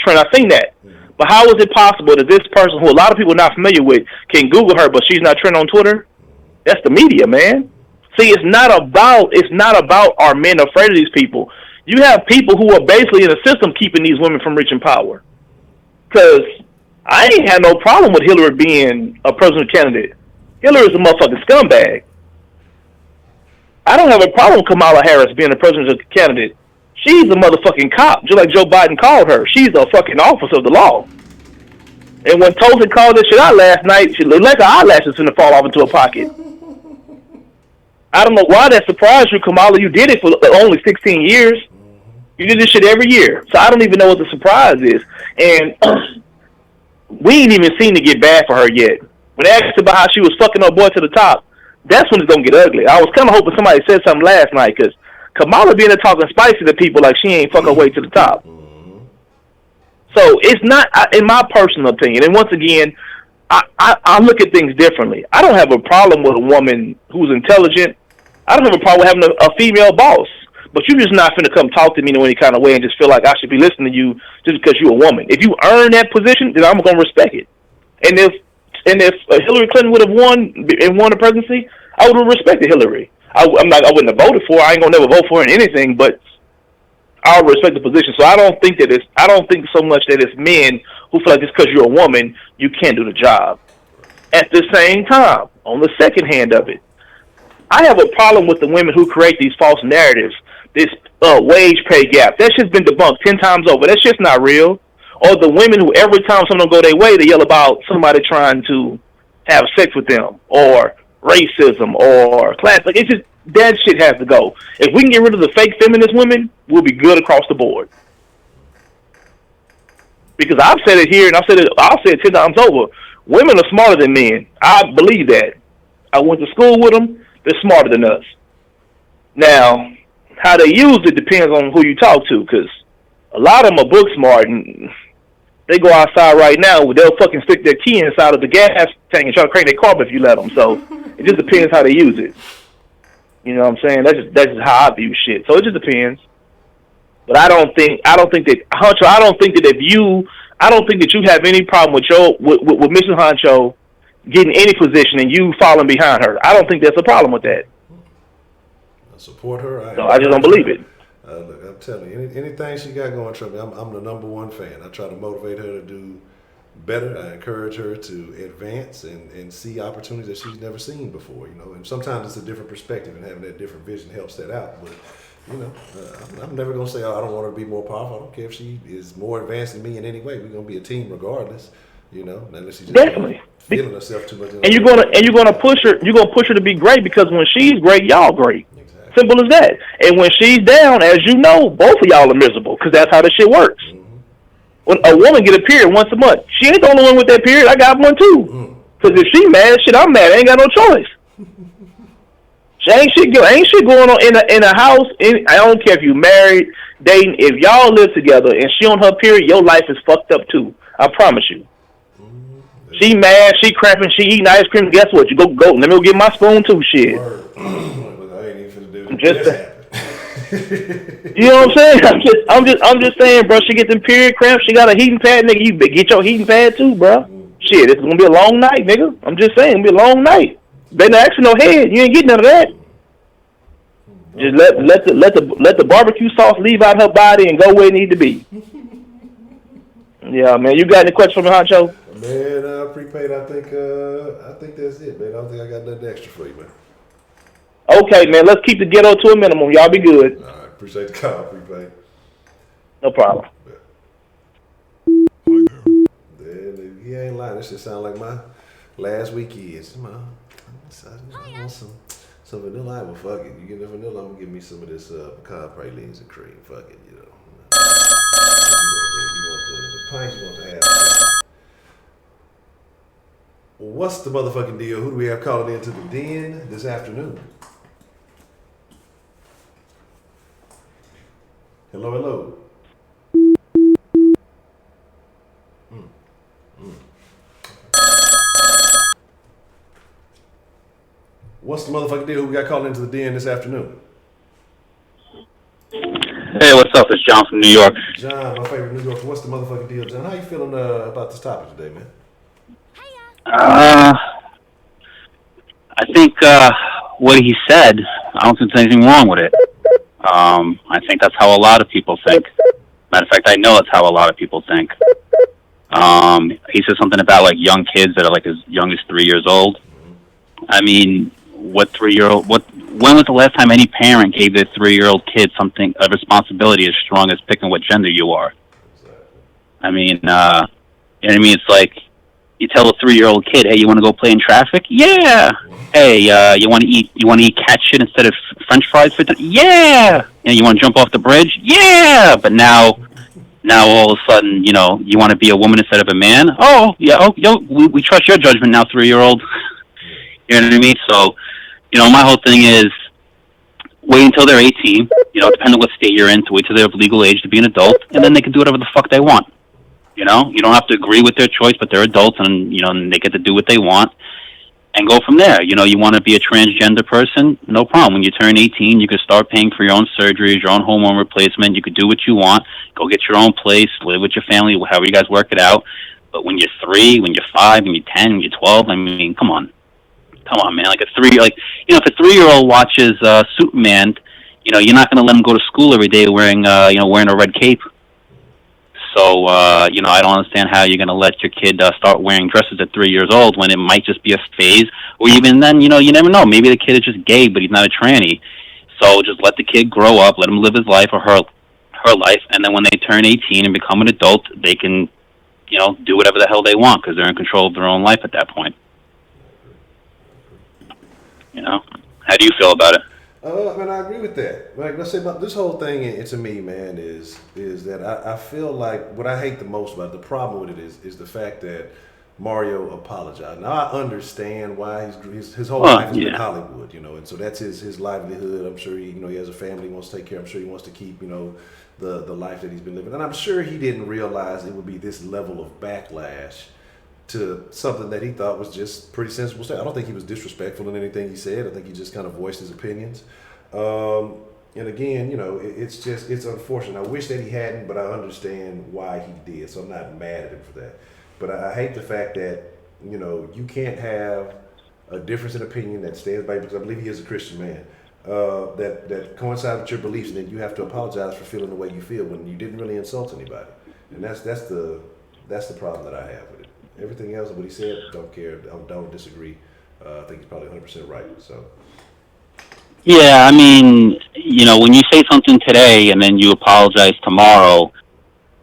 trending. I seen that. Mm-hmm. But how is it possible that this person, who a lot of people are not familiar with, can Google her, but she's not trending on Twitter? That's the media, man. See, it's not about are men afraid of these people. You have people who are basically in the system keeping these women from reaching power. Because I ain't had no problem with Hillary being a presidential candidate. Hillary's a motherfucking scumbag. I don't have a problem with Kamala Harris being a presidential candidate. She's a motherfucking cop, just like Joe Biden called her. She's a fucking officer of the law. And when Tulsi called this shit out last night, she looked like her eyelashes finna fall off into her pocket. I don't know why that surprised you, Kamala. You did it for only 16 years. You did this shit every year. So I don't even know what the surprise is. And we ain't even seen it get bad for her yet. When they asked about how she was fucking her boy to the top, that's when it's going to get ugly. I was kind of hoping somebody said something last night, because Kamala being there talking spicy to people like she ain't fuck her way to the top. So it's not, in my personal opinion, and once again, I look at things differently. I don't have a problem with a woman who's intelligent. I don't have a problem with having a female boss. But you're just not finna come talk to me in any kind of way and just feel like I should be listening to you just because you're a woman. If you earn that position, then I'm going to respect it. And if Hillary Clinton would have won the presidency, I would have respected Hillary. I wouldn't have voted for her. I ain't gonna never vote for her in anything, but I'll respect the position. So I don't think so much that it's men who feel like just because you're a woman, you can't do the job. At the same time, on the second hand of it, I have a problem with the women who create these false narratives, this wage pay gap. That shit's been debunked 10 times over. That shit's not real. Or the women who every time someone go their way, they yell about somebody trying to have sex with them, or racism, or class. Like, it's just, that shit has to go. If we can get rid of the fake feminist women, we'll be good across the board. Because I've said it here, and I'll say it 10 times over. Women are smarter than men. I believe that. I went to school with them. They're smarter than us. Now, how they use it depends on who you talk to, because a lot of them are book smart, and they go outside right now, they'll fucking stick their key inside of the gas tank and try to crank their car if you let them. So it just depends how they use it. You know what I'm saying? That's just how I view shit. So it just depends. But I don't think that Honcho. I don't think that you have any problem with Mrs. Honcho getting any position and you falling behind her. I don't think there's a problem with that. I support her. I just don't believe it. Look, I'm telling you, anything she got going, trust me, I'm the number one fan. I try to motivate her to do better. I encourage her to advance and see opportunities that she's never seen before. And sometimes it's a different perspective, and having that different vision helps that out. But I'm never gonna say, I don't want her to be more powerful. I don't care if she is more advanced than me in any way. We're gonna be a team regardless. Unless she's just definitely feeling herself too much. And you're gonna push her. You're gonna push her to be great, because when she's great, y'all great. Simple as that. And when she's down, as you know, both of y'all are miserable, because that's how the shit works. Mm-hmm. When a woman get a period once a month, she ain't the only one with that period. I got one too. Because if she mad, shit, I'm mad. I ain't got no choice. Ain't shit going on in a house. I don't care if you married, dating. If y'all live together and she on her period, your life is fucked up too. I promise you. Mm-hmm. She mad, she crapping, she eating ice cream. Guess what? You go. Let me go get my spoon too. Shit. just you know what I'm saying? I'm just saying, bro. She get them period cramps. She got a heating pad, nigga. You get your heating pad too, bro. Shit, it's gonna be a long night, nigga. I'm just saying, it's gonna be a long night. They not actually no head. You ain't getting none of that. Just let the barbecue sauce leave out her body and go where it need to be. Yeah, man. You got any questions for me, Honcho? Man, prepaid. I think that's it, man. I don't think I got nothing extra for you, man. Okay, man. Let's keep the ghetto to a minimum. Y'all be good. All right, appreciate the call, prepaid. No problem. He ain't lying. This shit sound like my last week kids. I want some vanilla. Well, fuck it. You get the vanilla, I'm gonna give me some of this pecan pralines and cream. Fuck it, you know. You want the pints, you want the half. What's the motherfucking deal? Who do we have calling into the den this afternoon? Hello. What's the motherfucking deal? Who we got calling into the den this afternoon? Hey, what's up? It's John from New York. John, my favorite New Yorker. What's the motherfucking deal, John? How you feeling about this topic today, man? I think what he said, I don't think there's anything wrong with it. I think that's how a lot of people think. Matter of fact, I know that's how a lot of people think. He said something about like young kids that are like as young as 3 years old. I mean, when was the last time any parent gave their 3-year-old kid a responsibility as strong as picking what gender you are? I mean, you know what I mean? It's like you tell a 3-year-old kid, "Hey, you want to go play in traffic? Yeah. Hey, you want to eat cat shit instead of French fries for dinner? Yeah. You want to jump off the bridge? Yeah." But now all of a sudden, you know, you want to be a woman instead of a man? Oh, yeah. Oh, we trust your judgment now, 3-year-old. You know what I mean? So, you know, my whole thing is wait until they're 18, you know, depending on what state you're in, to wait till they're of legal age to be an adult, and then they can do whatever the fuck they want. You know, you don't have to agree with their choice, but they're adults, and, you know, and they get to do what they want and go from there. You know, you want to be a transgender person? No problem. When you turn 18, you can start paying for your own surgeries, your own hormone replacement. You could do what you want. Go get your own place, live with your family, however you guys work it out. But when you're 3, when you're 5, when you're 10, when you're 12, I mean, come on. Come on, man. If a 3-year-old watches Superman, you know, you're not going to let him go to school every day wearing a red cape. So, you know, I don't understand how you're going to let your kid start wearing dresses at 3 years old when it might just be a phase, or even then, you know, you never know. Maybe the kid is just gay, but he's not a tranny. So just let the kid grow up, let him live his life or her life, and then when they turn 18 and become an adult, they can, you know, do whatever the hell they want because they're in control of their own life at that point. You know, how do you feel about it? I mean, I agree with that. Like, let's say about this whole thing, to me, man, is that I feel like what I hate the most about it, the problem with it is the fact that Mario apologized. Now I understand why his whole life has been Hollywood, you know, and so that's his livelihood. I'm sure he has a family he wants to take care of. I'm sure he wants to keep, you know, the life that he's been living, and I'm sure he didn't realize it would be this level of backlash to something that he thought was just pretty sensible stuff. I don't think he was disrespectful in anything he said. I think he just kind of voiced his opinions. And again, you know, it's unfortunate. I wish that he hadn't, but I understand why he did. So I'm not mad at him for that. But I hate the fact that, you know, you can't have a difference in opinion that stands by, because I believe he is a Christian man, that coincides with your beliefs, and then you have to apologize for feeling the way you feel when you didn't really insult anybody. And that's the problem that I have with it. Everything else, what he said, don't care. Don't disagree. I think he's probably 100% right. So. Yeah, I mean, you know, when you say something today and then you apologize tomorrow,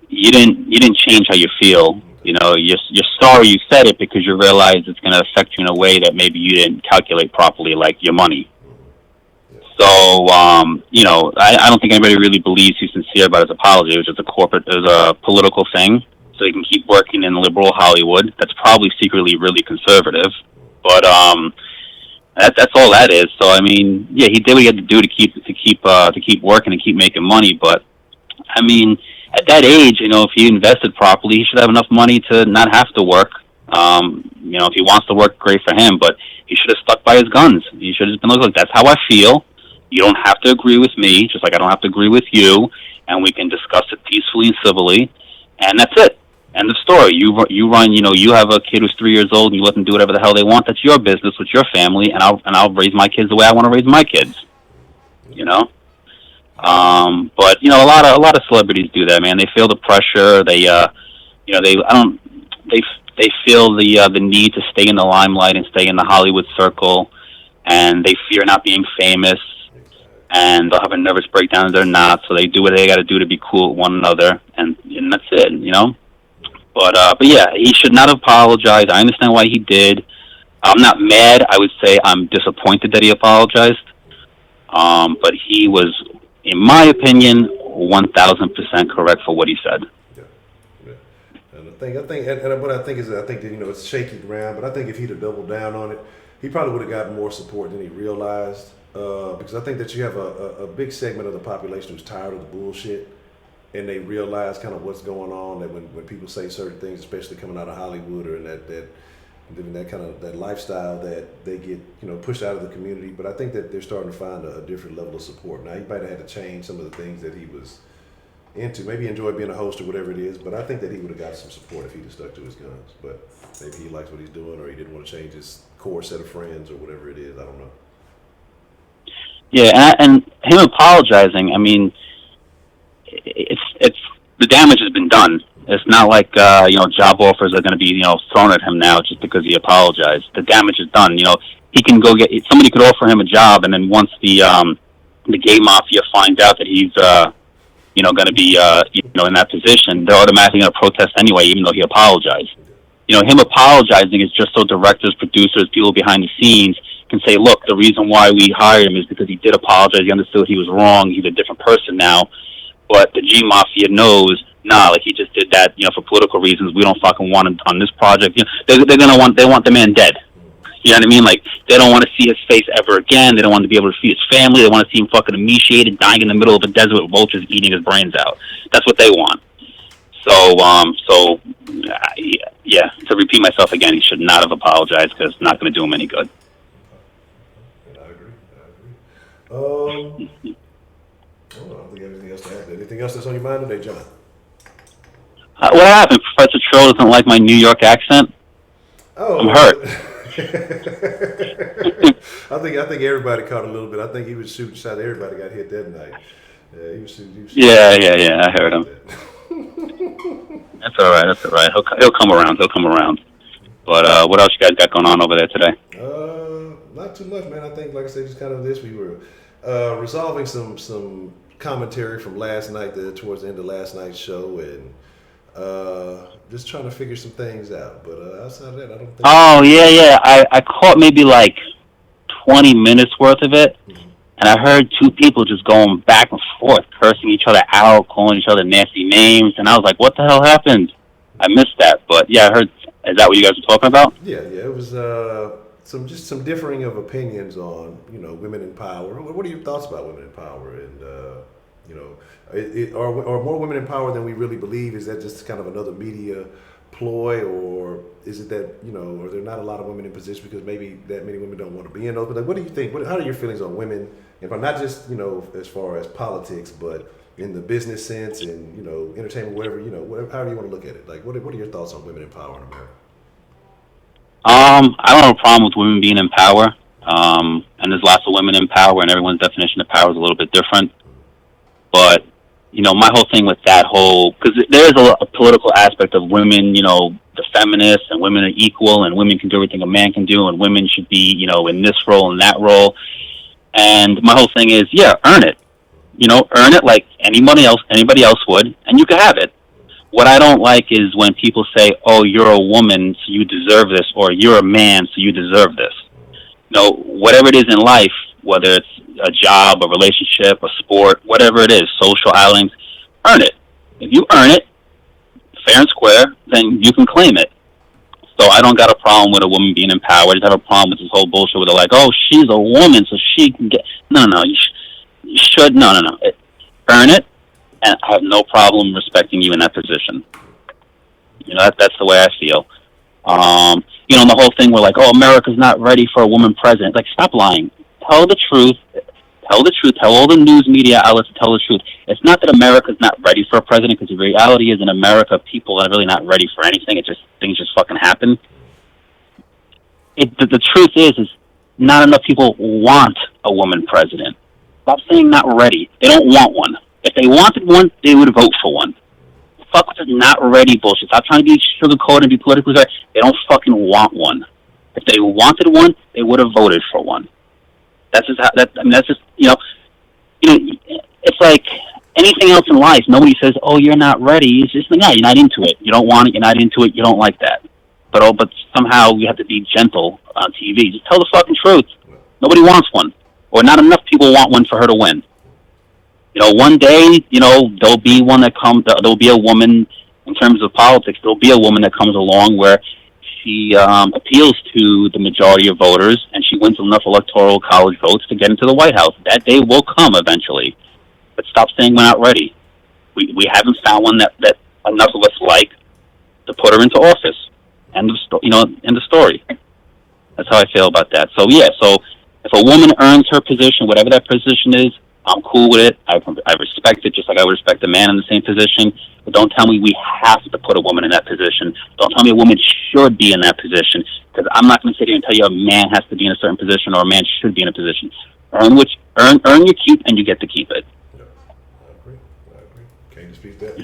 you didn't change how you feel. You know, you're sorry you said it because you realize it's going to affect you in a way that maybe you didn't calculate properly, like your money. So, you know, I don't think anybody really believes he's sincere about his apology. It was just a political thing. So he can keep working in liberal Hollywood. That's probably secretly really conservative, but that's all that is. So I mean, yeah, he did what he had to do to keep working and keep making money. But I mean, at that age, you know, if he invested properly, he should have enough money to not have to work. You know, if he wants to work, great for him. But he should have stuck by his guns. He should have just been like, "Look, that's how I feel. You don't have to agree with me, just like I don't have to agree with you, and we can discuss it peacefully and civilly, and that's it. End of story. You run. You have a kid who's 3 years old, and you let them do whatever the hell they want. That's your business with your family, and I'll raise my kids the way I want to raise my kids. You know. But a lot of celebrities do that, man. They feel the pressure. They feel the need to stay in the limelight and stay in the Hollywood circle, and they fear not being famous, and they'll have a nervous breakdown if they're not. So they do what they got to do to be cool with one another, and that's it. But yeah, he should not have apologized. I understand why he did. I'm not mad. I would say I'm disappointed that he apologized. But he was, in my opinion, 1,000% correct for what he said. Yeah. And what I think that it's shaky ground. But I think if he'd have doubled down on it, he probably would have gotten more support than he realized. Because I think that you have a big segment of the population who's tired of the bullshit. And they realize kind of what's going on, that when people say certain things, especially coming out of Hollywood or in that kind of that lifestyle, that they get pushed out of the community. But I think that they're starting to find a different level of support. Now, he might have had to change some of the things that he was into. Maybe he enjoyed being a host or whatever it is, but I think that he would have got some support if he'd have stuck to his guns. But maybe he likes what he's doing, or he didn't want to change his core set of friends or whatever it is. I don't know. Yeah, and him apologizing, I mean, it's the damage has been done. It's not like job offers are going to be thrown at him now just because he apologized. The damage is done. He can go get somebody could offer him a job, and then once the gay mafia finds out that he's going to be in that position, they're automatically going to protest anyway, even though he apologized. Him apologizing is just so directors, producers, people behind the scenes can say, look, the reason why we hired him is because he did apologize. He understood he was wrong. He's a different person now. But the G Mafia knows, he just did that, for political reasons. We don't fucking want him on this project. They want the man dead. You know what I mean? Like, they don't want to see his face ever again. They don't want to be able to see his family. They want to see him fucking emaciated, dying in the middle of a desert with vultures eating his brains out. That's what they want. So, yeah, to repeat myself again, he should not have apologized because it's not going to do him any good. I agree. I don't think anything else to add. Anything else that's on your mind today, John? What happened? Professor Troll doesn't like my New York accent? Oh, I'm hurt. I think everybody caught a little bit. I think he was shooting shot. Everybody got hit that night. Yeah, he was shooting. Yeah. I heard him. That's all right. He'll come around. But what else you guys got going on over there today? Not too much, man. I think, like I said, just kind of this. We were resolving some commentary from last night, towards the end of last night's show, and just trying to figure some things out. But outside of that, I don't think. Oh yeah. I caught maybe like 20 minutes worth of it, and I heard two people just going back and forth, cursing each other out, calling each other nasty names, and I was like, "What the hell happened?" I missed that, but yeah, I heard. Is that what you guys were talking about? Yeah. It was some differing of opinions on women in power. What are your thoughts about women in power? And are more women in power than we really believe? Is that just kind of another media ploy, or is it that are there not a lot of women in position because maybe that many women don't want to be in those? But what do you think? How are your feelings on women? If not just as far as politics, but in the business sense and entertainment, whatever however you want to look at it. Like, what are your thoughts on women in power in America? I don't have a problem with women being in power, and there's lots of women in power, and everyone's definition of power is a little bit different. But my whole thing with that because there is a political aspect of women, the feminists, and women are equal, and women can do everything a man can do, and women should be, in this role and that role. And my whole thing is, earn it. Earn it like anybody else would, and you can have it. What I don't like is when people say, "Oh, you're a woman, so you deserve this," or "You're a man, so you deserve this." Whatever it is in life, whether it's a job, a relationship, a sport, whatever it is, social outings, earn it. If you earn it, fair and square, then you can claim it. So I don't got a problem with a woman being in power. I just have a problem with this whole bullshit where they're like, "Oh, she's a woman, so she can get." No. You should. No. Earn it. And I have no problem respecting you in that position. That's the way I feel. And the whole thing where like, oh, America's not ready for a woman president. Like, stop lying. Tell the truth. Tell the truth. Tell all the news media outlets to tell the truth. It's not that America's not ready for a president, because the reality is in America, people are really not ready for anything. Things just fucking happen. The truth is not enough people want a woman president. Stop saying not ready. They don't want one. If they wanted one, they would vote for one. Fuck with this not ready bullshit. Stop trying to be sugarcoated and be politically correct. They don't fucking want one. If they wanted one, they would have voted for one. That's just how. That's just It's like anything else in life. Nobody says, "Oh, you're not ready." It's just you're not into it. You don't want it. You're not into it. You don't like that. But somehow we have to be gentle on TV. Just tell the fucking truth. Nobody wants one, or not enough people want one for her to win. One day, there'll be one that comes. There'll be a woman in terms of politics. There'll be a woman that comes along where she appeals to the majority of voters, and she wins enough electoral college votes to get into the White House. That day will come eventually. But stop saying we're not ready. We haven't found one that enough of us like to put her into office. End of story. That's how I feel about that. So yeah, if a woman earns her position, whatever that position is, I'm cool with it. I respect it, just like I would respect a man in the same position. But don't tell me we have to put a woman in that position. Don't tell me a woman should be in that position, because I'm not going to sit here and tell you a man has to be in a certain position or a man should be in a position. Earn your keep, and you get to keep it. Yeah, I agree. Can't dispute that.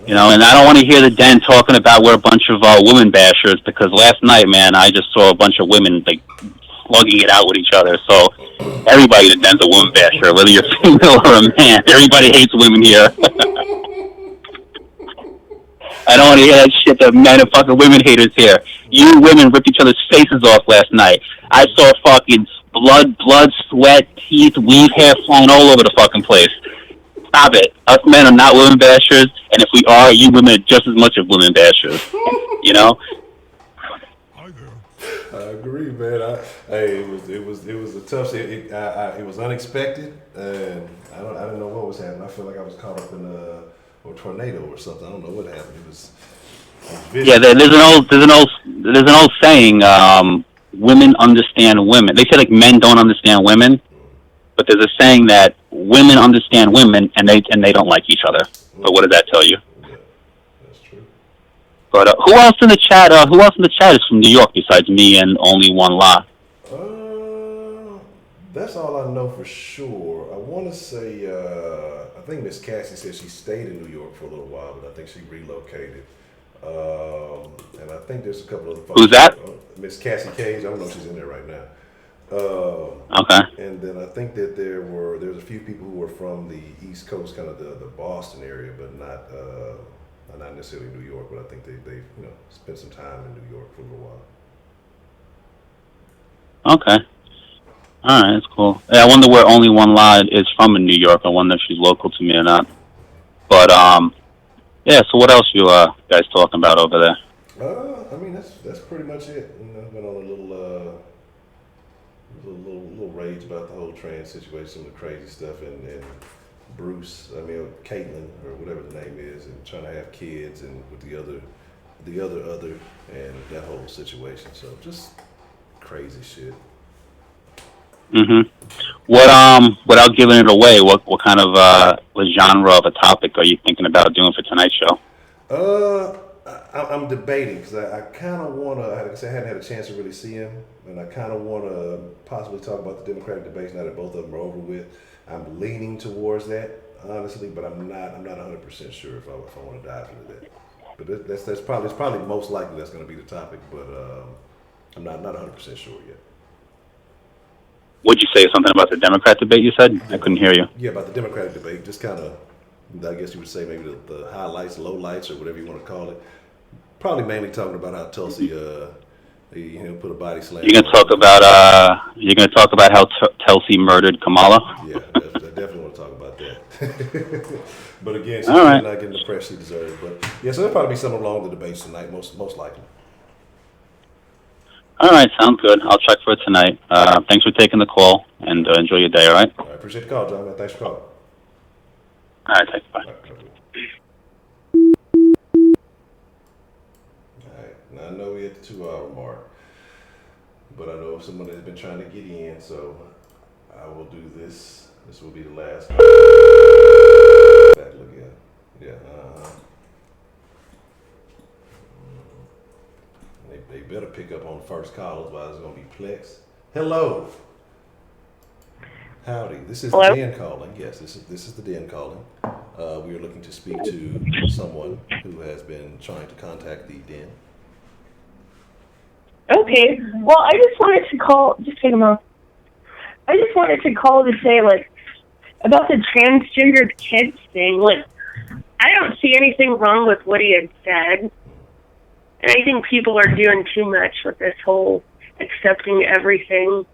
And I don't want to hear the den talking about we're a bunch of women bashers, because last night, man, I just saw a bunch of women slugging it out with each other. So everybody in the den's a woman basher, whether you're female or a man. Everybody hates women here. I don't want to hear that shit. The men and fucking women haters here. You women ripped each other's faces off last night. I saw fucking blood, sweat, teeth, weave hair flying all over the fucking place. Stop it. Us men are not women bashers, and if we are, you women are just as much of women bashers. I agree, man. It was a tough. It was unexpected, and I didn't know what was happening. I feel like I was caught up in a tornado or something. I don't know what happened. It was yeah. There's an old saying. Women understand women. They say men don't understand women, but there's a saying that women understand women, and they don't like each other. But what does that tell you? Yeah, that's true. But who else in the chat? Who else in the chat is from New York besides me and only one La? That's all I know for sure. I want to say I think Miss Cassie said she stayed in New York for a little while, but I think she relocated. And I think there's a couple other folks. Who's that? Miss Cassie Cage. I don't know if she's in there right now. Okay. And then I think that there's a few people who were from the East Coast, kind of the Boston area, but not necessarily New York. But I think they spent some time in New York for a little while. Okay. All right, that's cool. Yeah, I wonder where Only One Lie is from in New York. I wonder if she's local to me or not. But yeah. So what else you guys talking about over there? I mean that's pretty much it. Went on a little rage about the whole trans situation, some of the crazy stuff, and Caitlin or whatever the name is, and trying to have kids, and with the other, and that whole situation. So just crazy shit. Without giving it away, what kind of what genre of a topic are you thinking about doing for tonight's show? I'm debating, because I kind of want to. Like I said, I hadn't had a chance to really see him, and I kind of want to possibly talk about the Democratic debates now that both of them are over with. I'm leaning towards that, honestly, but I'm not 100% sure if I want to dive into that. But that's probably most likely that's going to be the topic, but I'm not 100% sure yet. Would you say something about the Democrat debate you said? I couldn't hear you. Yeah, about the Democratic debate, just kind of, I guess you would say maybe the highlights, lowlights, or whatever you want to call it. Probably mainly talking about how Tulsi, put a body slam. You're gonna talk about how Tulsi murdered Kamala. Yeah, I definitely want to talk about that. But again, she's not getting the press she deserves. But yeah, so there'll probably be something along the debates tonight, most likely. All right, sounds good. I'll check for it tonight. Thanks for taking the call, and enjoy your day, all right? I appreciate the call, John, man. Thanks for calling. All right, thanks. Bye. All right, now I know we're at the 2 hour mark. but I know someone has been trying to get in, so I will do this. This will be the last. Back, look at, yeah. They better pick up on the first call, otherwise it's gonna be Plex. Hello. Howdy. This is Hello? the Den calling. Yes, this is the Den calling. We are looking to speak to someone who has been trying to contact the Den. Okay. Well, I just wanted to call. Just take a moment. I just wanted to call to say, like, about the transgendered kids thing. Like, I don't see anything wrong with what he had said, and I think people are doing too much with this whole accepting everything.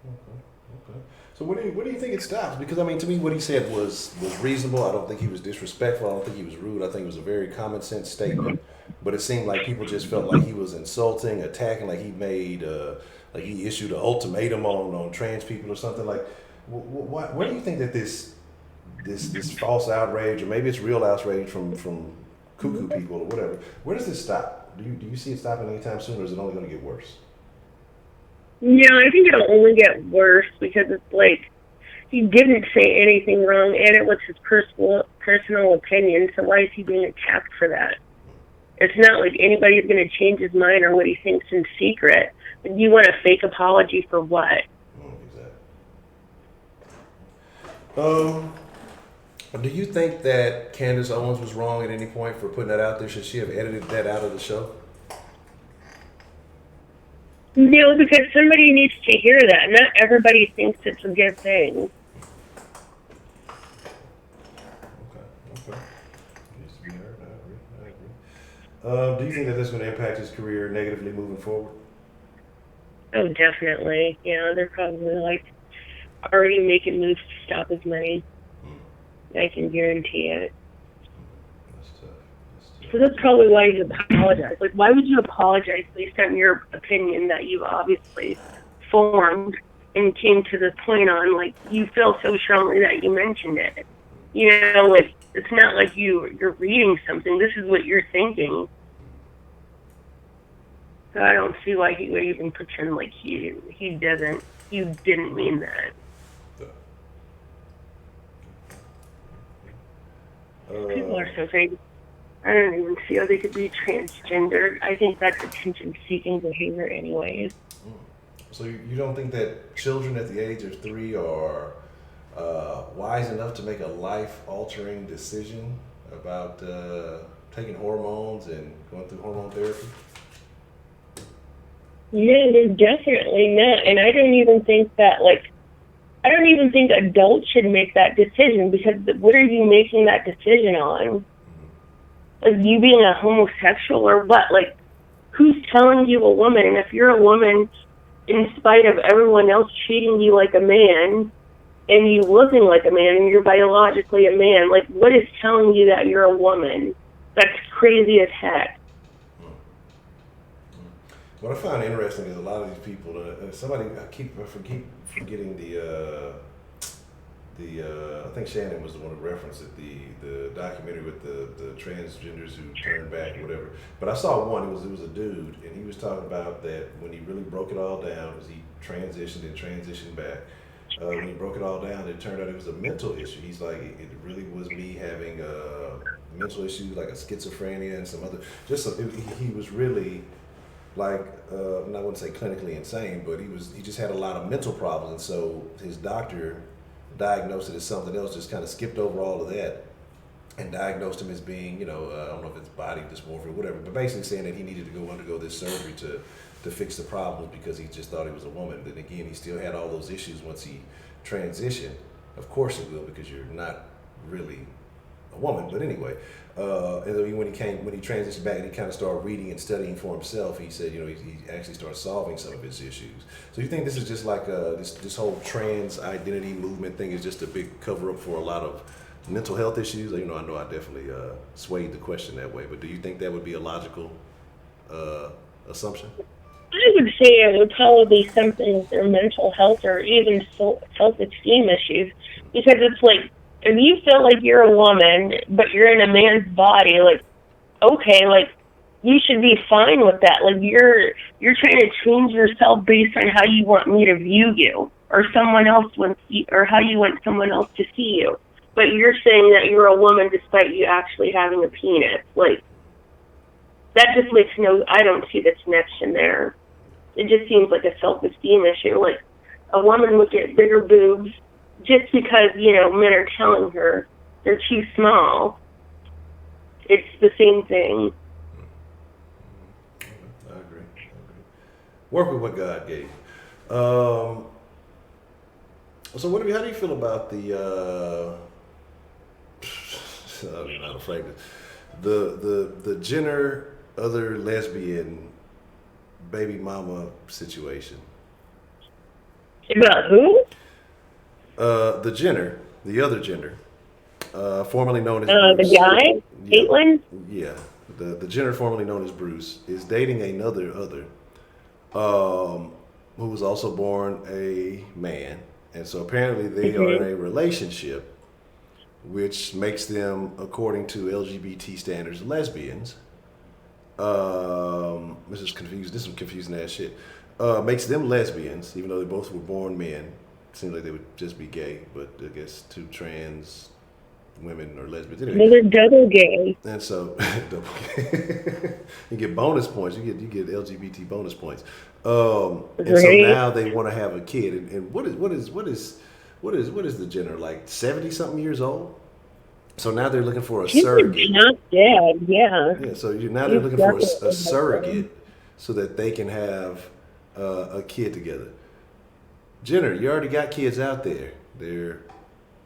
Okay. So what do you think it stops? Because I mean, to me, what he said was reasonable. I don't think he was disrespectful. I don't think he was rude. I think it was a very common sense statement. But it seemed like people just felt like he was insulting, attacking, like he made, like he issued an ultimatum on trans people or something. Like, where do you think that this false outrage, or maybe it's real outrage from cuckoo people or whatever, where does this stop? Do you see it stopping anytime soon, or is it only going to get worse? Yeah, I think it'll only get worse because it's like he didn't say anything wrong, and it was his personal opinion. So why is he being attacked for that? It's not like anybody's going to change his mind or what he thinks in secret. But you want a fake apology for what? Exactly. Do you think that Candace Owens was wrong at any point for putting that out there? Should she have edited that out of the show? No, because somebody needs to hear that. Not everybody thinks it's a good thing. Okay. Needs to be heard. I agree. Do you think that this is going to impact his career negatively moving forward? Oh, definitely. Yeah, they're probably like already making moves to stop his money. I can guarantee it. That's tough. So that's probably why you apologize. Like, why would you apologize based on your opinion that you've obviously formed and came to this point on? Like, you feel so strongly that you mentioned it. You know, like, it's not like you're reading something. This is what you're thinking. So I don't see why he would even pretend like he didn't mean that. People are so fake. I don't even see how they could be transgender. I think that's attention-seeking behavior anyways. So you don't think that children at the age of 3 are wise enough to make a life-altering decision about taking hormones and going through hormone therapy? No, they're definitely not. And I don't even think adults should make that decision, because what are you making that decision on? Like, you being a homosexual or what? Like, who's telling you a woman? And if you're a woman, in spite of everyone else treating you like a man, and you looking like a man, and you're biologically a man, like, what is telling you that you're a woman? That's crazy as heck. What I find interesting is a lot of these people. I keep forgetting I think Shannon was the one who referenced it, the documentary with the transgenders who turned back or whatever. But I saw one. It was a dude, and he was talking about that when he really broke it all down, because he transitioned and transitioned back. When he broke it all down, it turned out it was a mental issue. He's like, it really was me having mental issues like a schizophrenia and some other. He was really like, I wouldn't say clinically insane, but he just had a lot of mental problems, and so his doctor diagnosed it as something else, just kind of skipped over all of that and diagnosed him as being, I don't know if it's body dysmorphia or whatever, but basically saying that he needed to undergo this surgery to fix the problems because he just thought he was a woman. Then again, he still had all those issues once he transitioned. Of course it will, because you're not really a woman, but anyway. And then when he transitioned back and he kind of started reading and studying for himself, he said, he actually started solving some of his issues. So you think this is just like this whole trans identity movement thing is just a big cover up for a lot of mental health issues? I know I definitely swayed the question that way, but do you think that would be a logical assumption? I would say it would probably be something with their mental health or even self-esteem issues, because it's like, if you feel like you're a woman, but you're in a man's body, like, okay, like, you should be fine with that. Like you're trying to change yourself based on how you want me to view you, or someone else wants you, or how you want someone else to see you. But you're saying that you're a woman despite you actually having a penis. Like that just makes no. I don't see the connection there. It just seems like a self-esteem issue. Like a woman would get bigger boobs just because men are telling her they're too small. It's the same thing. I agree. Work with what God gave. So how do you feel about the I'm not afraid the Jenner other lesbian baby mama situation? About who? The Jenner, the other Jenner, formerly known as Bruce. The guy, Caitlyn. Yeah, the Jenner formerly known as Bruce is dating another who was also born a man, and so apparently they are in a relationship, which makes them, according to LGBT standards, lesbians. This is confused. This is confusing ass shit. Makes them lesbians, even though they both were born men. Seems like they would just be gay, but I guess two trans women are lesbians. Anyway. Well, they're double gay. And so, you get bonus points. You get LGBT bonus points. And so now they want to have a kid. And what is the Jenner, like 70-something years old? So now they're looking for a surrogate. Not dead, yeah. Yeah. So now they're looking for a surrogate so that they can have a kid together. Jenner, you already got kids out there. They're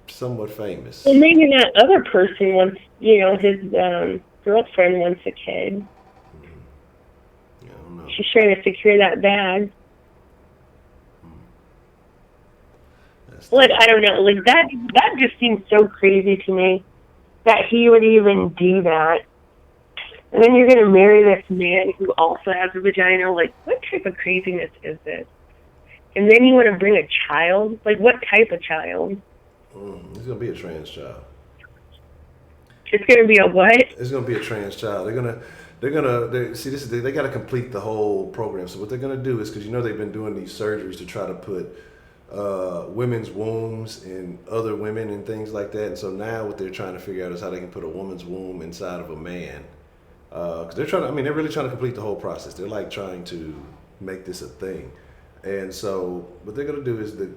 somewhat famous. Well, maybe that other person wants, his girlfriend wants a kid. I don't know. She's trying to secure that bag. Like, I don't know. Like, that just seems so crazy to me that he would even do that. And then you're going to marry this man who also has a vagina. Like, what type of craziness is this? And then you want to bring a child? Like, what type of child? It's going to be a trans child. It's going to be a what? It's going to be a trans child. They got to complete the whole program. So what they're going to do is, because they've been doing these surgeries to try to put women's wombs in other women and things like that. And so now what they're trying to figure out is how they can put a woman's womb inside of a man. Because they're really trying to complete the whole process. They're like trying to make this a thing. And so what they're going to do is the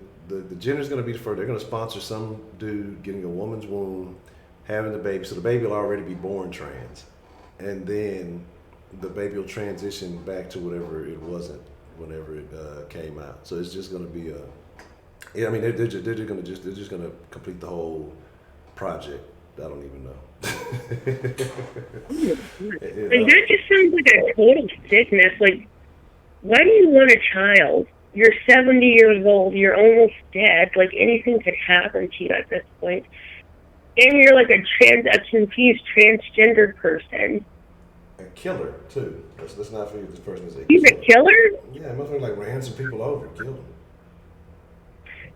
Jenner's going to be the first. They're going to sponsor some dude getting a woman's womb, having the baby. So the baby will already be born trans. And then the baby will transition back to whatever it wasn't whenever it came out. So it's just going to be they're just going to complete the whole project. I don't even know. That just sounds like a total sickness. Like, why do you want a child? You're 70 years old. You're almost dead. Like, anything could happen to you at this point. And you're like a confused transgender person. A killer, too. Let's not forget this person is a He's a killer? Yeah, it must be like ran some people over, killed them.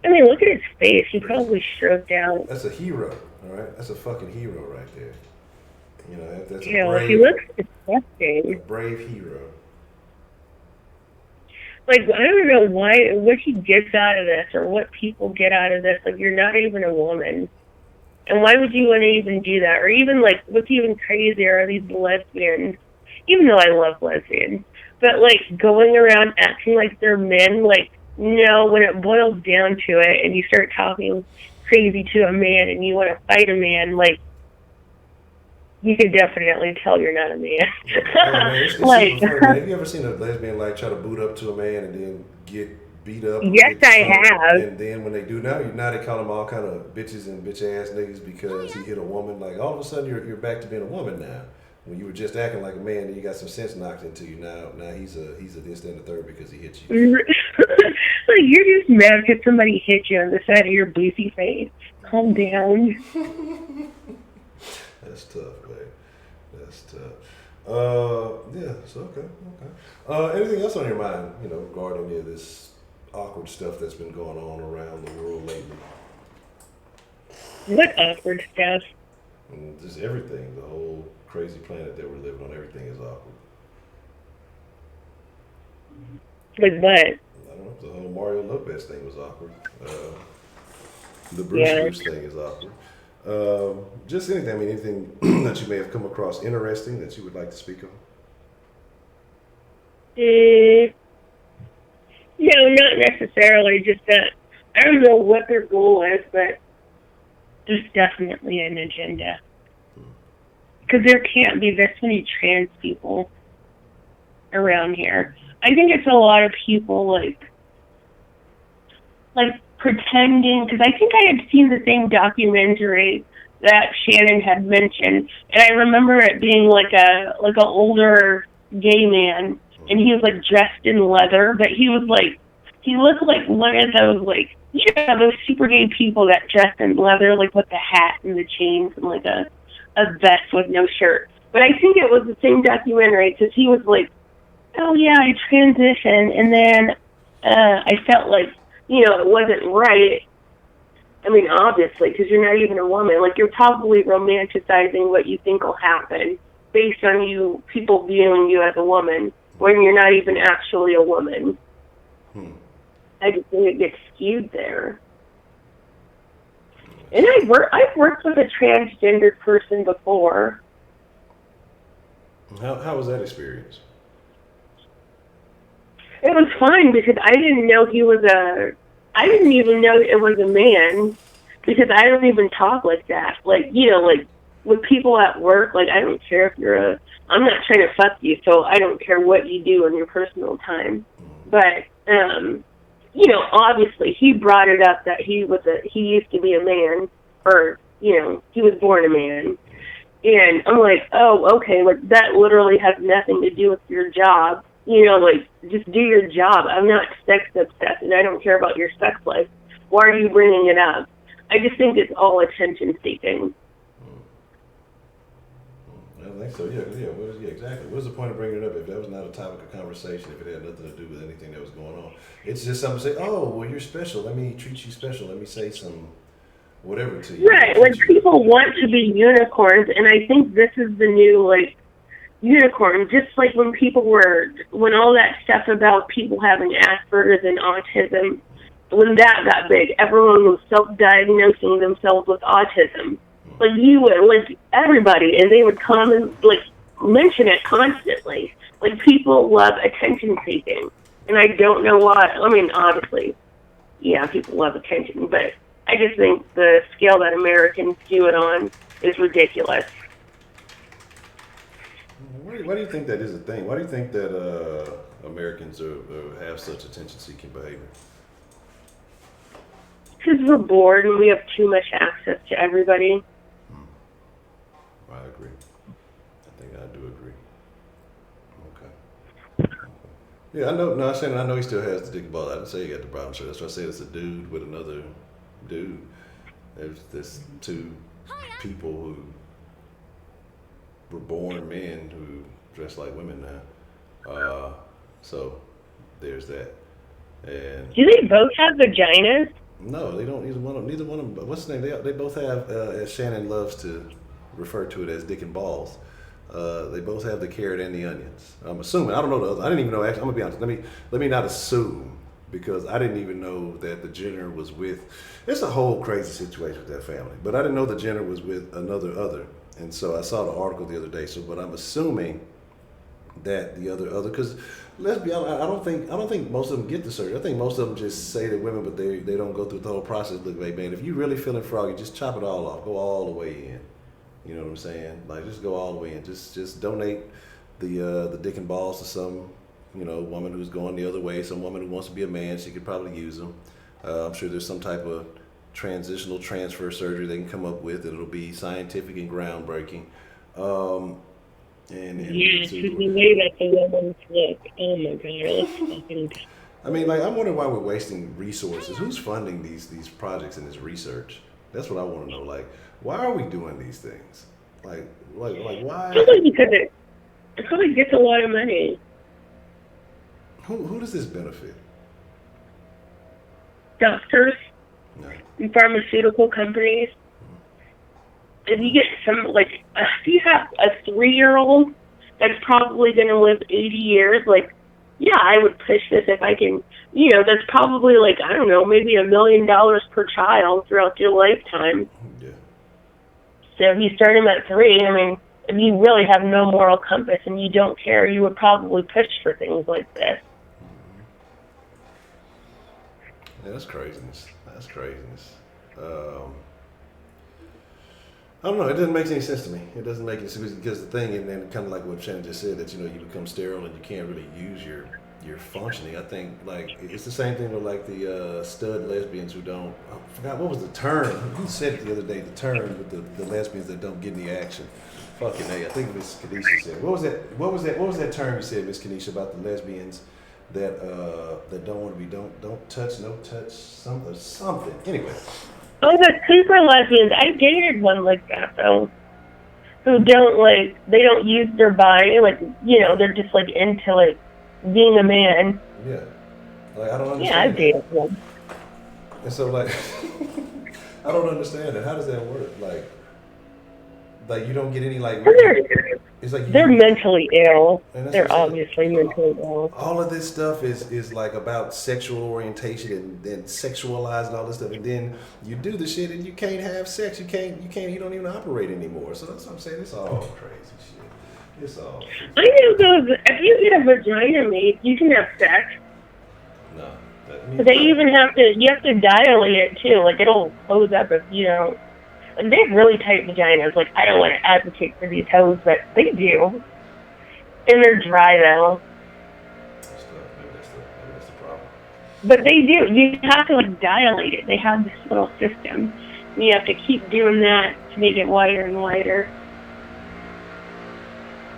I mean, look at his face. He probably stroked out. That's a hero, all right? That's a fucking hero right there. That's a brave... he looks disgusting. A brave hero. Like, I don't know what he gets out of this or what people get out of this. Like, you're not even a woman. And why would you want to even do that? Or even, like, what's even crazier are these lesbians, even though I love lesbians, but, like, going around acting like they're men, like, no, when it boils down to it and you start talking crazy to a man and you want to fight a man, like, you can definitely tell you're not a man. It's like, have you ever seen a lesbian, like, try to boot up to a man and then get beat up? Yes, I have. And then when they do now they call them all kind of bitches and bitch ass niggas because he hit a woman. Like, all of a sudden you're back to being a woman now. When you were just acting like a man, and you got some sense knocked into you. Now he's a this, that, and the third because he hit you. Like, you're just mad because somebody hit you on the side of your boofy face. Calm down. That's tough, man. That's tough. Yeah. So okay. Anything else on your mind? Regarding any of this awkward stuff that's been going on around the world lately. What awkward stuff? Just everything. The whole crazy planet that we're living on. Everything is awkward. Like what? I don't know. The whole Mario Lopez thing was awkward. The Bruce Yeah. Bruce thing is awkward. Just anything. I mean, anything that you may have come across interesting that you would like to speak on. No, not necessarily. Just that I don't know what their goal is, but there's definitely an agenda. Because there can't be this many trans people around here. I think it's a lot of people like pretending. Because I think I had seen the same documentary that Shannon had mentioned, and I remember it being like a older gay man, and he was like dressed in leather, but he looked like one of those those super gay people that dress in leather, like with the hat and the chains and like a vest with no shirt. But I think it was the same documentary because he was like, oh yeah, I transitioned, and then I felt like, it wasn't right. I mean, obviously, because you're not even a woman. Like, you're probably romanticizing what you think will happen based on people viewing you as a woman when you're not even actually a woman. I just think it gets skewed there. And I've worked with a transgender person before. How was that experience? It was fine because I didn't know I didn't even know it was a man because I don't even talk like that. Like, with people at work, like, I don't care if I'm not trying to fuck you, so I don't care what you do in your personal time. But, obviously he brought it up that he used to be a man, or, he was born a man. And I'm like, oh, okay, like, that literally has nothing to do with your job. Just do your job. I'm not sex obsessed, and I don't care about your sex life. Why are you bringing it up? I just think it's all attention seeking. I think so. Yeah. Exactly. What's the point of bringing it up if that was not a topic of conversation? If it had nothing to do with anything that was going on, it's just something to say. Oh, well, you're special. Let me treat you special. Let me say some whatever to you. Right. Like, people want to be unicorns, and I think this is the new unicorn. Just like when all that stuff about people having Asperger's and autism, when that got big, everyone was self-diagnosing themselves with autism. Like, everybody, and they would come and, mention it constantly. Like, people love attention seeking, and I don't know why. I mean, obviously, yeah, people love attention, but I just think the scale that Americans do it on is ridiculous. Why do you think that is a thing? Why do you think that Americans have such attention-seeking behavior? Because we're bored and we have too much access to everybody. I agree. I think I do agree. Okay. Yeah, I know. No, I'm saying I know he still has the dick and ball. I didn't say he got the problem shirt. That's why I said it's a dude with another dude. There's two people who were born men who dress like women now. So there's that. And do they both have vaginas? No, they don't. Neither one of them. What's the name? They both have, as Shannon loves to refer to it as dick and balls. They both have the carrot and the onions. I'm assuming. I don't know the other. I didn't even know. Actually, I'm gonna be honest. Let me not assume, because I didn't even know that the Jenner was with. It's a whole crazy situation with that family. But I didn't know the Jenner was with another. And so I saw the article the other day. But I'm assuming that the other, because let's be honest, I don't think most of them get the surgery. I think most of them just say they're women, but they don't go through the whole process. Look, man, if you really feeling froggy, just chop it all off. Go all the way in. You know what I'm saying? Like, just go all the way in. Just donate the dick and balls to some, woman who's going the other way. Some woman who wants to be a man. She could probably use them. I'm sure there's some type of transitional transfer surgery they can come up with. It'll be scientific and groundbreaking. Yeah, because we made it the woman's look. Oh my god, that's fucking. I mean, I'm wondering why we're wasting resources. Who's funding these projects and this research? That's what I want to know. Like, why are we doing these things? Like why? Probably because it probably gets a lot of money. Who does this benefit? Doctors, No. and pharmaceutical companies. If you get if you have a 3-year-old that's probably going to live 80 years, yeah, I would push this if I can, you know, that's probably like, I don't know, maybe $1 million per child throughout your lifetime. Yeah. So if you start them at 3, I mean, if you really have no moral compass and you don't care, you would probably push for things like this. Yeah, that's craziness. That's craziness. I don't know. It doesn't make any sense to me. It doesn't make any sense because the thing, and then kind of like what Shannon just said, that you become sterile and you can't really use your functioning. I think like it's the same thing with like the stud lesbians who don't. I forgot what was the term. Who said it the other day? The term with the lesbians that don't get any action. Fucking A. I think Miss Kanisha said. What was that term you said, Miss Kanisha, about the lesbians that don't want to be don't touch, no touch, something. Anyway. Oh, the super lesbians. I dated one like that, though. Who don't, like, they don't use their body, like, you know, they're just, like, into, like, being a man. Yeah. Like, I don't understand. Yeah, I've dated one. And so, like, I don't understand that. How does that work? Like you don't get any, like, it's like they're mentally ill. They're obviously mentally ill. All of this stuff is like about sexual orientation and sexualizing all this stuff, and then you do the shit and you can't have sex. You don't even operate anymore. So that's what I'm saying. It's all crazy shit. It's all. I know those. If you get a vagina made, you can have sex. No. They even you have to dilate it too. Like it'll close up if you don't. And they have really tight vaginas. Like, I don't want to advocate for these hoes, but they do. And they're dry, though. Maybe that's the problem. But they do. You have to, like, dilate it. They have this little system. And you have to keep doing that to make it wider and wider.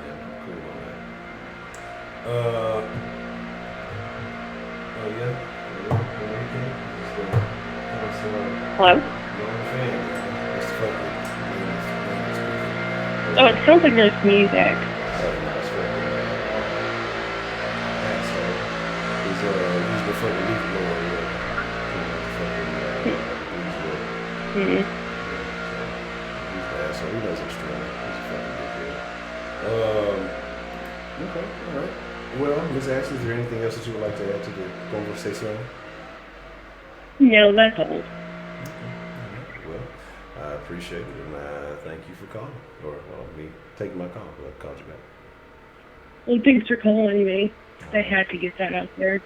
Yeah, I'm cool on that. Oh, yeah? Hello? Oh, it sounds like there's music. Okay, all right. Well, Ms. Ashley, is there anything else that you would like to add to the conversation? No, that's all. Okay. Well, I appreciate it, and thank you for calling, or me taking my call. I called you back. Well, thanks for calling me. I had to get that out there.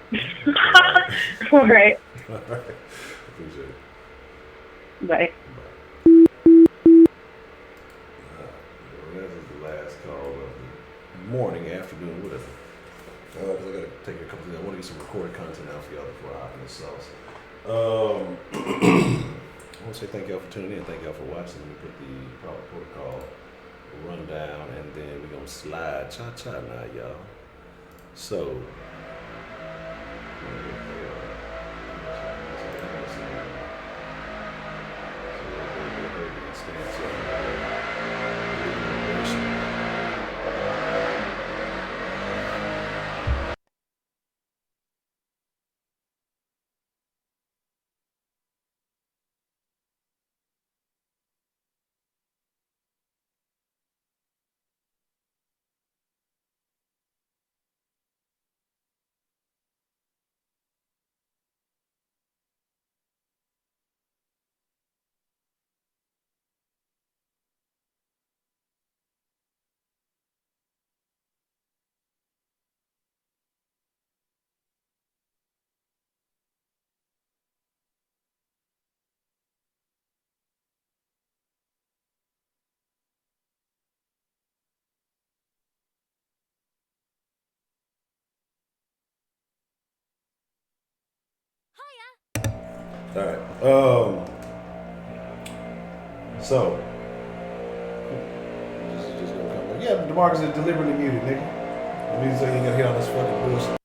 All right. All right. Appreciate it. Bye. Well, that is the last call of the morning, afternoon, whatever. Because I got to take a couple of things. I want to get some recorded content out for y'all before I hop in the sauce. I want to say thank y'all for tuning in. Thank y'all for watching. We put the proper protocol rundown, and then we're going to slide cha-cha now, y'all. So, all right. So, just gonna come. Yeah, DeMarcus is deliberately muted, nigga. That means you ain't gonna hear all this fucking bullshit.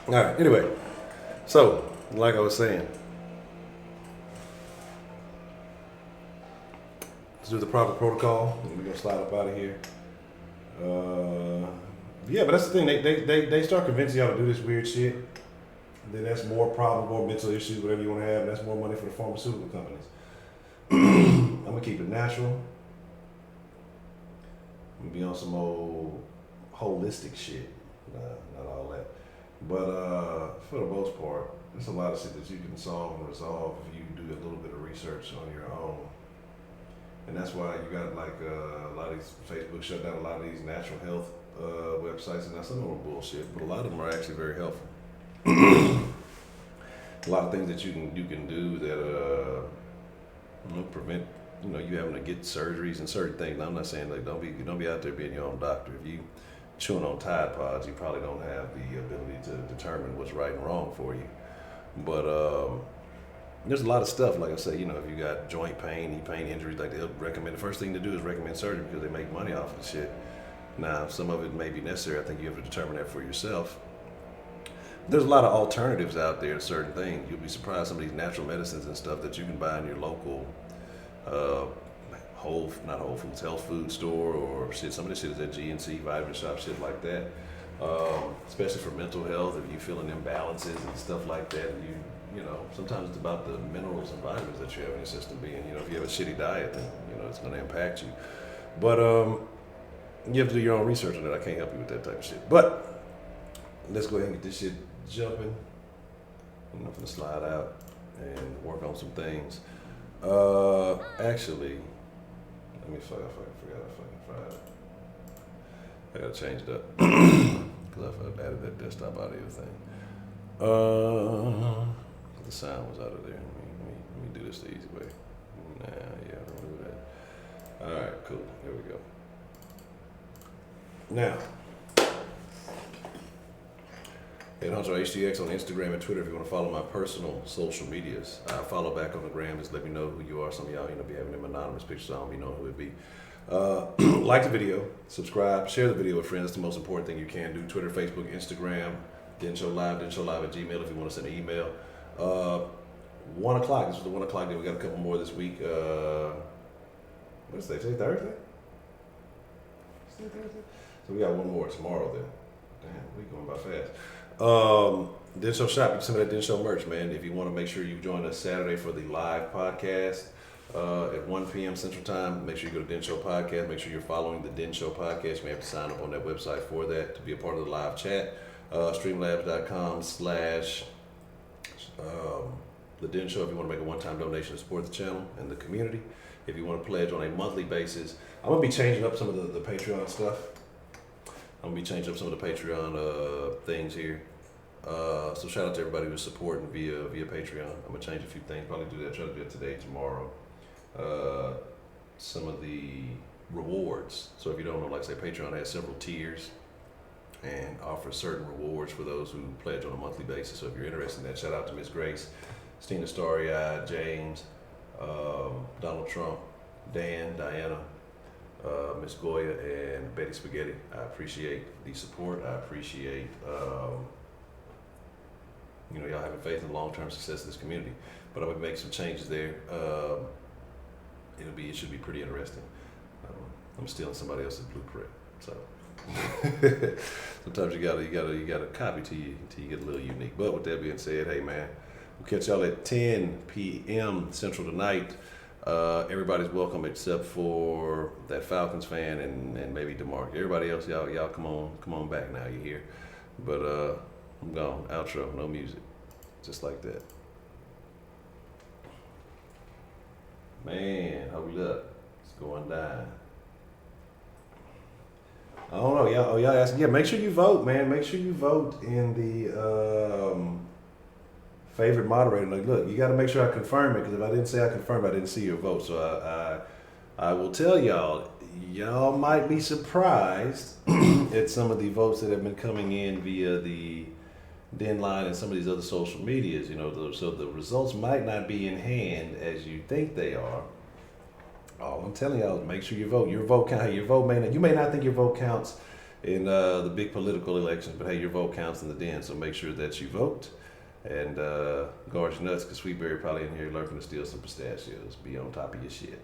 All right. Anyway, so like I was saying, Let's do the proper protocol. And we're gonna slide up out of here. Yeah, but that's the thing. They start convincing y'all to do this weird shit. And then that's more problems, more mental issues, whatever you want to have. And that's more money for the pharmaceutical companies. I'm gonna keep it natural. I'm gonna be on some old holistic shit. Not all that. But for the most part, there's a lot of shit that you can solve and resolve if you do a little bit of research on your own. And that's why you got like a lot of these Facebook shut down a lot of these natural health websites, and now some of them are bullshit, but a lot of them are actually very helpful. A lot of things that you can do that prevent you having to get surgeries and certain things. Now, I'm not saying like don't be out there being your own doctor. If you chewing on Tide Pods, you probably don't have the ability to determine what's right and wrong for you. But there's a lot of stuff, like I say, if you got joint pain, knee pain, injuries, like they'll recommend, the first thing to do is recommend surgery because they make money off of the shit. Now, some of it may be necessary. I think you have to determine that for yourself. There's a lot of alternatives out there to certain things. You'll be surprised some of these natural medicines and stuff that you can buy in your local not Whole Foods, health food store or shit. Some of this shit is at GNC, vitamin shop, shit like that. Especially for mental health, if you feeling imbalances and stuff like that, sometimes it's about the minerals and vitamins that you have in your system being, if you have a shitty diet, then, it's going to impact you. But you have to do your own research on that. I can't help you with that type of shit. But let's go ahead and get this shit jumping. I'm going to slide out and work on some things. Actually, let me forgot I fucking fried it. I gotta change it up because I've added that desktop out of the thing. The sound was out of there. Let me do this the easy way. Don't do that. All right, cool. Here we go. Now, at Honcho HTX on Instagram and Twitter if you want to follow my personal social medias. Follow back on the gram. Just let me know who you are. Some of y'all, be having them anonymous pictures, so I don't be knowing who it be. Like the video, subscribe, share the video with friends. That's the most important thing you can do. Twitter, Facebook, Instagram, DenShow Live at Gmail if you want to send an email. 1 o'clock. This was the 1 o'clock day. We got a couple more this week. What's today? Today Thursday? So we got one more tomorrow then. Damn, we going by fast. DenShow Shop, you can send me that DenShow merch, man. If you want to make sure you join us Saturday for the live podcast at 1 p.m. Central Time, make sure you go to DenShow Podcast. Make sure you're following the DenShow Podcast. You may have to sign up on that website for that to be a part of the live chat. Streamlabs.com/ the Den Show if you want to make a one-time donation to support the channel and the community. If you want to pledge on a monthly basis, I'm going to be changing up some of the Patreon stuff. I'm going to be changing up some of the Patreon things here. So shout out to everybody who's supporting via Patreon. I'm going to change a few things, probably do that, try to do it today, tomorrow. Some of the rewards. So if you don't know, like say Patreon has several tiers and offers certain rewards for those who pledge on a monthly basis. So if you're interested in that, shout out to Miss Grace, Stina Starry-Eyed, James, Donald Trump, Dan, Diana, Miss Goya, and Betty Spaghetti. I appreciate the support. I appreciate y'all having faith in the long-term success of this community. But I'm gonna make some changes there. It should be pretty interesting. I'm stealing somebody else's blueprint, so sometimes you gotta copy till you get a little unique. But with that being said, hey man, we'll catch y'all at 10 p.m. Central tonight. Everybody's welcome except for that Falcons fan and maybe DeMarc. Everybody else, y'all come on back now. You're here, but I'm gone. Outro, no music, just like that. Man, hold up, it's going down. I don't know, y'all asking. Yeah, make sure you vote, man. Make sure you vote in the favorite moderator. Like, look, you got to make sure I confirm it, because if I didn't say I confirmed, I didn't see your vote. So I will tell y'all might be surprised at some of the votes that have been coming in via the Den Line and some of these other social medias. So the results might not be in hand as you think they are. All I'm telling y'all is make sure you vote. Your vote count. Hey, your vote you may not think your vote counts in the big political elections, but hey, your vote counts in the Den. So make sure that you vote and guard your nuts, because Sweetberry probably in here lurking to steal some pistachios. Be on top of your shit.